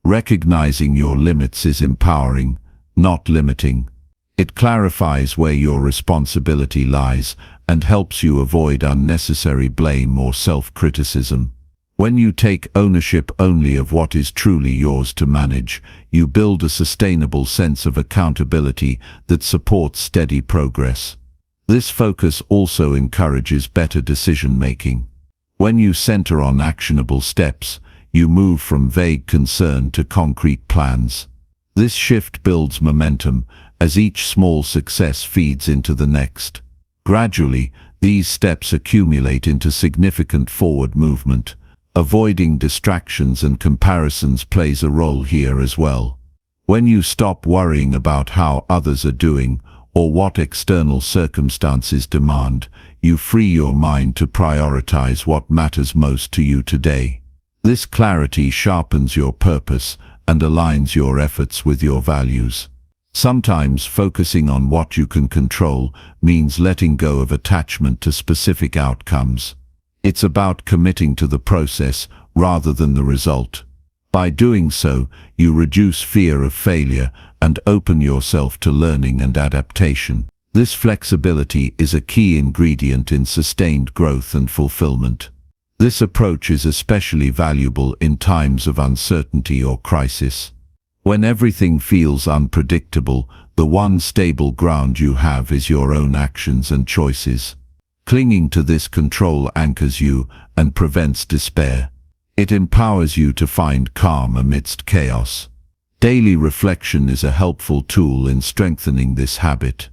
Recognizing your limits is empowering, not limiting. It clarifies where your responsibility lies and helps you avoid unnecessary blame or self-criticism. When you take ownership only of what is truly yours to manage, you build a sustainable sense of accountability that supports steady progress. This focus also encourages better decision-making. When you center on actionable steps, you move from vague concern to concrete plans. This shift builds momentum as each small success feeds into the next. Gradually, these steps accumulate into significant forward movement. Avoiding distractions and comparisons plays a role here as well. When you stop worrying about how others are doing or what external circumstances demand, you free your mind to prioritize what matters most to you today. This clarity sharpens your purpose and aligns your efforts with your values. Sometimes focusing on what you can control means letting go of attachment to specific outcomes. It's about committing to the process rather than the result. By doing so, you reduce fear of failure and open yourself to learning and adaptation. This flexibility is a key ingredient in sustained growth and fulfillment. This approach is especially valuable in times of uncertainty or crisis. When everything feels unpredictable, the one stable ground you have is your own actions and choices. Clinging to this control anchors you and prevents despair. It empowers you to find calm amidst chaos. Daily reflection is a helpful tool in strengthening this habit.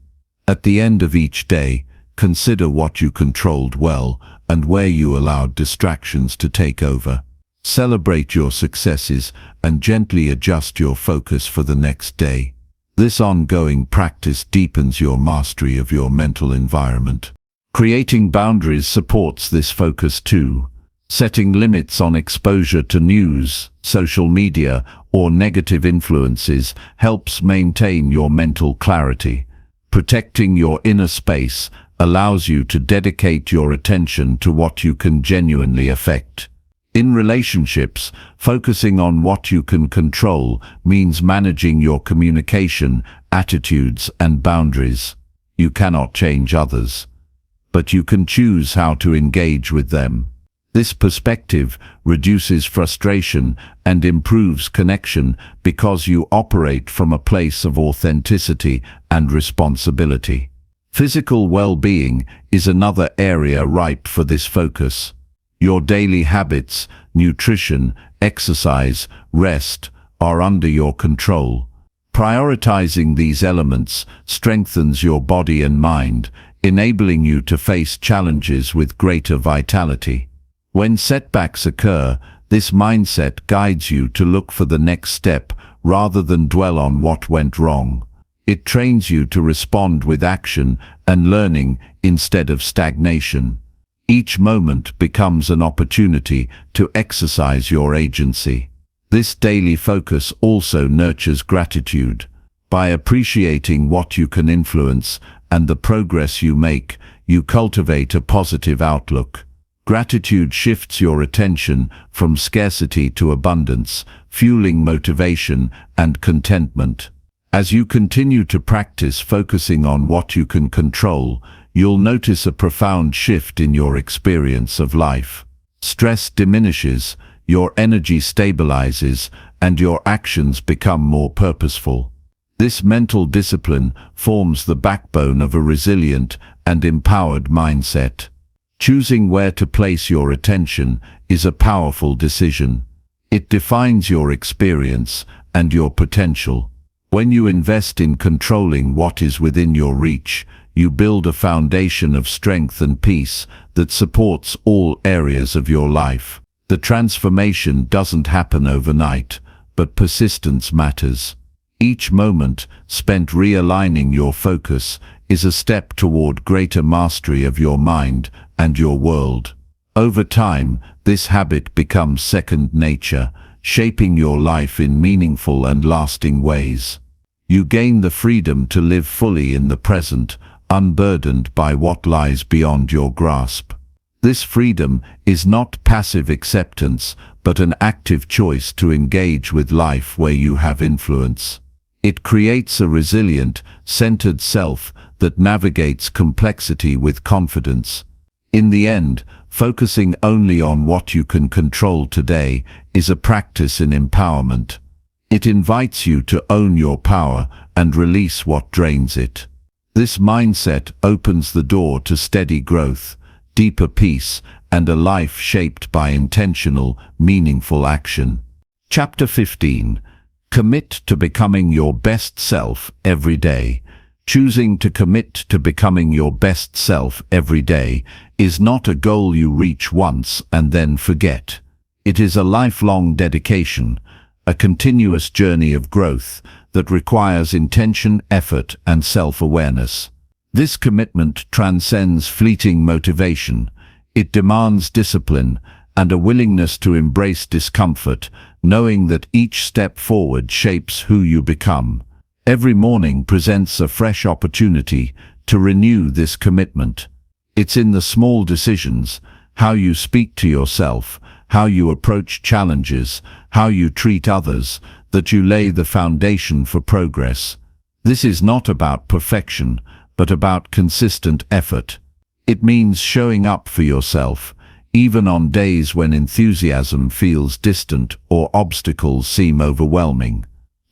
At the end of each day, consider what you controlled well and where you allowed distractions to take over. Celebrate your successes and gently adjust your focus for the next day. This ongoing practice deepens your mastery of your mental environment. Creating boundaries supports this focus too. Setting limits on exposure to news, social media, or negative influences helps maintain your mental clarity. Protecting your inner space allows you to dedicate your attention to what you can genuinely affect. In relationships, focusing on what you can control means managing your communication, attitudes, and boundaries. You cannot change others, but you can choose how to engage with them. This perspective reduces frustration and improves connection because you operate from a place of authenticity and responsibility. Physical well-being is another area ripe for this focus. Your daily habits, nutrition, exercise, rest, are under your control. Prioritizing these elements strengthens your body and mind, enabling you to face challenges with greater vitality. When setbacks occur, this mindset guides you to look for the next step rather than dwell on what went wrong. It trains you to respond with action and learning instead of stagnation. Each moment becomes an opportunity to exercise your agency. This daily focus also nurtures gratitude. By appreciating what you can influence and the progress you make, you cultivate a positive outlook. Gratitude shifts your attention from scarcity to abundance, fueling motivation and contentment. As you continue to practice focusing on what you can control, you'll notice a profound shift in your experience of life. Stress diminishes, your energy stabilizes, and your actions become more purposeful. This mental discipline forms the backbone of a resilient and empowered mindset. Choosing where to place your attention is a powerful decision. It defines your experience and your potential. When you invest in controlling what is within your reach, you build a foundation of strength and peace that supports all areas of your life. The transformation doesn't happen overnight, but persistence matters. Each moment spent realigning your focus is a step toward greater mastery of your mind and your world. Over time, this habit becomes second nature, shaping your life in meaningful and lasting ways. You gain the freedom to live fully in the present, unburdened by what lies beyond your grasp. This freedom is not passive acceptance, but an active choice to engage with life where you have influence. It creates a resilient, centered self that navigates complexity with confidence. In the end, focusing only on what you can control today is a practice in empowerment. It invites you to own your power and release what drains it. This mindset opens the door to steady growth, deeper peace, and a life shaped by intentional, meaningful action. Chapter 15. Commit to becoming your best self every day. Choosing to commit to becoming your best self every day is not a goal you reach once and then forget. It is a lifelong dedication, a continuous journey of growth that requires intention, effort, and self-awareness. This commitment transcends fleeting motivation. It demands discipline and a willingness to embrace discomfort, knowing that each step forward shapes who you become. Every morning presents a fresh opportunity to renew this commitment. It's in the small decisions, how you speak to yourself, how you approach challenges, how you treat others, that you lay the foundation for progress. This is not about perfection, but about consistent effort. It means showing up for yourself, even on days when enthusiasm feels distant or obstacles seem overwhelming.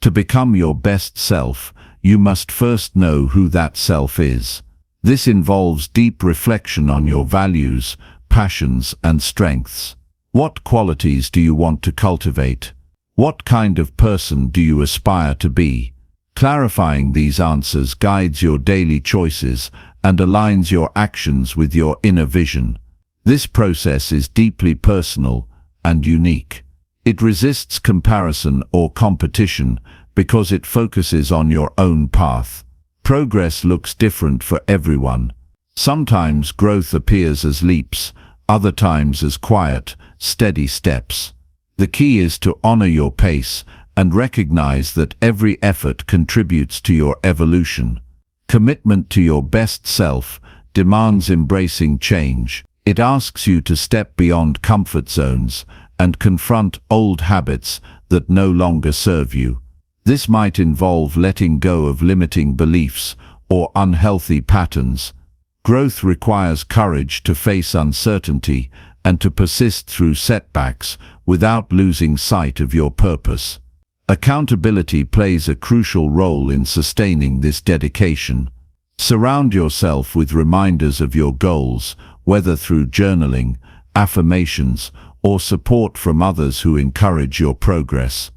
To become your best self, you must first know who that self is. This involves deep reflection on your values, passions, and strengths. What qualities do you want to cultivate? What kind of person do you aspire to be? Clarifying these answers guides your daily choices and aligns your actions with your inner vision. This process is deeply personal and unique. It resists comparison or competition because it focuses on your own path. Progress looks different for everyone. Sometimes growth appears as leaps, other times as quiet, steady steps. The key is to honor your pace and recognize that every effort contributes to your evolution. Commitment to your best self demands embracing change. It asks you to step beyond comfort zones and confront old habits that no longer serve you. This might involve letting go of limiting beliefs or unhealthy patterns. Growth requires courage to face uncertainty and to persist through setbacks without losing sight of your purpose. Accountability plays a crucial role in sustaining this dedication. Surround yourself with reminders of your goals, whether through journaling, affirmations, or support from others who encourage your progress.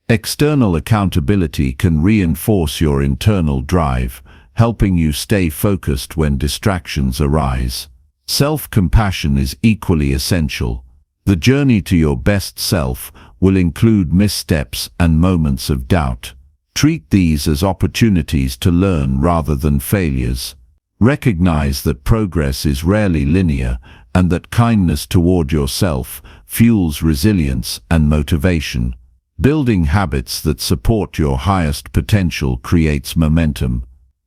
External accountability can reinforce your internal drive, helping you stay focused when distractions arise. Self-compassion is equally essential. The journey to your best self will include missteps and moments of doubt. Treat these as opportunities to learn rather than failures. Recognize that progress is rarely linear and that kindness toward yourself fuels resilience and motivation. Building habits that support your highest potential creates momentum.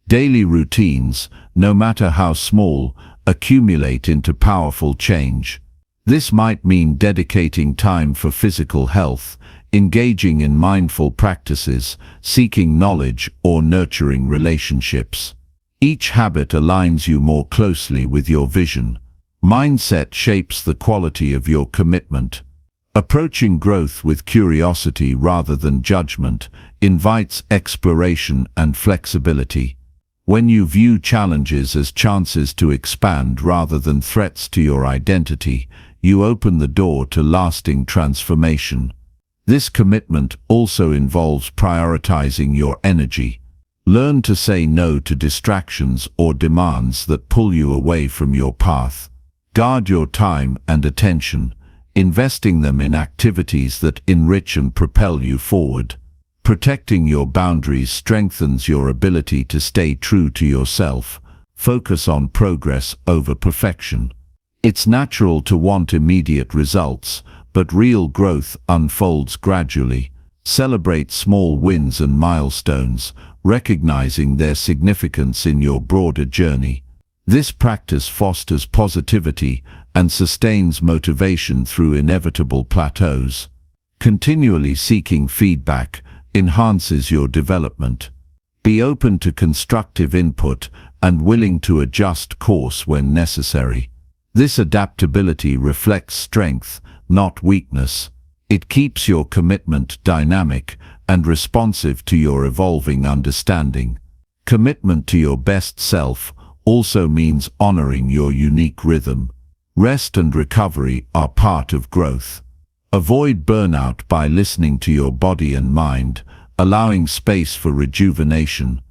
Daily routines, no matter how small, accumulate into powerful change. This might mean dedicating time for physical health, engaging in mindful practices, seeking knowledge, or nurturing relationships. Each habit aligns you more closely with your vision. Mindset shapes the quality of your commitment. Approaching growth with curiosity rather than judgment invites exploration and flexibility. When you view challenges as chances to expand rather than threats to your identity, you open the door to lasting transformation. This commitment also involves prioritizing your energy. Learn to say no to distractions or demands that pull you away from your path. Guard your time and attention, investing them in activities that enrich and propel you forward. Protecting your boundaries strengthens your ability to stay true to yourself. Focus on progress over perfection. It's natural to want immediate results, but real growth unfolds gradually. Celebrate small wins and milestones, recognizing their significance in your broader journey. This practice fosters positivity and sustains motivation through inevitable plateaus. Continually seeking feedback enhances your development. Be open to constructive input and willing to adjust course when necessary. This adaptability reflects strength, not weakness. It keeps your commitment dynamic and responsive to your evolving understanding. Commitment to your best self also means honoring your unique rhythm. Rest and recovery are part of growth. Avoid burnout by listening to your body and mind, allowing space for rejuvenation.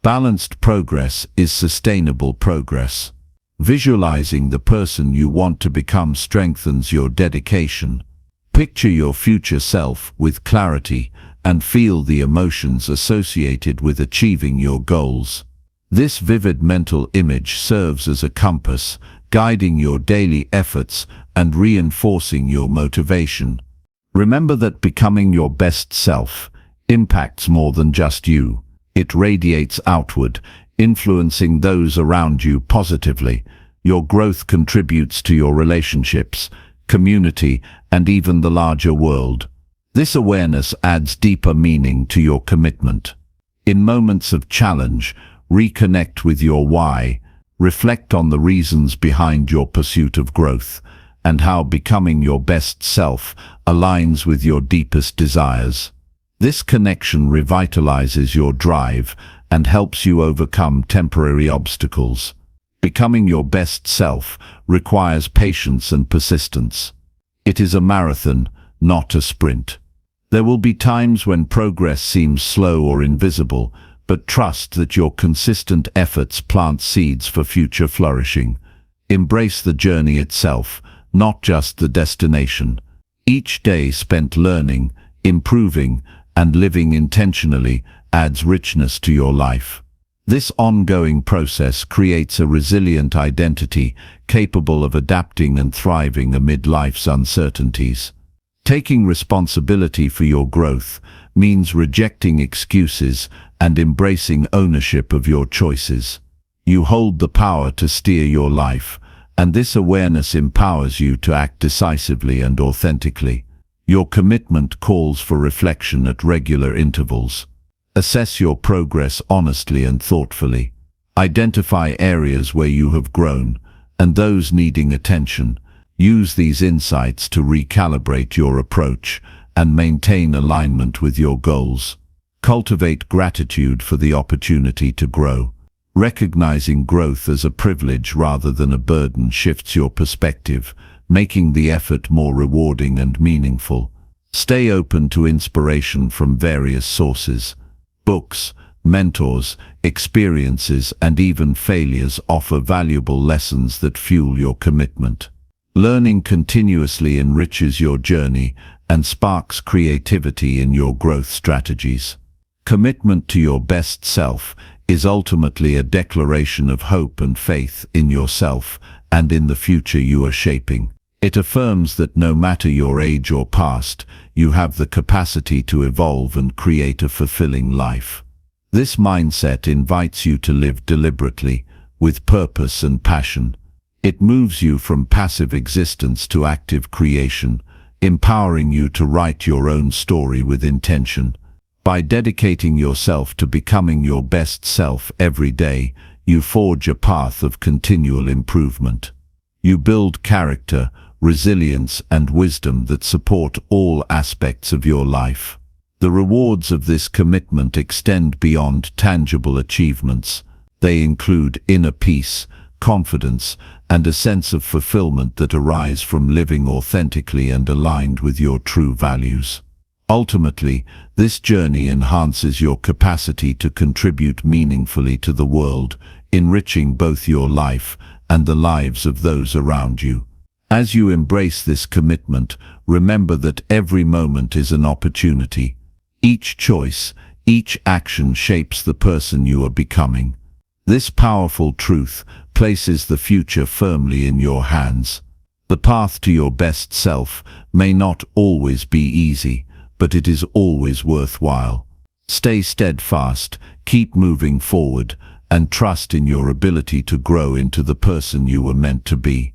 Balanced progress is sustainable progress. Visualizing the person you want to become strengthens your dedication. Picture your future self with clarity and feel the emotions associated with achieving your goals. This vivid mental image serves as a compass, guiding your daily efforts and reinforcing your motivation. Remember that becoming your best self impacts more than just you. It radiates outward, influencing those around you positively. Your growth contributes to your relationships, community, and even the larger world. This awareness adds deeper meaning to your commitment. In moments of challenge, reconnect with your why. Reflect on the reasons behind your pursuit of growth and how becoming your best self aligns with your deepest desires. This connection revitalizes your drive and helps you overcome temporary obstacles. Becoming your best self requires patience and persistence. It is a marathon, not a sprint. There will be times when progress seems slow or invisible, but trust that your consistent efforts plant seeds for future flourishing. Embrace the journey itself, not just the destination. Each day spent learning, improving, and living intentionally adds richness to your life. This ongoing process creates a resilient identity capable of adapting and thriving amid life's uncertainties. Taking responsibility for your growth means rejecting excuses and embracing ownership of your choices. You hold the power to steer your life, and this awareness empowers you to act decisively and authentically. Your commitment calls for reflection at regular intervals. Assess your progress honestly and thoughtfully. Identify areas where you have grown, and those needing attention. Use these insights to recalibrate your approach and maintain alignment with your goals. Cultivate gratitude for the opportunity to grow. Recognizing growth as a privilege rather than a burden shifts your perspective, making the effort more rewarding and meaningful. Stay open to inspiration from various sources. Books, mentors, experiences, and even failures offer valuable lessons that fuel your commitment. Learning continuously enriches your journey and sparks creativity in your growth strategies. Commitment to your best self is ultimately a declaration of hope and faith in yourself and in the future you are shaping. It affirms that no matter your age or past, you have the capacity to evolve and create a fulfilling life. This mindset invites you to live deliberately, with purpose and passion. It moves you from passive existence to active creation, empowering you to write your own story with intention. By dedicating yourself to becoming your best self every day, you forge a path of continual improvement. You build character, resilience, and wisdom that support all aspects of your life. The rewards of this commitment extend beyond tangible achievements. They include inner peace, confidence, and a sense of fulfillment that arise from living authentically and aligned with your true values. Ultimately, this journey enhances your capacity to contribute meaningfully to the world, enriching both your life and the lives of those around you. As you embrace this commitment, remember that every moment is an opportunity. Each choice, each action shapes the person you are becoming. This powerful truth places the future firmly in your hands. The path to your best self may not always be easy, but it is always worthwhile. Stay steadfast, keep moving forward, and trust in your ability to grow into the person you were meant to be.